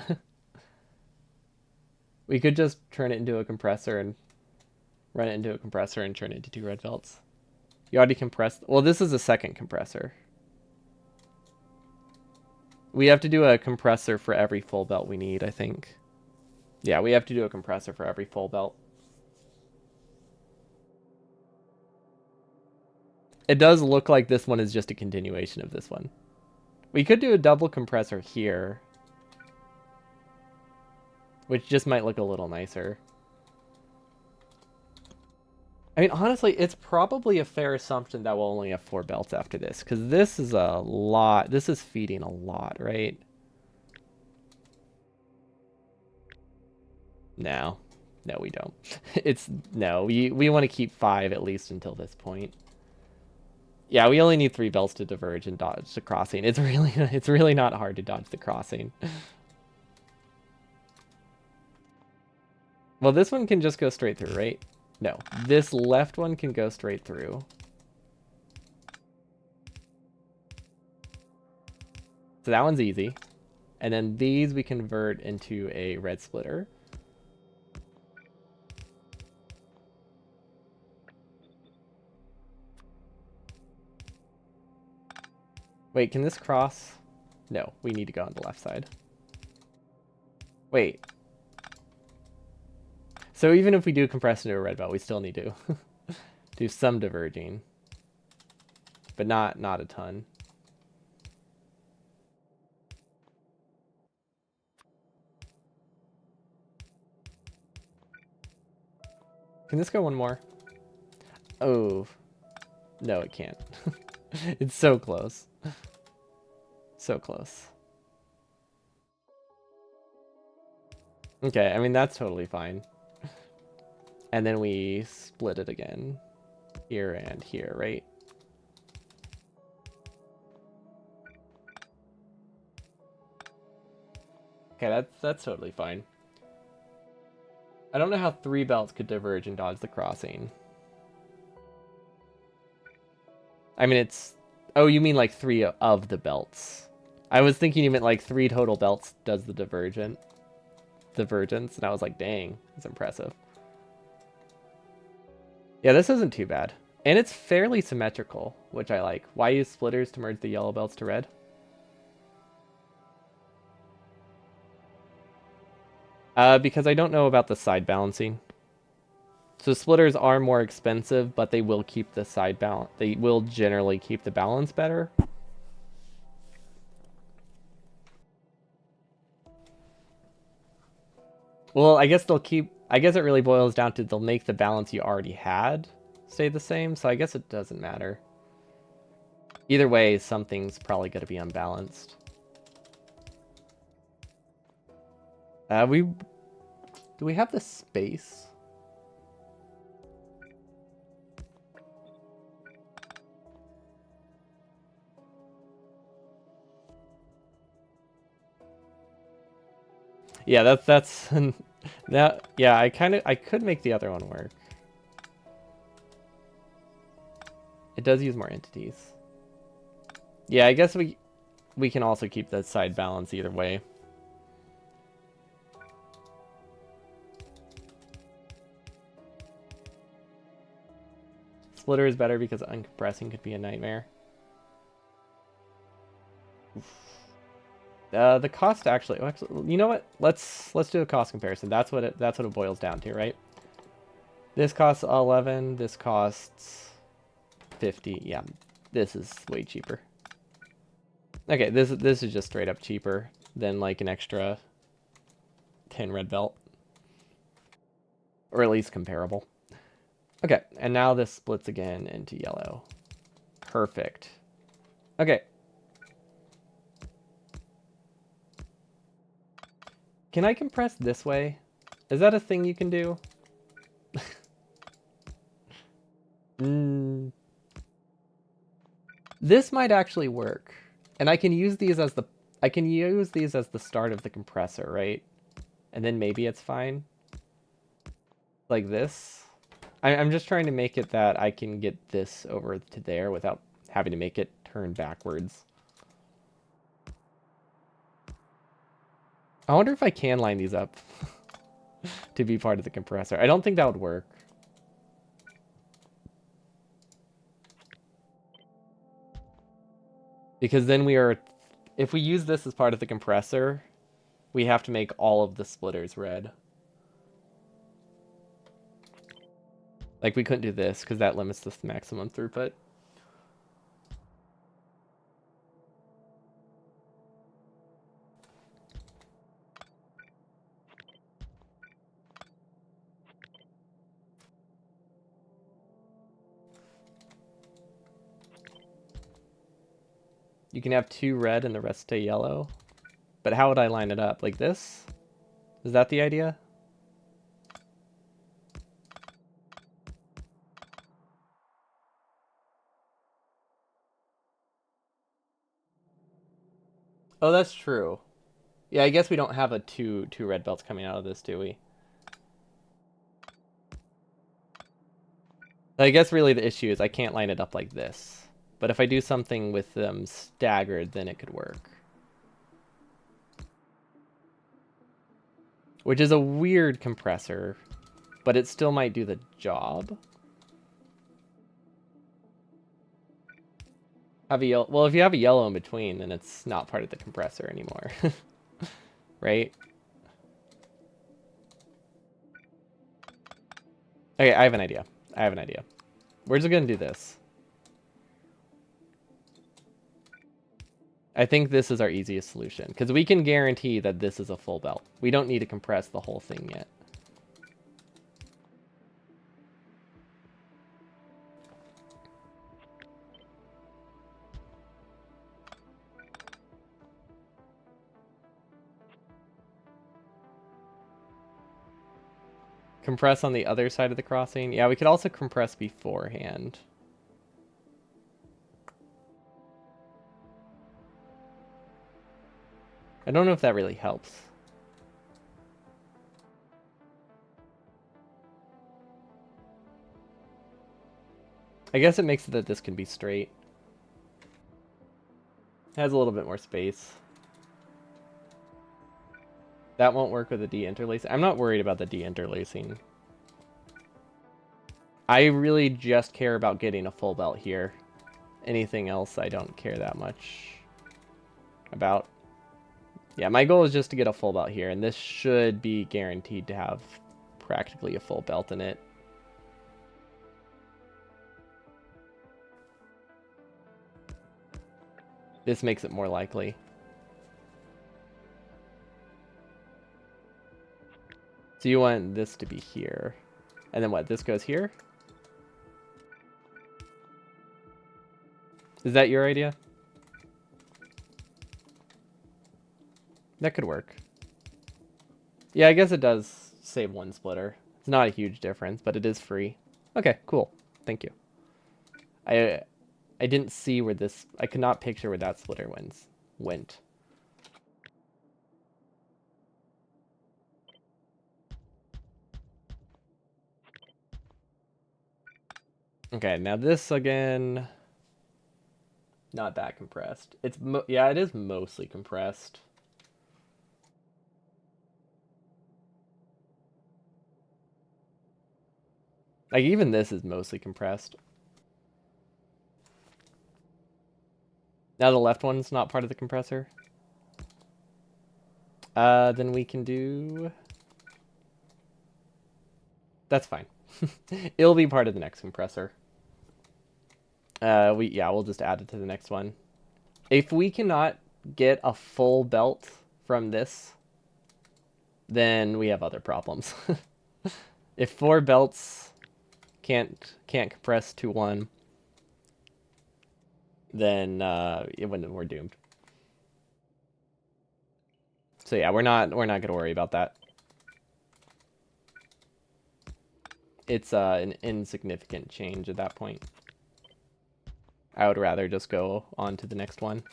We could just turn it into a compressor and run it into a compressor and turn it into 2 red belts. You already compressed. Well, this is a second compressor. We have to do a compressor for every full belt we need, I think. Yeah, we have to do a compressor for every full belt. It does look like this one is just a continuation of this one. We could do a double compressor here, which just might look a little nicer. I mean, honestly, it's probably a fair assumption that we'll only have 4 belts after this, because this is a lot. This is feeding a lot, right? No. No, we don't. No, we want to keep 5 at least until this point. Yeah, we only need 3 belts to diverge and dodge the crossing. It's really not hard to dodge the crossing. Well, this one can just go straight through, right? No, this left one can go straight through. So that one's easy. And then these we convert into a red splitter. Wait, can this cross? No, we need to go on the left side. Wait. So even if we do compress into a red belt, we still need to do some diverging. But not a ton. Can this go one more? Oh. No, it can't. It's so close. So close. Okay, I mean, that's totally fine. And then we split it again. Here and here, right? Okay, that's totally fine. I don't know how 3 belts could diverge and dodge the crossing. I mean, it's... Oh, you mean like 3 of the belts. I was thinking you meant like 3 total belts does the divergence, and I was like, dang, that's impressive. Yeah, this isn't too bad. And it's fairly symmetrical, which I like. Why use splitters to merge the yellow belts to red? Because I don't know about the side balancing. So splitters are more expensive, but they will keep the side balance. They will generally keep the balance better. Well, I guess they'll keep... I guess it really boils down to they'll make the balance you already had stay the same, so I guess it doesn't matter. Either way, something's probably going to be unbalanced. Do we have the space? Yeah, that's that. Yeah, I could make the other one work. It does use more entities. Yeah, I guess we we can also keep the side balance either way. Splitter is better because uncompressing could be a nightmare. The cost actually, you know what? Let's do a cost comparison. That's what it boils down to, right? This costs 11. This costs 50. Yeah, this is way cheaper. Okay, this is just straight up cheaper than like an extra 10 red belt, or at least comparable. Okay, and now this splits again into yellow. Perfect. Okay. Can I compress this way? Is that a thing you can do? This might actually work. And I can use these as the start of the compressor, right? And then maybe it's fine. Like this. I'm just trying to make it that I can get this over to there without having to make it turn backwards. I wonder if I can line these up to be part of the compressor. I don't think that would work. Because then if we use this as part of the compressor, we have to make all of the splitters red. Like, we couldn't do this because that limits the maximum throughput. You can have 2 red and the rest stay yellow. But how would I line it up? Like this? Is that the idea? Oh, that's true. Yeah, I guess we don't have a two red belts coming out of this, do we? I guess really the issue is I can't line it up like this. But if I do something with them staggered, then it could work. Which is a weird compressor, but it still might do the job. Well, if you have a yellow in between, then it's not part of the compressor anymore. Right? Okay, I have an idea. We're just gonna do this. I think this is our easiest solution, because we can guarantee that this is a full belt. We don't need to compress the whole thing yet. Compress on the other side of the crossing. Yeah, we could also compress beforehand. I don't know if that really helps. I guess it makes it that this can be straight. It has a little bit more space. That won't work with the deinterlacing. I'm not worried about the deinterlacing. I really just care about getting a full belt here. Anything else I don't care that much about. Yeah, my goal is just to get a full belt here, and this should be guaranteed to have practically a full belt in it. This makes it more likely. So you want this to be here. And then what, this goes here? Is that your idea? That could work. Yeah, I guess it does save 1 splitter. It's not a huge difference, but it is free. Okay, cool. Thank you. I didn't see where this... I could not picture where that splitter went. Okay, now this again... not that compressed. It's yeah, it is mostly compressed. Like even this is mostly compressed. Now the left one's not part of the compressor. Then we can do. That's fine. It'll be part of the next compressor. We'll just add it to the next one. If we cannot get a full belt from this, then we have other problems. If 4 belts can't compress to 1, then we're doomed. So yeah, we're not gonna worry about that. It's an insignificant change at that point. I would rather just go on to the next one.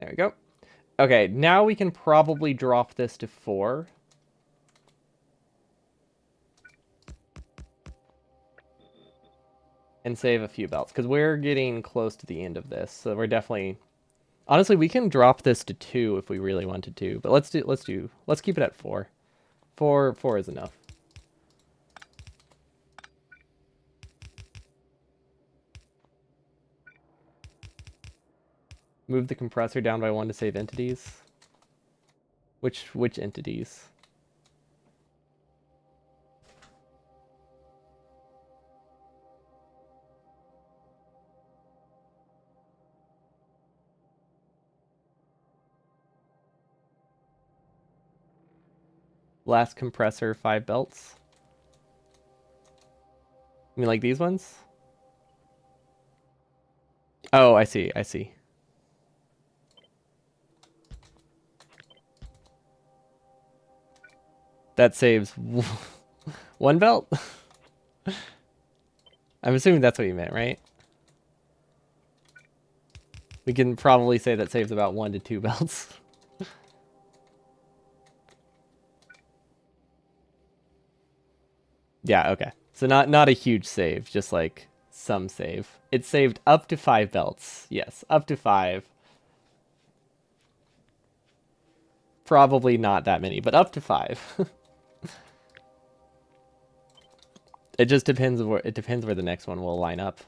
There we go. Okay, now we can probably drop this to 4. And save a few belts, because we're getting close to the end of this, so we're definitely... Honestly, we can drop this to 2 if we really wanted to, but let's keep it at 4. 4 is enough. Move the compressor down by 1 to save entities. Which entities? Last compressor, 5 belts. You mean like these ones? Oh, I see. That saves 1 belt? I'm assuming that's what you meant, right? We can probably say that saves about 1 to 2 belts. Yeah, okay. So not a huge save, just like some save. It saved up to 5 belts. Yes, up to 5. Probably not that many, but up to 5. It just depends where the next one will line up.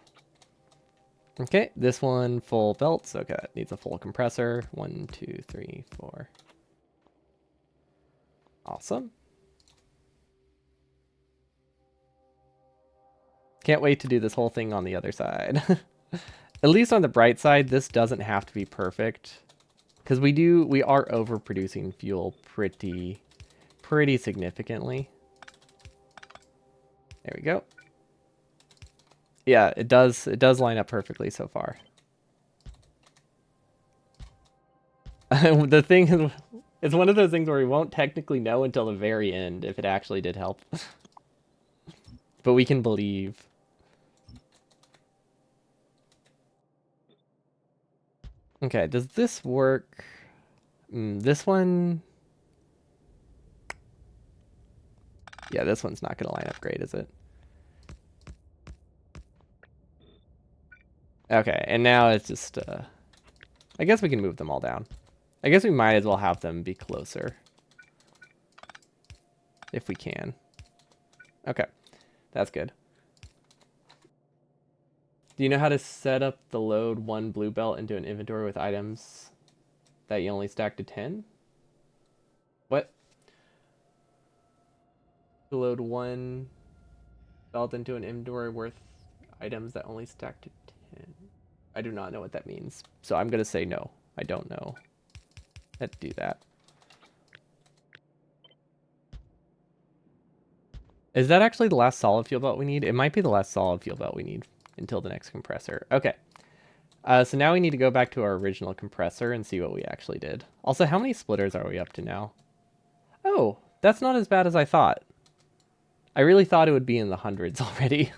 Okay, this one full belts. Okay, that needs a full compressor. 1, 2, 3, 4. Awesome. Can't wait to do this whole thing on the other side. At least on the bright side, this doesn't have to be perfect, because we are overproducing fuel pretty significantly. There we go. Yeah, it does line up perfectly so far. The thing is, it's one of those things where we won't technically know until the very end if it actually did help. But we can believe. Okay, does this work? This one... Yeah, this one's not going to line up great, is it? Okay, and now it's just... I guess we can move them all down. I guess we might as well have them be closer. If we can. Okay, that's good. Do you know how to set up the load 1 blue belt into an inventory with items that you only stack to 10? What? To load 1 belt into an inventory worth items that only stack to 10. I do not know what that means, so I'm going to say no. I don't know how to do that. Is that actually the last solid fuel belt we need? It might be the last solid fuel belt we need until the next compressor. Okay. So now we need to go back to our original compressor and see what we actually did. Also, how many splitters are we up to now? Oh, that's not as bad as I thought. I really thought it would be in the hundreds already.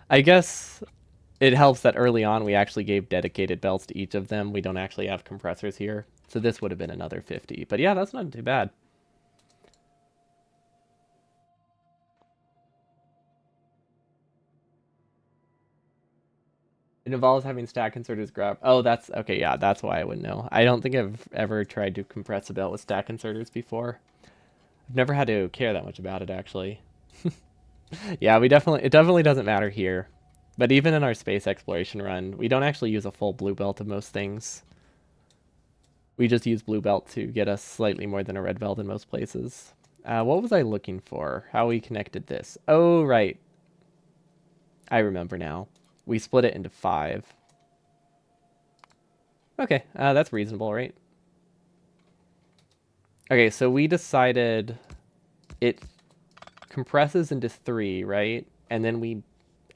I guess it helps that early on we actually gave dedicated belts to each of them. We don't actually have compressors here. So this would have been another 50. But yeah, that's not too bad. It involves having stack inserters grab. Oh, that's okay. Yeah, that's why I wouldn't know. I don't think I've ever tried to compress a belt with stack inserters before. I've never had to care that much about it actually. Yeah, it definitely doesn't matter here. But even in our space exploration run, we don't actually use a full blue belt of most things. We just use blue belt to get us slightly more than a red belt in most places. What was I looking for? How we connected this? Oh, right. I remember now. We split it into 5. Okay, that's reasonable, right? Okay, so we decided it compresses into 3, right? And then we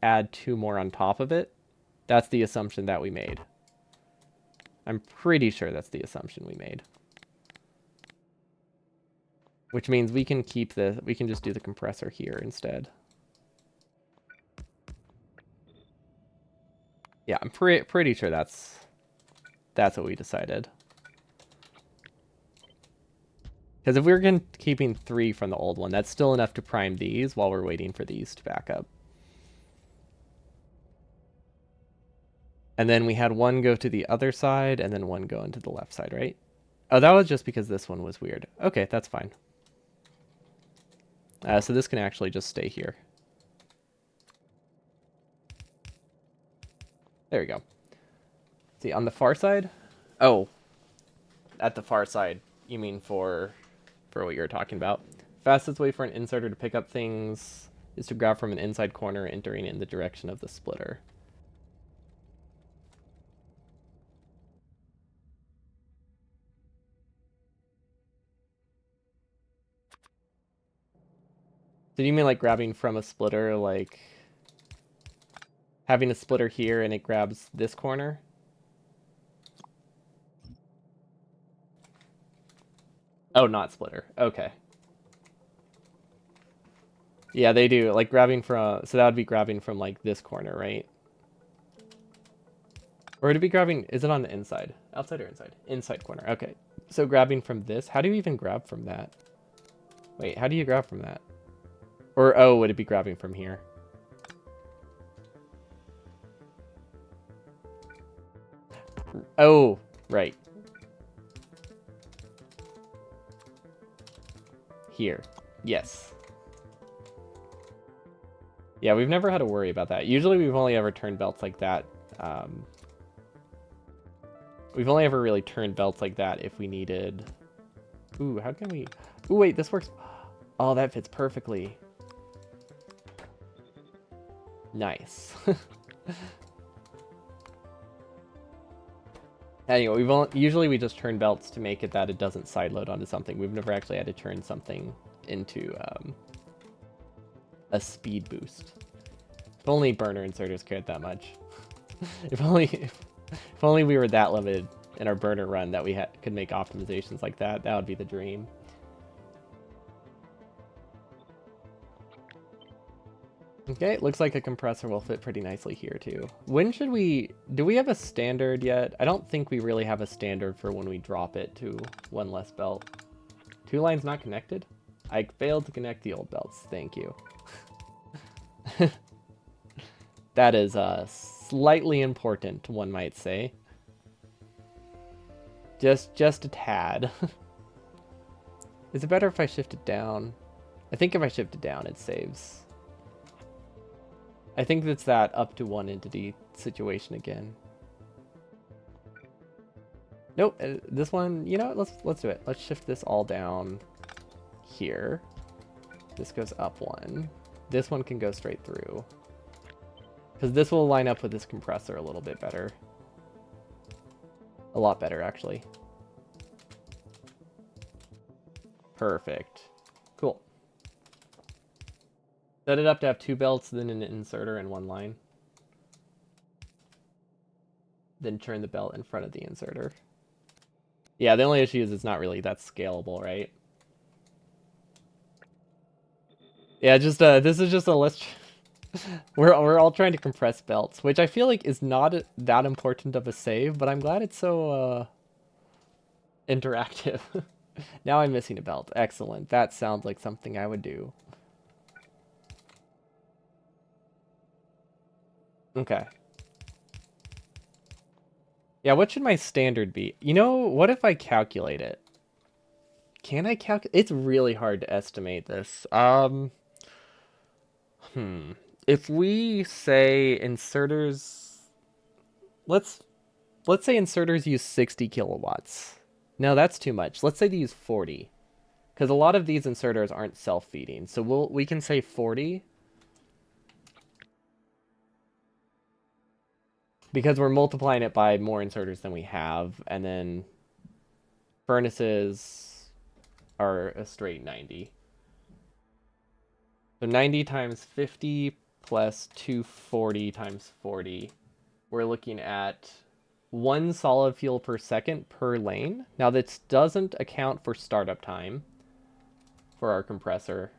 add 2 more on top of it. That's the assumption that we made. I'm pretty sure that's the assumption we made. Which means we can keep we can just do the compressor here instead. Yeah, I'm pretty sure that's what we decided. Because if we're keeping 3 from the old one, that's still enough to prime these while we're waiting for these to back up. And then we had 1 go to the other side, and then 1 go into the left side, right? Oh, that was just because this one was weird. Okay, that's fine. So this can actually just stay here. There we go. See, on the far side? Oh, at the far side, you mean for what you're talking about. Fastest way for an inserter to pick up things is to grab from an inside corner entering in the direction of the splitter. Did you mean like grabbing from a splitter, like having a splitter here and it grabs this corner? Oh, not splitter. Okay. Yeah, they do. Like grabbing from, so that would be grabbing from like this corner, right? Or would it be grabbing, is it on the inside? Outside or inside? Inside corner. Okay. So grabbing from this, how do you even grab from that? Wait, how do you grab from that? Or, oh, would it be grabbing from here? Oh, right. Here. Yes. Yeah, we've never had to worry about that. Usually we've only ever turned belts like that. We've only ever really turned belts like that if we needed... Ooh, how can we... Ooh, wait, this works... Oh, that fits perfectly. Nice. Anyway, usually we just turn belts to make it that it doesn't sideload onto something. We've never actually had to turn something into a speed boost. If only burner inserters cared that much. if only we were that limited in our burner run that we could make optimizations like that. That would be the dream. Okay, it looks like a compressor will fit pretty nicely here too. When should do we have a standard yet? I don't think we really have a standard for when we drop it to 1 less belt. 2 lines not connected? I failed to connect the old belts, thank you. That is slightly important, one might say. Just a tad. Is it better if I shift it down? I think if I shift it down, it saves. I think it's that up to 1 entity situation again. Nope, this one, you know what, let's do it. Let's shift this all down here. This goes up 1. This one can go straight through. Because this will line up with this compressor a little bit better. A lot better, actually. Perfect. Cool. Set it up to have 2 belts, then an inserter and 1 line. Then turn the belt in front of the inserter. Yeah, the only issue is it's not really that scalable, right? Yeah, just this is just a list. We're all trying to compress belts, which I feel like is not that important of a save, but I'm glad it's so interactive. Now I'm missing a belt. Excellent. That sounds like something I would do. Okay. Yeah, what should my standard be? You know, what if I calculate it? Can I calculate? It's really hard to estimate this. If we say inserters, let's let's say inserters use 60 kilowatts. No, that's too much. Let's say they use 40, because a lot of these inserters aren't self-feeding. So we can say 40 because we're multiplying it by more inserters than we have, and then furnaces are a straight 90. So 90 times 50 plus 240 times 40. We're looking at 1 solid fuel per second per lane. Now, this doesn't account for startup time for our compressor,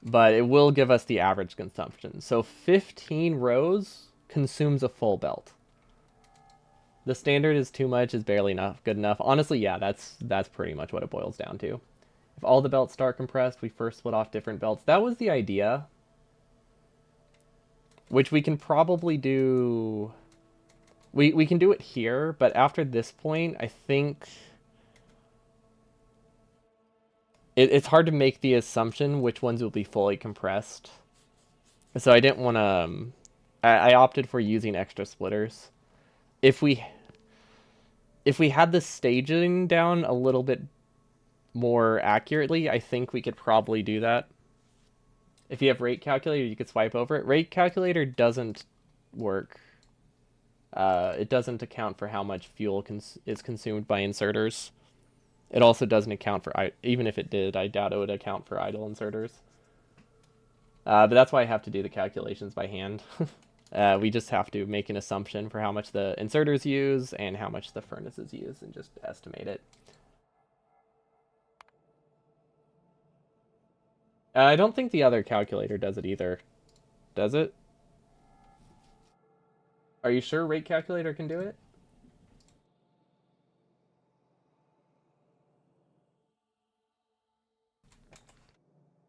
but it will give us the average consumption. So 15 rows consumes a full belt. The standard is too much, is barely enough, good enough. Honestly, yeah, that's pretty much what it boils down to. If all the belts start compressed, we first split off different belts. That was the idea, which we can probably do. We can do it here, but after this point, I think it's hard to make the assumption which ones will be fully compressed. So I didn't want to. I opted for using extra splitters. If we if we had the staging down a little bit more accurately, I think we could probably do that. If you have rate calculator, you could swipe over it. Rate calculator doesn't work. It doesn't account for how much fuel is consumed by inserters. It also doesn't account for, even if it did, I doubt it would account for idle inserters. But that's why I have to do the calculations by hand. We just have to make an assumption for how much the inserters use and how much the furnaces use and just estimate it. I don't think the other calculator does it either. Does it? Are you sure rate calculator can do it?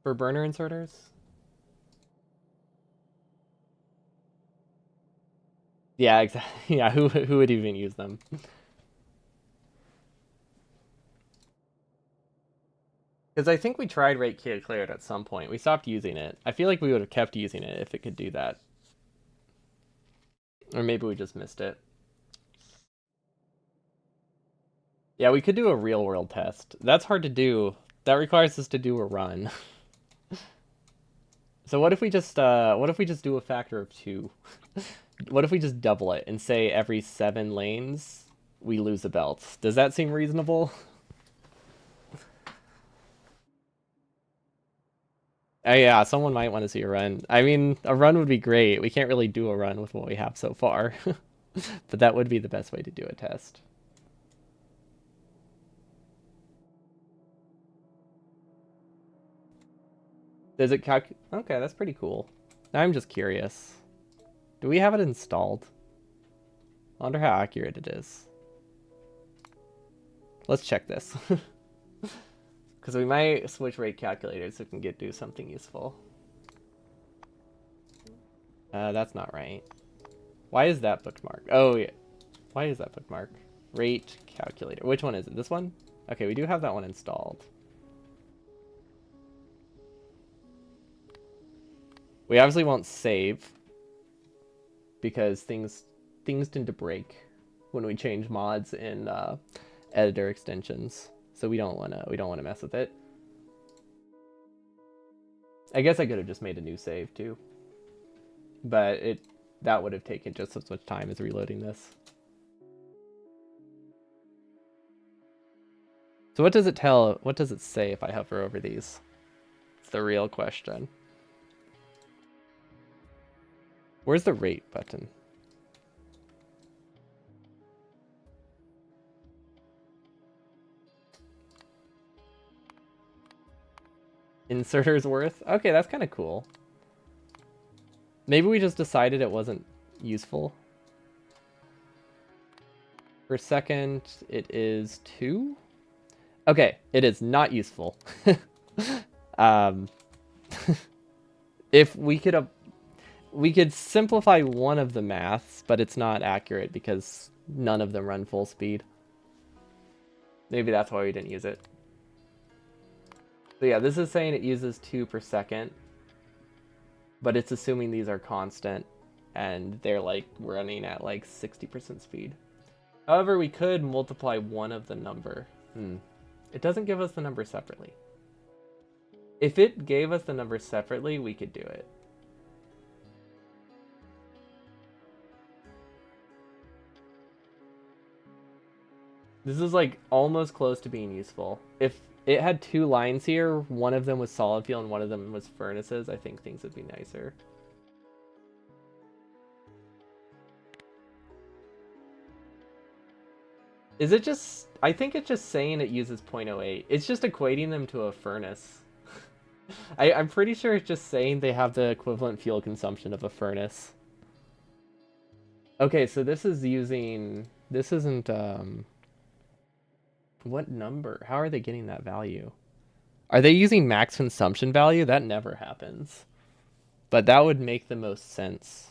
For burner inserters? Yeah, exactly. Yeah, who would even use them? Because I think we tried rate calculator at some point. We stopped using it. I feel like we would have kept using it if it could do that. Or maybe we just missed it. Yeah, we could do a real world test. That's hard to do. That requires us to do a run. So what if we just do a factor of 2? What if we just double it and say every 7 lanes we lose a belt? Does that seem reasonable? Yeah, someone might want to see a run. I mean, a run would be great. We can't really do a run with what we have so far. But that would be the best way to do a test. Does it calculate? Okay, that's pretty cool. I'm just curious. Do we have it installed? I wonder how accurate it is. Let's check this. Because we might switch rate calculators so we can do something useful. That's not right. Why is that bookmark? Oh, yeah. Why is that bookmark? Rate calculator. Which one is it? This one? Okay, we do have that one installed. We obviously won't save because things tend to break when we change mods in editor extensions. So we don't wanna mess with it. I guess I could have just made a new save too, but that would have taken just as much time as reloading this. So what does it tell? What does it say if I hover over these? It's the real question. Where's the rate button? inserters worth. Okay, that's kind of cool. Maybe we just decided it wasn't useful. Per second, it is 2. Okay, it is not useful. um, if we could simplify one of the maths, but it's not accurate because none of them run full speed. Maybe that's why we didn't use it. So yeah, this is saying it uses 2 per second, but it's assuming these are constant and they're like running at like 60% speed. However, we could multiply one of the number. It doesn't give us the number separately. If it gave us the number separately, we could do it. This is like almost close to being useful. If it had 2 lines here, one of them was solid fuel and one of them was furnaces, I think things would be nicer. Is it just... I think it's just saying it uses 0.08. It's just equating them to a furnace. I'm pretty sure it's just saying they have the equivalent fuel consumption of a furnace. Okay, so this is using... This isn't... What number? How are they getting that value? Are they using max consumption value? That never happens. But that would make the most sense.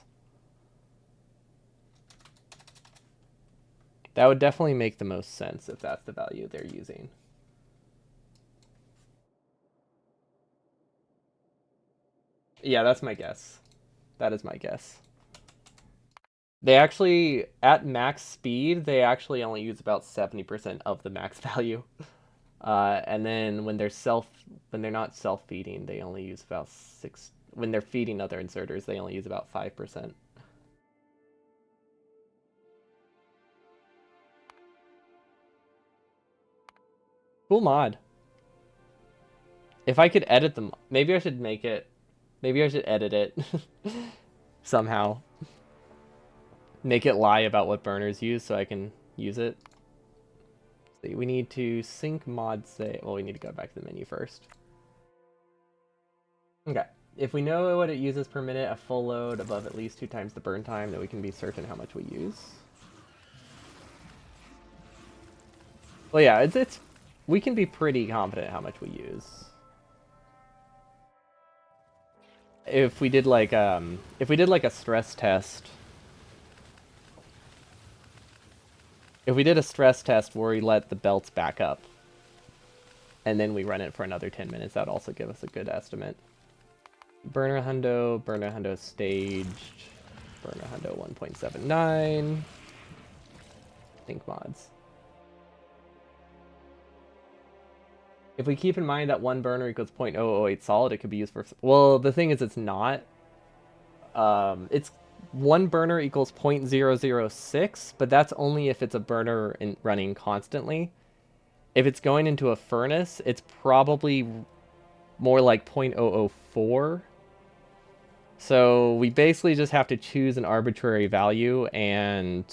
That would definitely make the most sense if that's the value they're using. Yeah, that's my guess. That is my guess. They actually, at max speed, they actually only use about 70% of the max value. And then when they're not self-feeding, they only use about 6. When they're feeding other inserters, they only use about 5%. Cool mod. If I could edit them, maybe I should make it. Maybe I should edit it somehow. Make it lie about what burners use so I can use it. See, we need to sync mod say. Well, we need to go back to the menu first. Okay. If we know what it uses per minute, a full load above at least 2 times the burn time, then we can be certain how much we use. Well, yeah, it's we can be pretty confident how much we use. If we did like a stress test. If we did a stress test where we let the belts back up and then we run it for another 10 minutes, that would also give us a good estimate. Burner hundo staged, burner hundo 1.79. Think mods. If we keep in mind that one burner equals 0.008 solid, it could be used for... Well, the thing is, it's not. It's one burner equals 0.006, but that's only if it's a burner running constantly. If it's going into a furnace, it's probably more like 0.004. So we basically just have to choose an arbitrary value and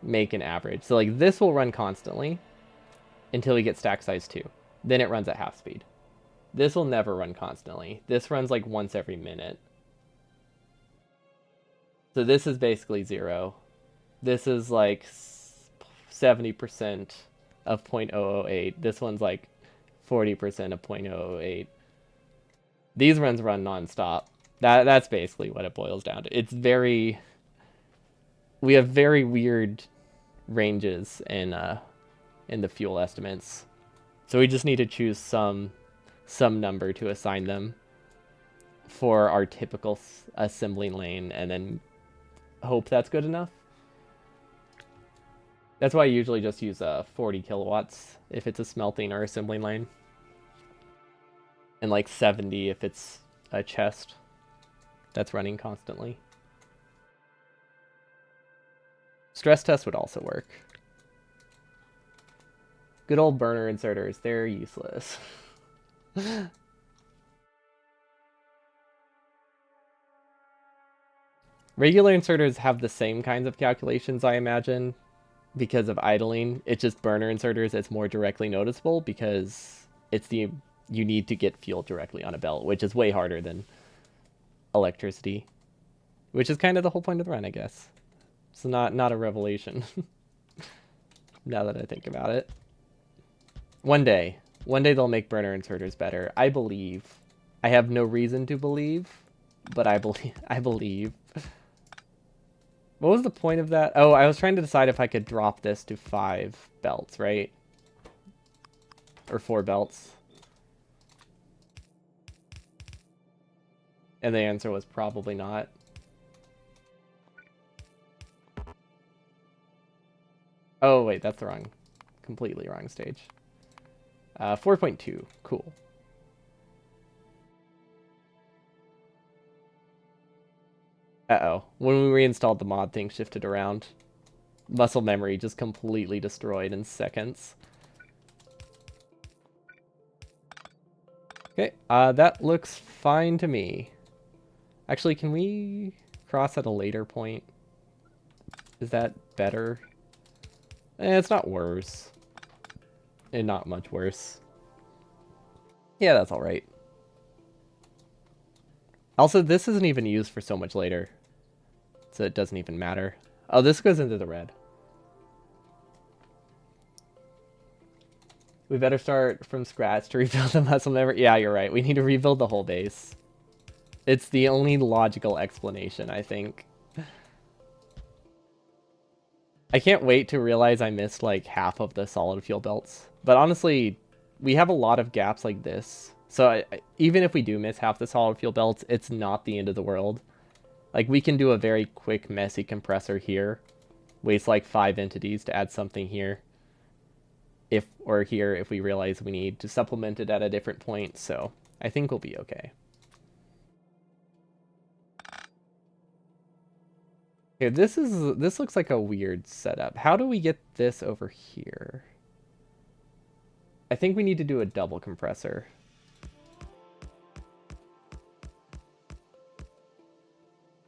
make an average. So like this will run constantly until we get stack size 2. Then it runs at half speed. This will never run constantly. This runs like once every minute. So this is basically 0. This is like 70% of 0.008. This one's like 40% of 0.008. These runs run nonstop. That's basically what it boils down to. It's very... We have very weird ranges in the fuel estimates. So we just need to choose some number to assign them for our typical assembling lane and then hope that's good enough. That's why I usually just use 40 kilowatts if it's a smelting or assembling lane. And like 70 if it's a chest that's running constantly. Stress test would also work. Good old burner inserters, they're useless. Regular inserters have the same kinds of calculations, I imagine, because of idling. It's just burner inserters, it's more directly noticeable because it's the you need to get fuel directly on a belt, which is way harder than electricity, which is kind of the whole point of the run, I guess. It's not a revelation. Now that I think about it. One day they'll make burner inserters better. I believe. I have no reason to believe, but I believe. What was the point of that? Oh, I was trying to decide if I could drop this to 5 belts, right? Or 4 belts. And the answer was probably not. Oh, wait, that's the wrong, completely wrong stage. 4.2, cool. Uh-oh, when we reinstalled the mod, things shifted around. Muscle memory just completely destroyed in seconds. Okay, that looks fine to me. Actually, can we cross at a later point? Is that better? It's not worse. And not much worse. Yeah, that's alright. Also, this isn't even used for so much later. So it doesn't even matter. Oh, this goes into the red. We better start from scratch to rebuild the muscle memory. Yeah, you're right. We need to rebuild the whole base. It's the only logical explanation, I think. I can't wait to realize I missed like half of the solid fuel belts. But honestly, we have a lot of gaps like this. So even if we do miss half the solid fuel belts, it's not the end of the world. Like, we can do a very quick, messy compressor here. Waste like 5 entities to add something here. If we realize we need to supplement it at a different point. So I think we'll be okay. Okay, this looks like a weird setup. How do we get this over here? I think we need to do a double compressor.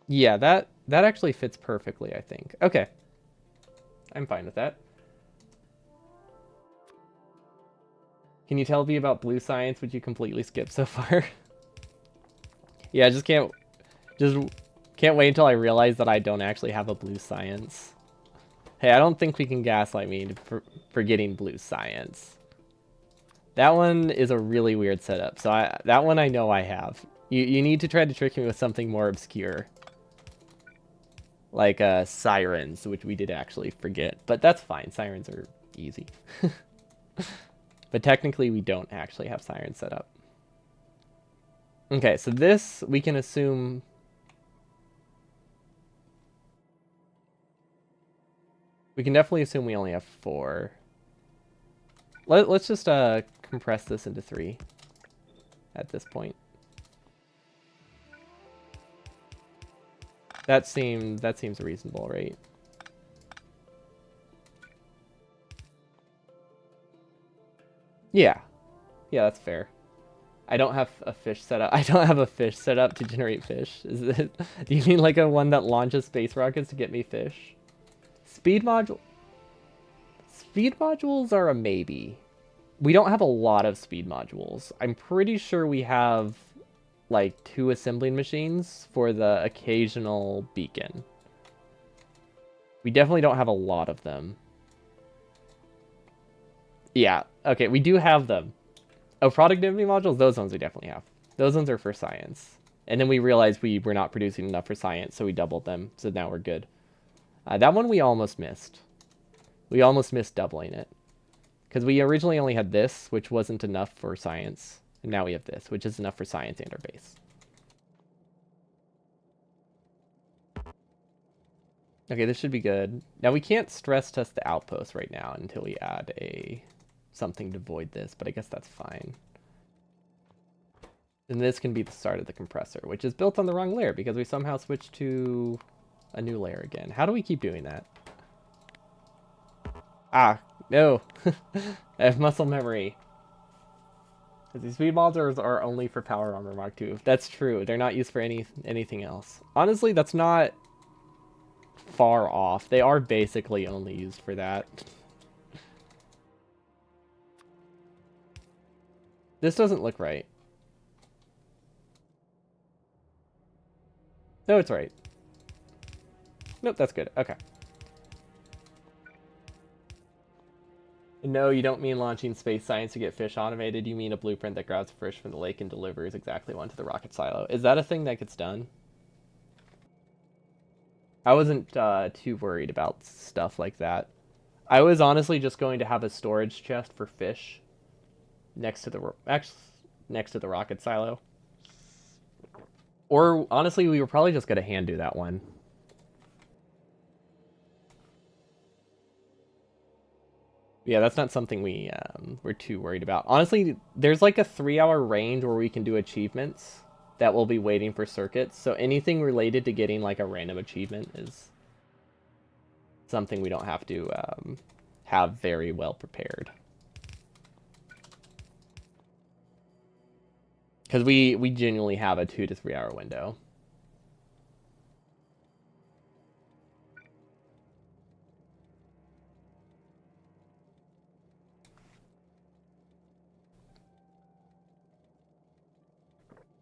Yeah, that actually fits perfectly, I think. Okay. I'm fine with that. Can you tell me about blue science, which you completely skipped so far? Yeah, just can't wait until I realize that I don't actually have a blue science. Hey, I don't think we can gaslight me for forgetting blue science. That one is a really weird setup, so that one I know I have. You need to try to trick me with something more obscure. Like sirens, which we did actually forget. But that's fine, sirens are easy. But technically we don't actually have sirens set up. Okay, so this we can assume... We can definitely assume we only have 4. Let's just compress this into 3 at this point. That seems reasonable, right? Yeah. Yeah, that's fair. I don't have a fish set up. I don't have a fish set up to generate fish. Is it? Do you mean like a one that launches space rockets to get me fish? Speed modules are a maybe. We don't have a lot of speed modules. I'm pretty sure we have like 2 assembling machines for the occasional beacon. We definitely don't have a lot of them. Yeah, okay, we do have them. Oh, productivity modules? Those ones we definitely have. Those ones are for science. And then we realized we were not producing enough for science, so we doubled them. So now we're good. That one we almost missed. We almost missed doubling it. Because we originally only had this, which wasn't enough for science. And now we have this, which is enough for science and our base. Okay, this should be good. Now we can't stress test the outpost right now until we add something to void this, but I guess that's fine. And this can be the start of the compressor, which is built on the wrong layer because we somehow switched to a new layer again. How do we keep doing that? Ah, no. I have muscle memory. These speed mods are only for power armor Mark II. That's true. They're not used for anything else. Honestly, that's not far off. They are basically only used for that. This doesn't look right. No, it's right. Nope, that's good. Okay. No, you don't mean launching space science to get fish automated. You mean a blueprint that grabs fish from the lake and delivers exactly one to the rocket silo. Is that a thing that gets done? I wasn't too worried about stuff like that. I was honestly just going to have a storage chest for fish next to the next to the rocket silo. Or honestly, we were probably just gonna hand do that one. Yeah, that's not something we're too worried about. Honestly, there's like a 3-hour range where we can do achievements that will be waiting for circuits. So anything related to getting like a random achievement is something we don't have to have very well prepared. Because we genuinely have a 2 to 3 hour window.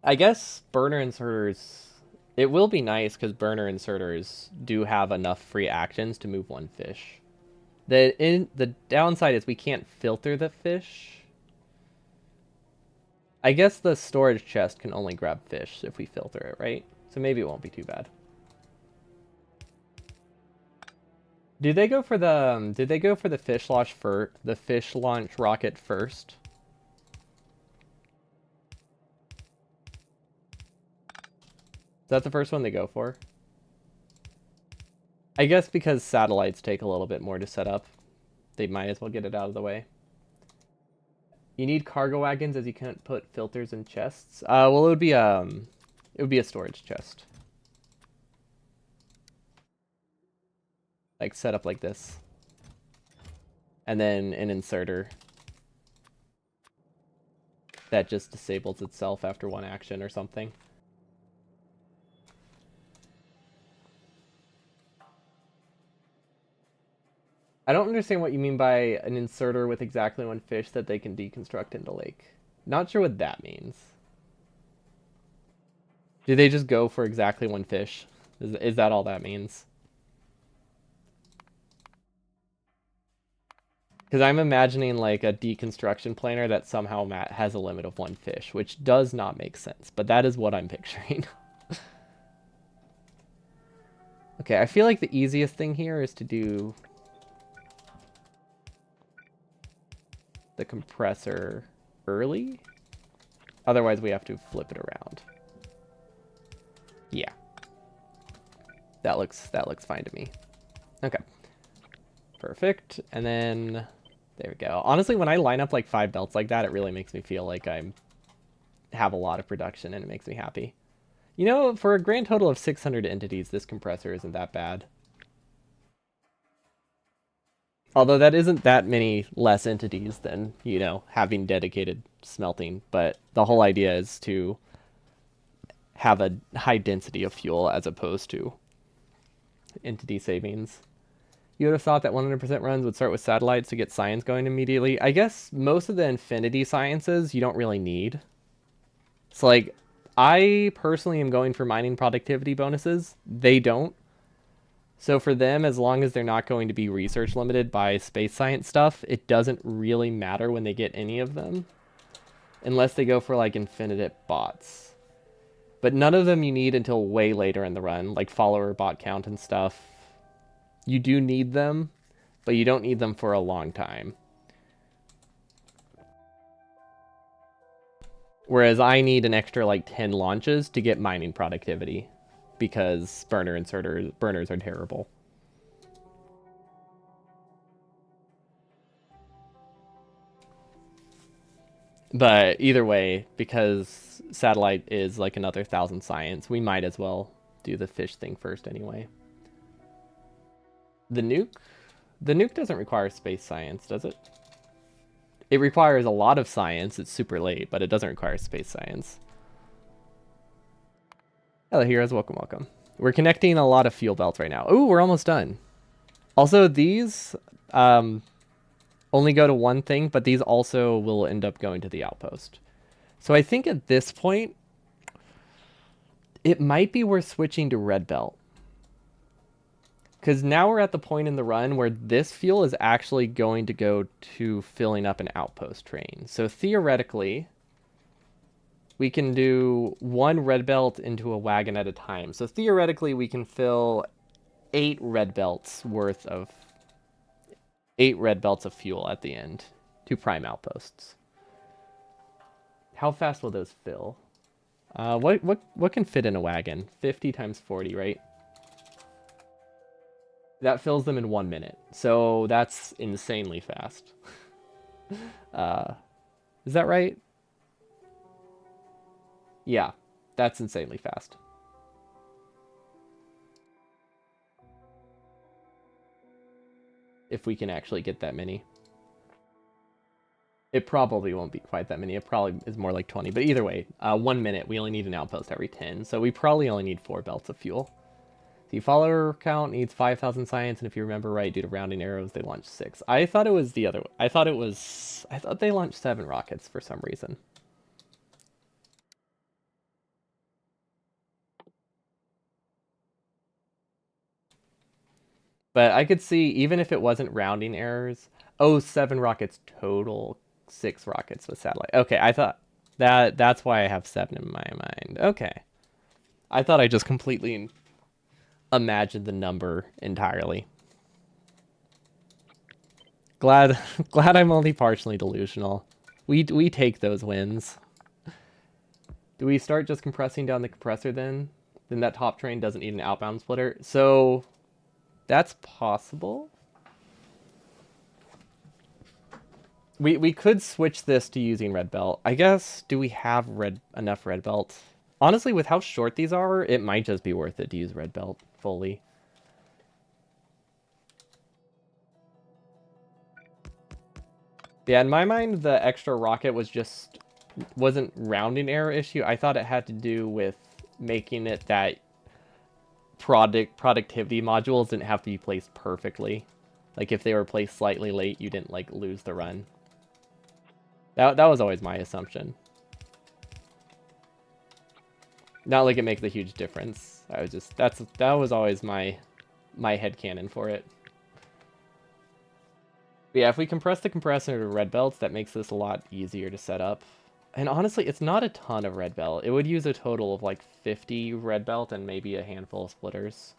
I guess burner inserters. It will be nice because burner inserters do have enough free actions to move one fish. The downside is we can't filter the fish. I guess the storage chest can only grab fish if we filter it, right? So maybe it won't be too bad. Did they go for the fish launch for the fish launch rocket first? Is that the first one they go for? I guess because satellites take a little bit more to set up, they might as well get it out of the way. You need cargo wagons as you can't put filters in chests. Well, it would be a storage chest. Like set up like this. And then an inserter that just disables itself after one action or something. I don't understand what you mean by an inserter with exactly one fish that they can deconstruct into lake. Not sure what that means. Do they just go for exactly one fish? Is that all that means? Because I'm imagining like a deconstruction planer that somehow has a limit of one fish, which does not make sense, but that is what I'm picturing. Okay, I feel like the easiest thing here is to do the compressor early. Otherwise, we have to flip it around. Yeah. That looks fine to me. Okay. Perfect. And then there we go. Honestly, when I line up like 5 belts like that, it really makes me feel like I have a lot of production and it makes me happy. You know, for a grand total of 600 entities, this compressor isn't that bad. Although that isn't that many less entities than, you know, having dedicated smelting. But the whole idea is to have a high density of fuel as opposed to entity savings. You would have thought that 100% runs would start with satellites to get science going immediately. I guess most of the infinity sciences you don't really need. So, like, I personally am going for mining productivity bonuses. They don't. So for them, as long as they're not going to be research limited by space science stuff, it doesn't really matter when they get any of them. Unless they go for, like, infinite bots. But none of them you need until way later in the run, like follower bot count and stuff. You do need them, but you don't need them for a long time. Whereas I need an extra like 10 launches to get mining productivity because burners are terrible. But either way, because satellite is like another 1,000 science, we might as well do the fish thing first anyway. The nuke doesn't require space science, does it? It requires a lot of science. It's super late, but it doesn't require space science. Hello, heroes. Welcome, welcome. We're connecting a lot of fuel belts right now. Ooh, we're almost done. Also, these only go to one thing, but these also will end up going to the outpost. So I think at this point, it might be worth switching to red belt. Because now we're at the point in the run where this fuel is actually going to go to filling up an outpost train. So theoretically, we can do one red belt into a wagon at a time. So theoretically, we can fill 8 red belts of fuel at the end to prime outposts. How fast will those fill? What can fit in a wagon? 50 times 40, right? That fills them in 1 minute. So that's insanely fast. uh, is that right? Yeah, that's insanely fast. If we can actually get that many. It probably won't be quite that many. It probably is more like 20. But either way, 1 minute, we only need an outpost every 10. So we probably only need 4 belts of fuel. The follower count needs 5,000 science, and if you remember right, due to rounding arrows, they launched 6. I thought it was the other. I thought they launched 7 rockets for some reason. But I could see, even if it wasn't rounding errors, oh, 7 rockets total, 6 rockets with satellite. Okay, I thought that's why I have 7 in my mind. Okay. I thought I just completely imagined the number entirely. Glad glad I'm only partially delusional. We take those wins. Do we start just compressing down the compressor then? Then that top train doesn't need an outbound splitter. So that's possible. We could switch this to using red belt. I guess, do we have enough red belt? Honestly, with how short these are, it might just be worth it to use red belt fully. Yeah, in my mind, the extra rocket wasn't rounding error issue. I thought it had to do with making it that productivity modules didn't have to be placed perfectly. Like if they were placed slightly late, you didn't like lose the run. That was always my assumption. Not like it makes a huge difference. I was just that was always my headcanon for it. But yeah, if we compress the compressor to red belts, that makes this a lot easier to set up. And honestly, it's not a ton of red belt. It would use a total of like 50 red belt and maybe a handful of splitters.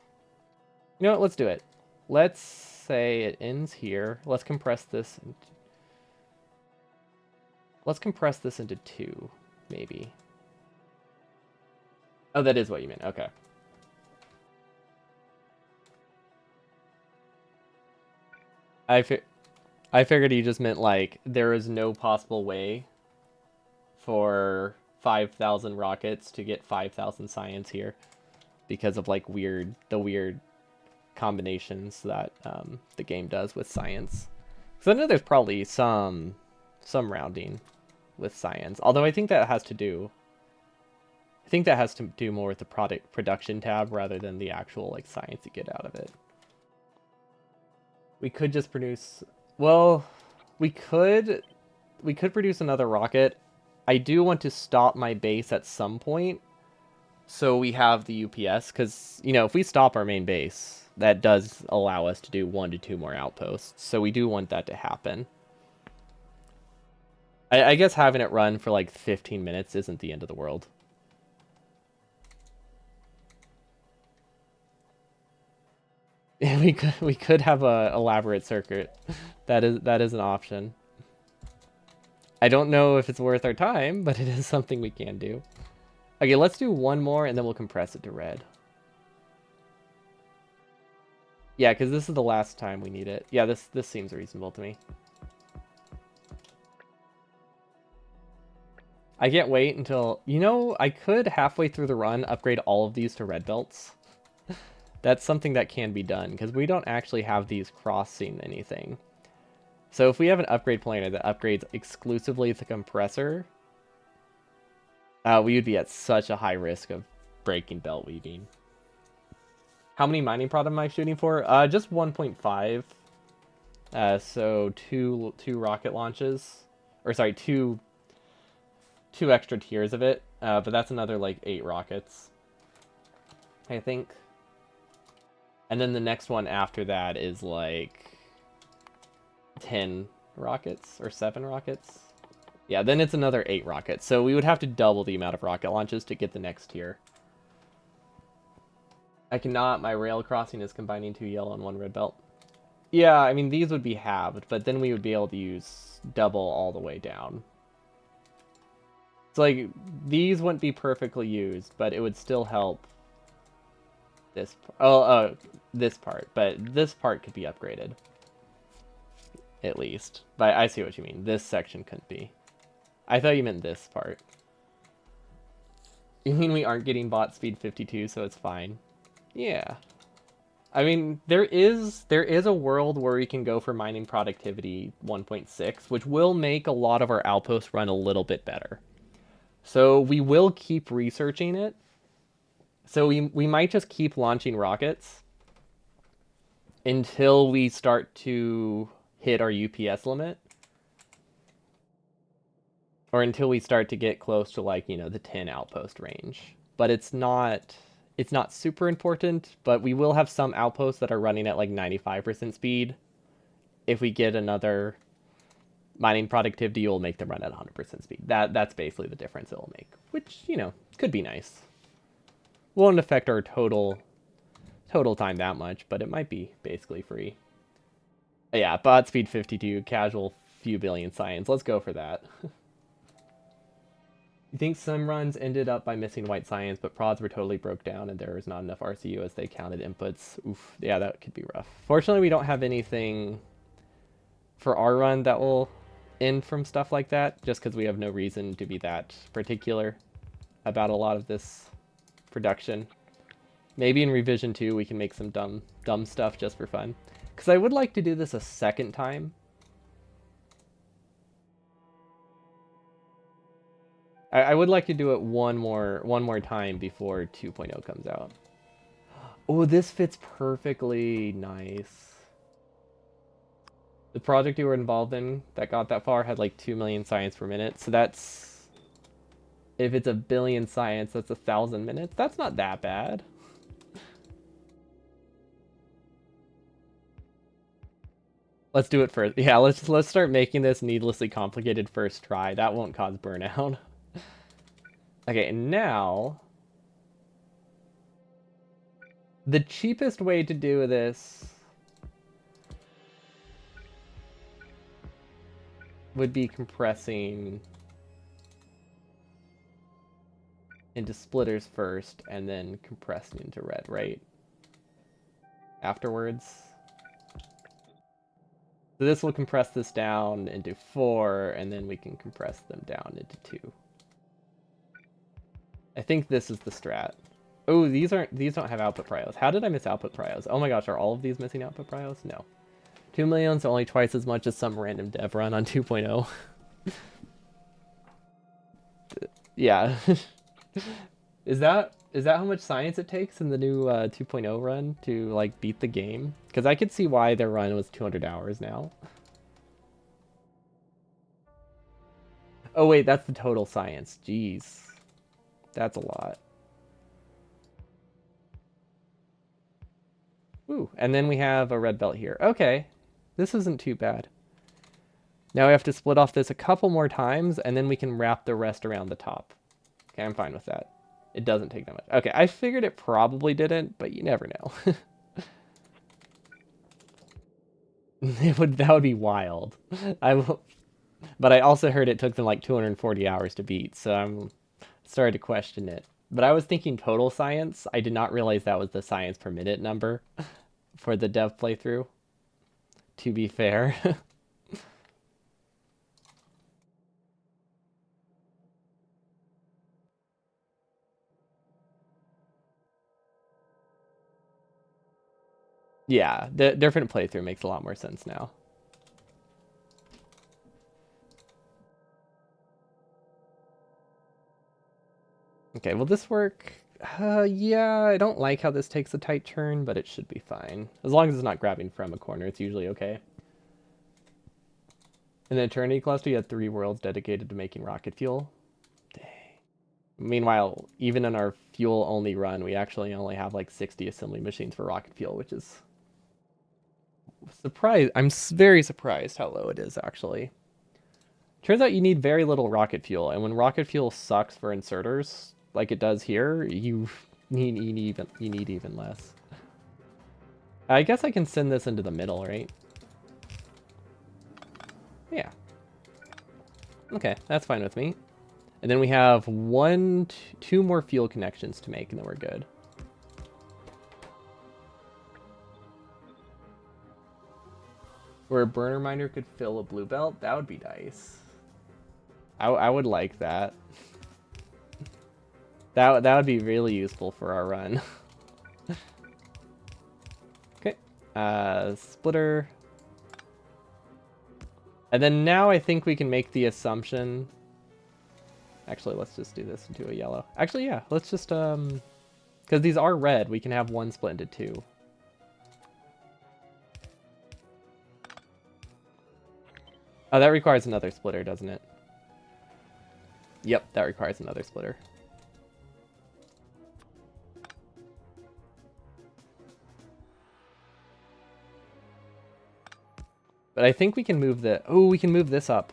You know what? Let's do it. Let's say it ends here. Let's compress this. Let's compress this into 2, maybe. Oh, that is what you meant. Okay. I figured you just meant like there is no possible way for 5,000 rockets to get 5,000 science here because of like the weird combinations that the game does with science. Because I know there's probably some rounding with science, although I think that has to do more with the production tab rather than the actual like science you get out of it. We could just produce, well, we could produce another rocket. I do want to stop my base at some point so we have the UPS, because, you know, if we stop our main base, that does allow us to do 1 to 2 more outposts. So we do want that to happen. I guess having it run for like 15 minutes isn't the end of the world. we could have a elaborate circuit. That is an option. I don't know if it's worth our time, but it is something we can do. Okay, let's do 1 more and then we'll compress it to red. Yeah, because this is the last time we need it. Yeah, this seems reasonable to me. I can't wait until, you know, I could halfway through the run upgrade all of these to red belts. That's something that can be done because we don't actually have these crossing anything. So if we have an upgrade planner that upgrades exclusively the compressor, we would be at such a high risk of breaking belt weaving. How many mining prod am I shooting for? Just 1.5. So two rocket launches, or sorry, two 2 extra tiers of it, but that's another like 8 rockets, I think. And then the next one after that is like 10 rockets or 7 rockets. Yeah, then it's another 8 rockets. So we would have to double the amount of rocket launches to get the next tier. I cannot. My rail crossing is combining 2 yellow and 1 red belt. Yeah, I mean, these would be halved, but then we would be able to use double all the way down. It's like, these wouldn't be perfectly used, but it would still help this. This part, but this part could be upgraded. At least. But I see what you mean. This section couldn't be. I thought you meant this part. You mean we aren't getting bot speed 52, so it's fine? Yeah. I mean, there is a world where we can go for mining productivity 1.6, which will make a lot of our outposts run a little bit better. So we will keep researching it. So we might just keep launching rockets until we start to hit our UPS limit. Or until we start to get close to, like, you know, the 10 outpost range. But it's not super important, but we will have some outposts that are running at like 95% speed. If we get another mining productivity, we'll make them run at 100% speed. That's basically the difference it'll make, which, you know, could be nice. Won't affect our total time that much, but it might be basically free. Yeah, bot speed 52, casual few billion science. Let's go for that. You think some runs ended up by missing white science, but prods were totally broke down and there was not enough RCU as they counted inputs. Oof, yeah, that could be rough. Fortunately, we don't have anything for our run that will end from stuff like that, just because we have no reason to be that particular about a lot of this production. Maybe in revision 2 we can make some dumb stuff just for fun. Because I would like to do this a second time. I would like to do it one more time before 2.0 comes out. Oh, this fits perfectly. Nice. The project you were involved in that got that far had like 2 million science per minute. So that's, if it's a billion science, that's 1,000 minutes. That's not that bad. Let's do it first. Yeah, let's start making this needlessly complicated first try. That won't cause burnout. Okay, and now the cheapest way to do this would be compressing into splitters first and then compressing into red, right? Afterwards. So this will compress this down into 4, and then we can compress them down into 2. I think this is the strat. Oh, these don't have output pryos. How did I miss output pryos? Oh my gosh, are all of these missing output pryos? No. 2 million is only twice as much as some random dev run on 2.0. Yeah. Is that how much science it takes in the new 2.0 run to like beat the game? Because I could see why their run was 200 hours now. Oh wait, that's the total science. Jeez. That's a lot. Ooh, and then we have a red belt here. Okay, this isn't too bad. Now we have to split off this a couple more times, and then we can wrap the rest around the top. Okay, I'm fine with that. It doesn't take that much. Okay, I figured it probably didn't, but you never know. That would be wild. But I also heard it took them like 240 hours to beat, so I'm starting to question it. But I was thinking total science. I did not realize that was the science per minute number for the dev playthrough, to be fair. Yeah, the different playthrough makes a lot more sense now. Okay, will this work? Yeah, I don't like how this takes a tight turn, but it should be fine. As long as it's not grabbing from a corner, it's usually okay. In the Eternity cluster, you had 3 worlds dedicated to making rocket fuel. Meanwhile, even in our fuel-only run, we actually only have like 60 assembly machines for rocket fuel, which is surprised. I'm very surprised how low it is, actually. Turns out you need very little rocket fuel, and when rocket fuel sucks for inserters, like it does here, you need even less. I guess I can send this into the middle, right? Yeah. Okay, that's fine with me. And then we have two more fuel connections to make, and then we're good. Where a burner miner could fill a blue belt, that would be nice. I would like that. That would be really useful for our run. Okay. Splitter. And then now I think we can make the assumption. Actually, let's just do this into a yellow. Actually, yeah, let's just because these are red, we can have one split into two. Oh, that requires another splitter, doesn't it? Yep, that requires another splitter. But I think we can move the... Oh, we can move this up.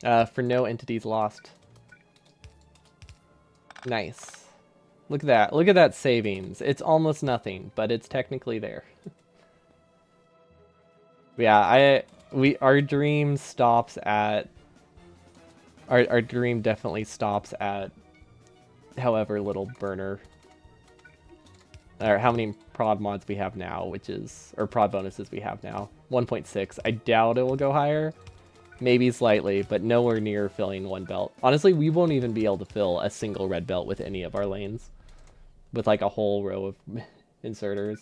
For no entities lost. Nice. Look at that. Look at that savings. It's almost nothing, but it's technically there. Yeah, our dream stops at... Our dream definitely stops at however little burner... Or how many prod mods we have now, which is... Or prod bonuses we have now. 1.6. I doubt it will go higher. Maybe slightly, but nowhere near filling one belt. Honestly, we won't even be able to fill a single red belt with any of our lanes. With like a whole row of inserters.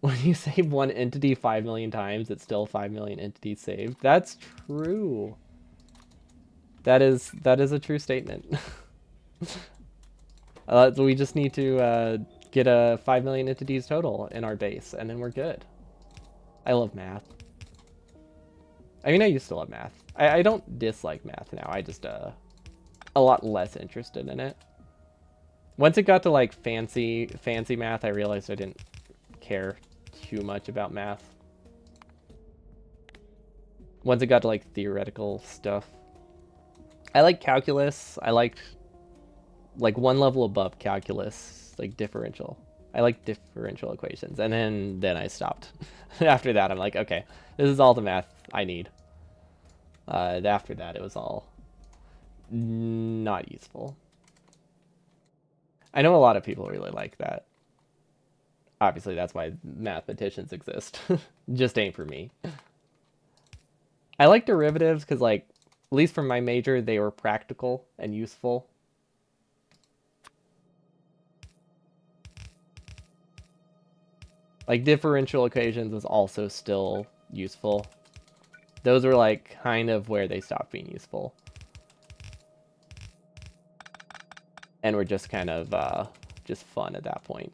When you save one entity 5 million times, it's still 5 million entities saved. That's true. That is a true statement. We just need to get a 5 million entities total in our base, and then we're good. I love math. I mean, I used to love math. I don't dislike math now. I just a lot less interested in it. Once it got to like fancy math, I realized I didn't care too much about math. Once it got to like theoretical stuff. I like calculus. I liked like one level above calculus, like differential. I like differential equations, and then I stopped. After that, I'm like, okay, this is all the math I need. After that, it was all not useful. I know a lot of people really like that. Obviously, that's why mathematicians exist. Just ain't for me. I like derivatives because, like, at least for my major, they were practical and useful. Like, differential equations was also still useful. Those were, like, kind of where they stopped being useful. And were just kind of, just fun at that point.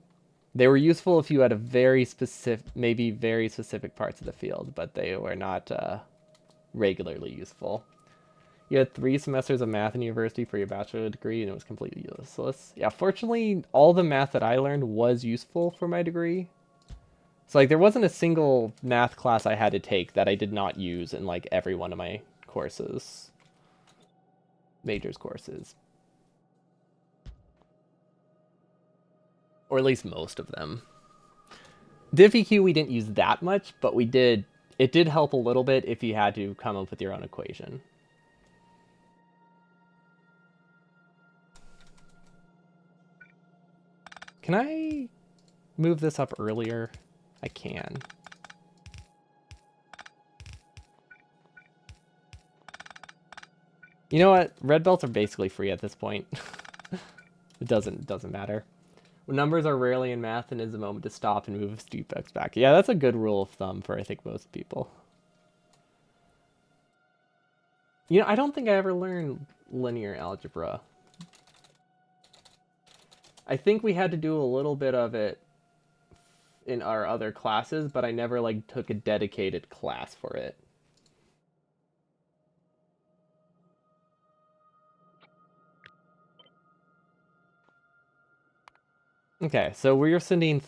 They were useful if you had a very specific, maybe very specific parts of the field, but they were not regularly useful. You had 3 semesters of math in university for your bachelor degree, and it was completely useless. Yeah, fortunately, all the math that I learned was useful for my degree. So, like, there wasn't a single math class I had to take that I did not use in, like, every one of my courses. Majors courses. Or at least most of them. Diff EQ we didn't use that much, but we did... It did help a little bit if you had to come up with your own equation. Can I move this up earlier? I can. You know what? Red belts are basically free at this point. It doesn't matter. When numbers are rarely in math, and is a moment to stop and move defects back. Yeah, that's a good rule of thumb for I think most people. You know, I don't think I ever learned linear algebra. I think we had to do a little bit of it in our other classes, but I never like took a dedicated class for it. Okay, so we're sending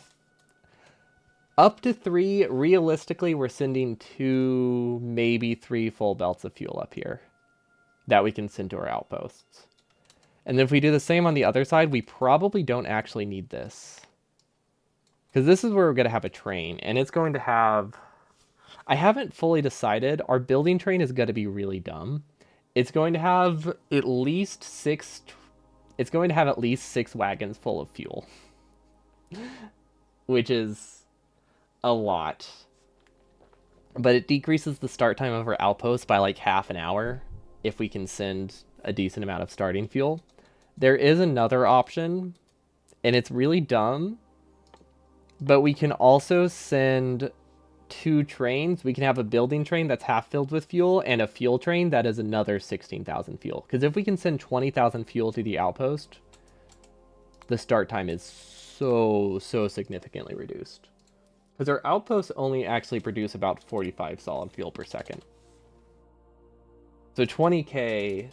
up to 3. Realistically, we're sending 2, maybe 3 full belts of fuel up here that we can send to our outposts. And then if we do the same on the other side, we probably don't actually need this. Because this is where we're going to have a train, and it's going to have... I haven't fully decided. Our building train is going to be really dumb. It's going to have at least 6... It's going to have at least 6 wagons full of fuel. Which is a lot. But it decreases the start time of our outpost by like half an hour if we can send a decent amount of starting fuel. There is another option, and it's really dumb, but we can also send 2 trains. We can have a building train that's half filled with fuel and a fuel train that is another 16,000 fuel. Because if we can send 20,000 fuel to the outpost, the start time is so significantly reduced. Because our outposts only actually produce about 45 solid fuel per second. So 20k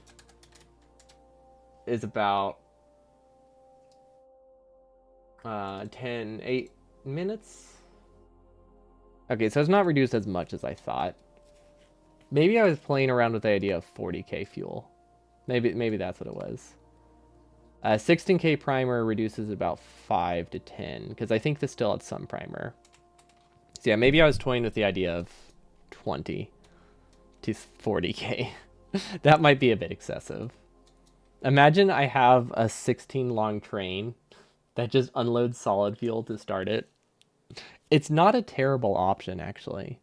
is about 8 minutes. Okay, so it's not reduced as much as I thought. Maybe I was playing around with the idea of 40k fuel. Maybe that's what it was. 16k primer reduces about 5 to 10, because I think this still had some primer. So yeah, maybe I was toying with the idea of 20 to 40k. That might be a bit excessive. Imagine I have a 16 long train that just unloads solid fuel to start it. It's not a terrible option, actually.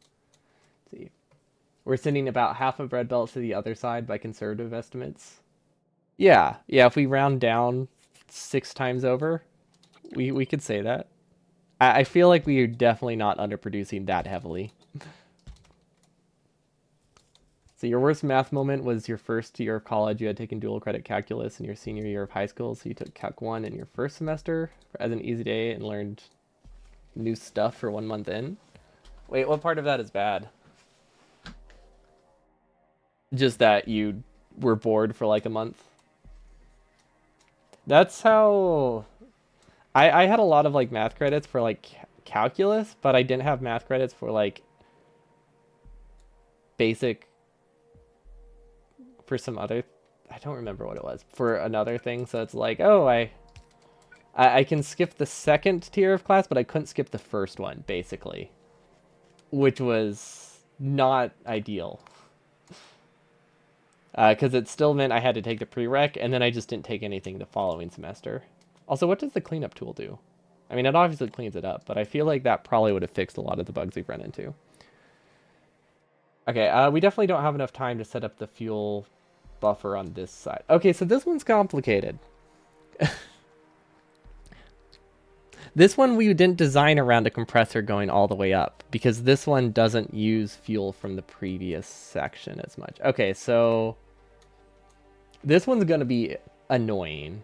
Let's see. We're sending about half of red belts to the other side by conservative estimates. Yeah, if we round down 6 times over, we could say that. I feel like we are definitely not underproducing that heavily. So your worst math moment was your first year of college. You had taken dual credit calculus in your senior year of high school, so you took Calc 1 in your first semester as an easy day and learned new stuff for 1 month in. Wait, what part of that is bad? Just that you were bored for like a month? That's how... I had a lot of like math credits for like calculus, but I didn't have math credits for like basic... for some other... I don't remember what it was. For another thing, so it's like, oh, I can skip the second tier of class, but I couldn't skip the first one, basically. Which was not ideal. Because it still meant I had to take the prereq, and then I just didn't take anything the following semester. Also, what does the cleanup tool do? I mean, it obviously cleans it up, but I feel like that probably would have fixed a lot of the bugs we've run into. Okay, we definitely don't have enough time to set up the fuel buffer on this side. Okay, so this one's complicated. This one we didn't design around a compressor going all the way up, because this one doesn't use fuel from the previous section as much. Okay, so this one's going to be annoying.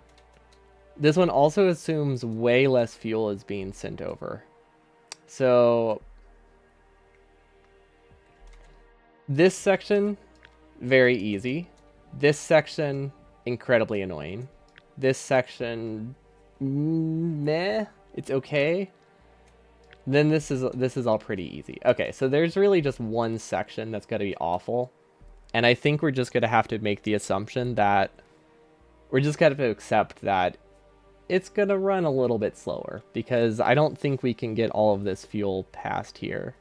This one also assumes way less fuel is being sent over. So this section, very easy. This section, incredibly annoying. This section, meh, it's okay. Then this is all pretty easy. Okay, so there's really just one section that's going to be awful. And I think we're just going to have to make the assumption that we're just going to accept that it's going to run a little bit slower, because I don't think we can get all of this fuel past here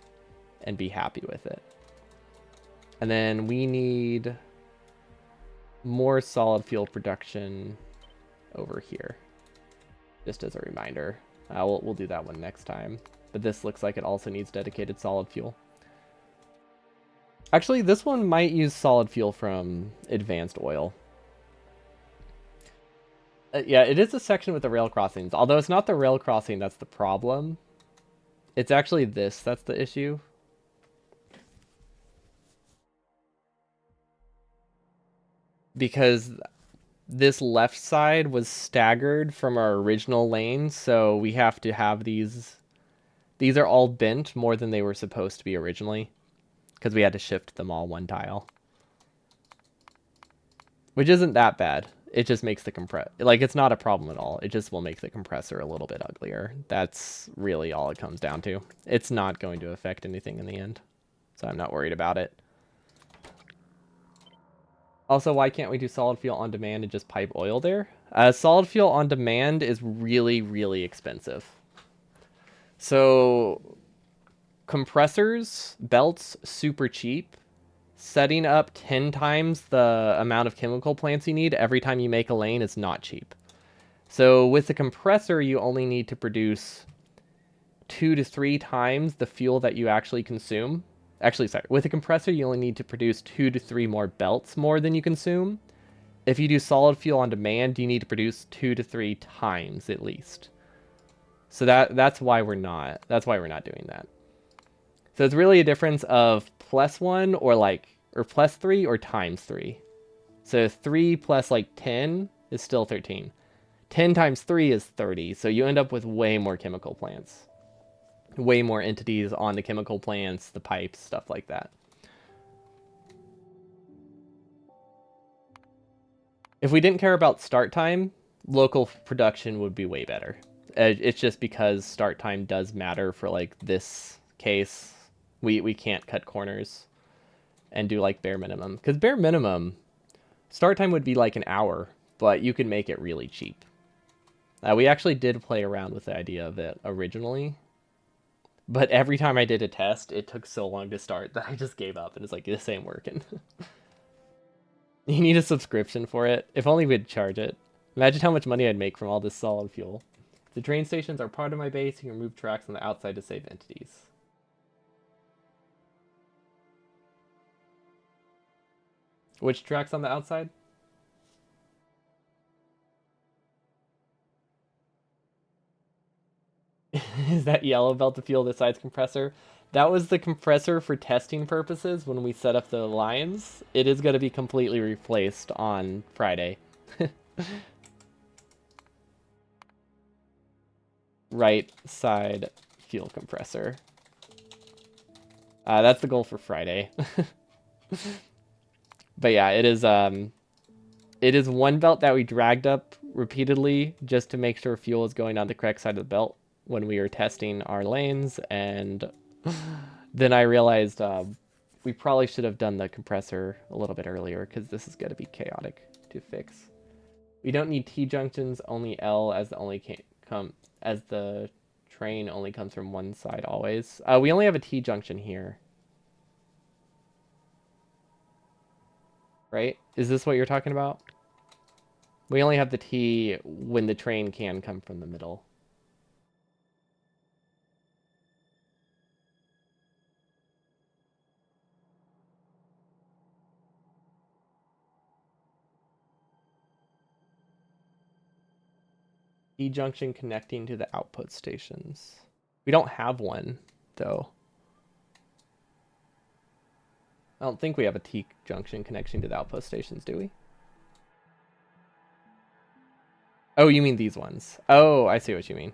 and be happy with it. And then we need more solid fuel production over here, just as a reminder. We'll do that one next time. But this looks like it also needs dedicated solid fuel. Actually, this one might use solid fuel from advanced oil. Yeah, it is a section with the rail crossings. Although it's not the rail crossing that's the problem. It's actually this that's the issue. Because this left side was staggered from our original lane, so we have to have these... These are all bent more than they were supposed to be originally, because we had to shift them all one tile. Which isn't that bad. It just makes the like, it's not a problem at all. It just will make the compressor a little bit uglier. That's really all it comes down to. It's not going to affect anything in the end, so I'm not worried about it. Also, why can't we do solid fuel on demand and just pipe oil there? Solid fuel on demand is really, really expensive. So compressors, belts, super cheap. Setting up 10 times the amount of chemical plants you need every time you make a lane is not cheap. So with the compressor, you only need to produce 2 to 3 times the fuel that you actually consume. Actually, sorry, with a compressor, you only need to produce 2 to 3 more belts more than you consume. If you do solid fuel on demand, you need to produce 2 to 3 times at least. So that's why we're not doing that. So it's really a difference of +1 or +3 or -3. So 3 plus like 10 is still 13. 10 times 3 is 30. So you end up with way more chemical plants. Way more entities on the chemical plants, the pipes, stuff like that. If we didn't care about start time, local production would be way better. It's just because start time does matter for like this case. We can't cut corners and do like bare minimum. Because bare minimum, start time would be like an hour, but you can make it really cheap. We actually did play around with the idea of it originally, but every time I did a test, it took so long to start that I just gave up and it's like, this ain't working. You need a subscription for it. If only we'd charge it. Imagine how much money I'd make from all this solid fuel. The train stations are part of my base. You can remove tracks on the outside to save entities. Which tracks on the outside? Is that yellow belt to fuel the side's compressor? That was the compressor for testing purposes when we set up the lines. It is going to be completely replaced on Friday. Right side fuel compressor. That's the goal for Friday. But yeah, it is one belt that we dragged up repeatedly just to make sure fuel is going on the correct side of the belt when we were testing our lanes, and then I realized we probably should have done the compressor a little bit earlier because this is going to be chaotic to fix. We don't need T-junctions, only L, as the train only comes from one side always. We only have a T-junction here. Right? Is this what you're talking about? We only have the T when the train can come from the middle. T-junction connecting to the output stations. We don't have one, though. I don't think we have a T-junction connection to the output stations, do we? Oh, you mean these ones. Oh, I see what you mean.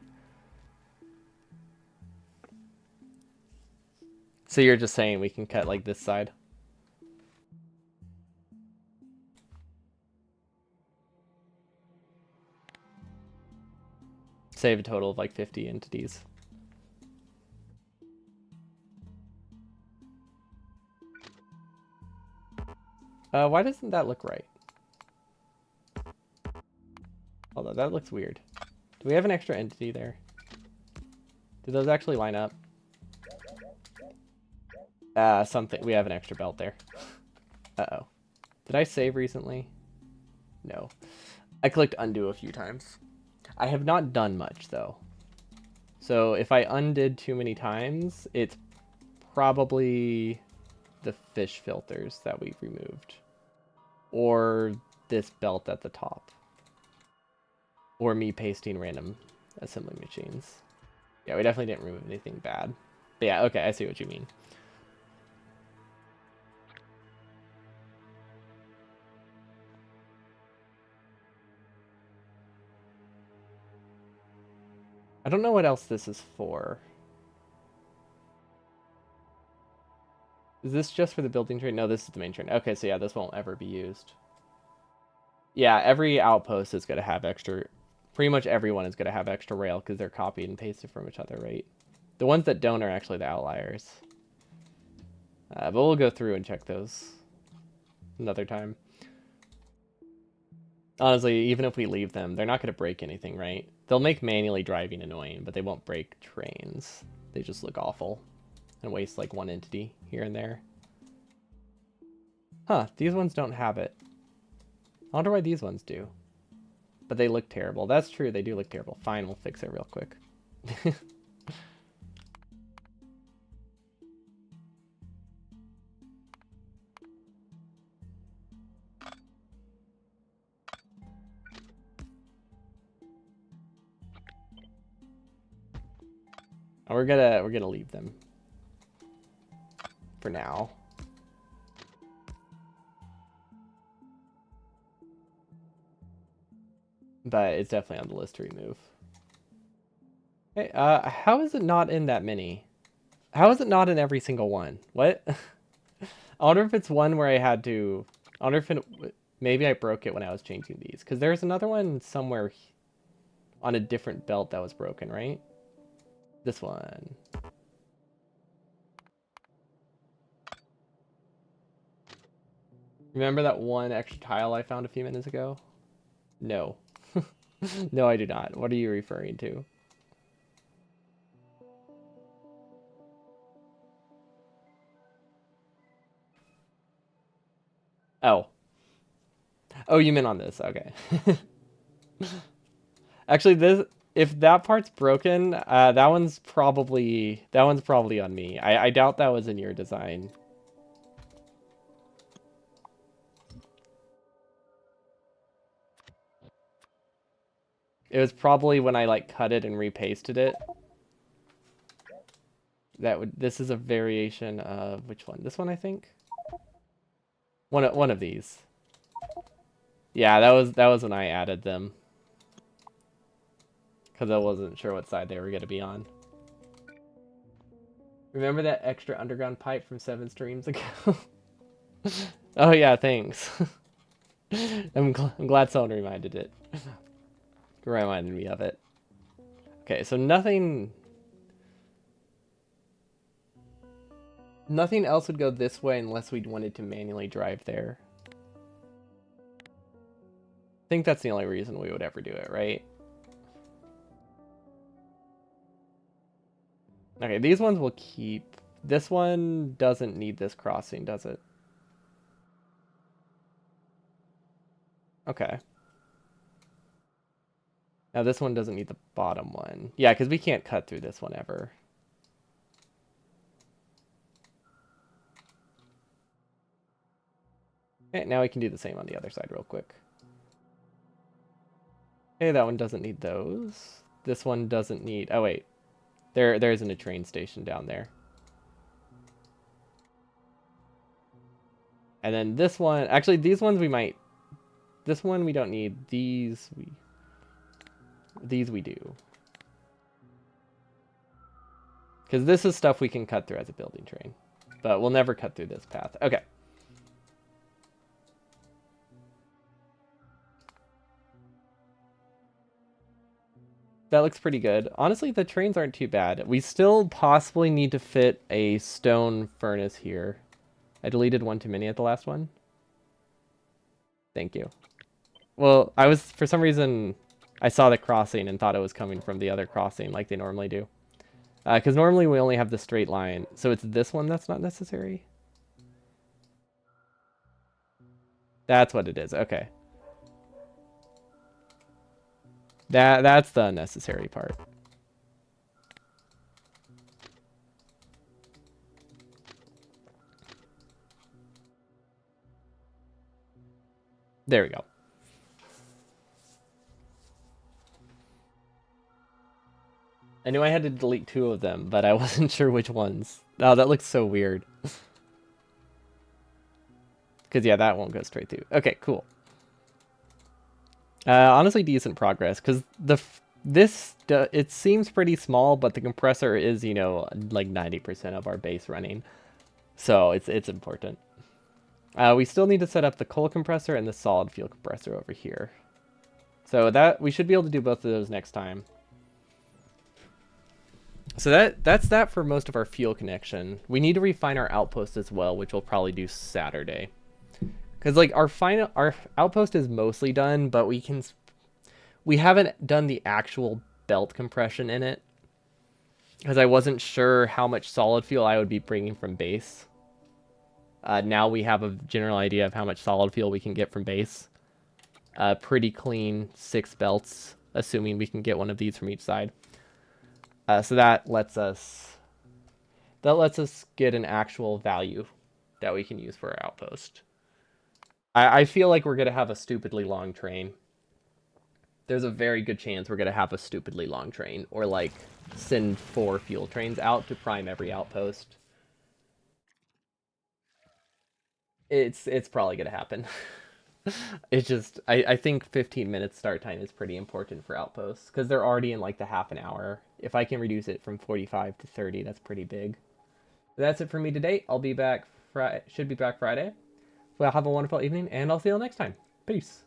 So you're just saying we can cut like this side? Save a total of like 50 entities. Why doesn't that look right? Although that looks weird. Do we have an extra entity there? Do those actually line up? Something. We have an extra belt there. Uh-oh. Did I save recently? No. I clicked undo a few times. I have not done much, though. So if I undid too many times, it's probably the fish filters that we've removed. Or this belt at the top. Or me pasting random assembly machines. Yeah, we definitely didn't remove anything bad. But yeah, okay, I see what you mean. I don't know what else this is for. Is this just for the building train? No, this is the main train. Okay, so yeah, this won't ever be used. Yeah, every outpost is going to have extra. Pretty much everyone is going to have extra rail because they're copied and pasted from each other, right? The ones that don't are actually the outliers. But we'll go through and check those another time. Honestly, even if we leave them, they're not going to break anything, right? They'll make manually driving annoying, but they won't break trains. They just look awful and waste like one entity here and there. Huh, these ones don't have it. I wonder why these ones do. But they look terrible. That's true, they do look terrible. Fine, we'll fix it real quick. We're gonna leave them for now. But it's definitely on the list to remove. Hey, how is it not in that many? How is it not in every single one? What? I wonder if it's one where I had to. I wonder if maybe I broke it when I was changing these, because there's another one somewhere on a different belt that was broken, right? This one. Remember that one extra tile I found a few minutes ago? No. No, I do not. What are you referring to? Oh. Oh, you meant on this. Okay. Actually, this if that part's broken, that one's probably on me. I doubt that was in your design. It was probably when I like cut it and repasted it. This is a variation of which one? This one, I think. One of these. Yeah, that was when I added them. Because I wasn't sure what side they were gonna be on. Remember that extra underground pipe from 7 streams ago? Oh yeah, thanks. I'm glad someone reminded me of it. Okay, so nothing else would go this way unless we wanted to manually drive there. I think that's the only reason we would ever do it, right? Okay, these ones will keep. This one doesn't need this crossing, does it? Okay. Now this one doesn't need the bottom one. Yeah, because we can't cut through this one ever. Okay, now we can do the same on the other side real quick. Okay, that one doesn't need those. This one doesn't need... Oh, wait. There isn't a train station down there. And then this one... Actually, these ones we might... This one we don't need. These we do. Because this is stuff we can cut through as a building train. But we'll never cut through this path. Okay. That looks pretty good. Honestly, the trains aren't too bad. We still possibly need to fit a stone furnace here. I deleted one too many at the last one. Thank you. Well, for some reason, I saw the crossing and thought it was coming from the other crossing like they normally do. Because normally we only have the straight line. So it's this one that's not necessary? That's what it is. Okay. That's the unnecessary part. There we go. I knew I had to delete 2 of them, but I wasn't sure which ones. Oh, that looks so weird. Because, yeah, that won't go straight through. Okay, cool. Honestly, decent progress, because it seems pretty small, but the compressor is, like 90% of our base running. So it's important. We still need to set up the coal compressor and the solid fuel compressor over here. So that we should be able to do both of those next time. So that's that for most of our fuel connection. We need to refine our outpost as well, which we'll probably do Saturday. Because like our outpost is mostly done, but we haven't done the actual belt compression in it because I wasn't sure how much solid fuel I would be bringing from base. Now we have a general idea of how much solid fuel we can get from base. Pretty clean 6 belts, assuming we can get one of these from each side. So that lets us get an actual value that we can use for our outpost. I feel like we're gonna have a stupidly long train. There's a very good chance we're gonna have a stupidly long train, or like send 4 fuel trains out to prime every outpost. It's probably gonna happen. It's just I think 15 minutes start time is pretty important for outposts because they're already in like the half an hour. If I can reduce it from 45 to 30, that's pretty big. That's it for me today. I'll be back should be back Friday. Well, have a wonderful evening, and I'll see you all next time. Peace.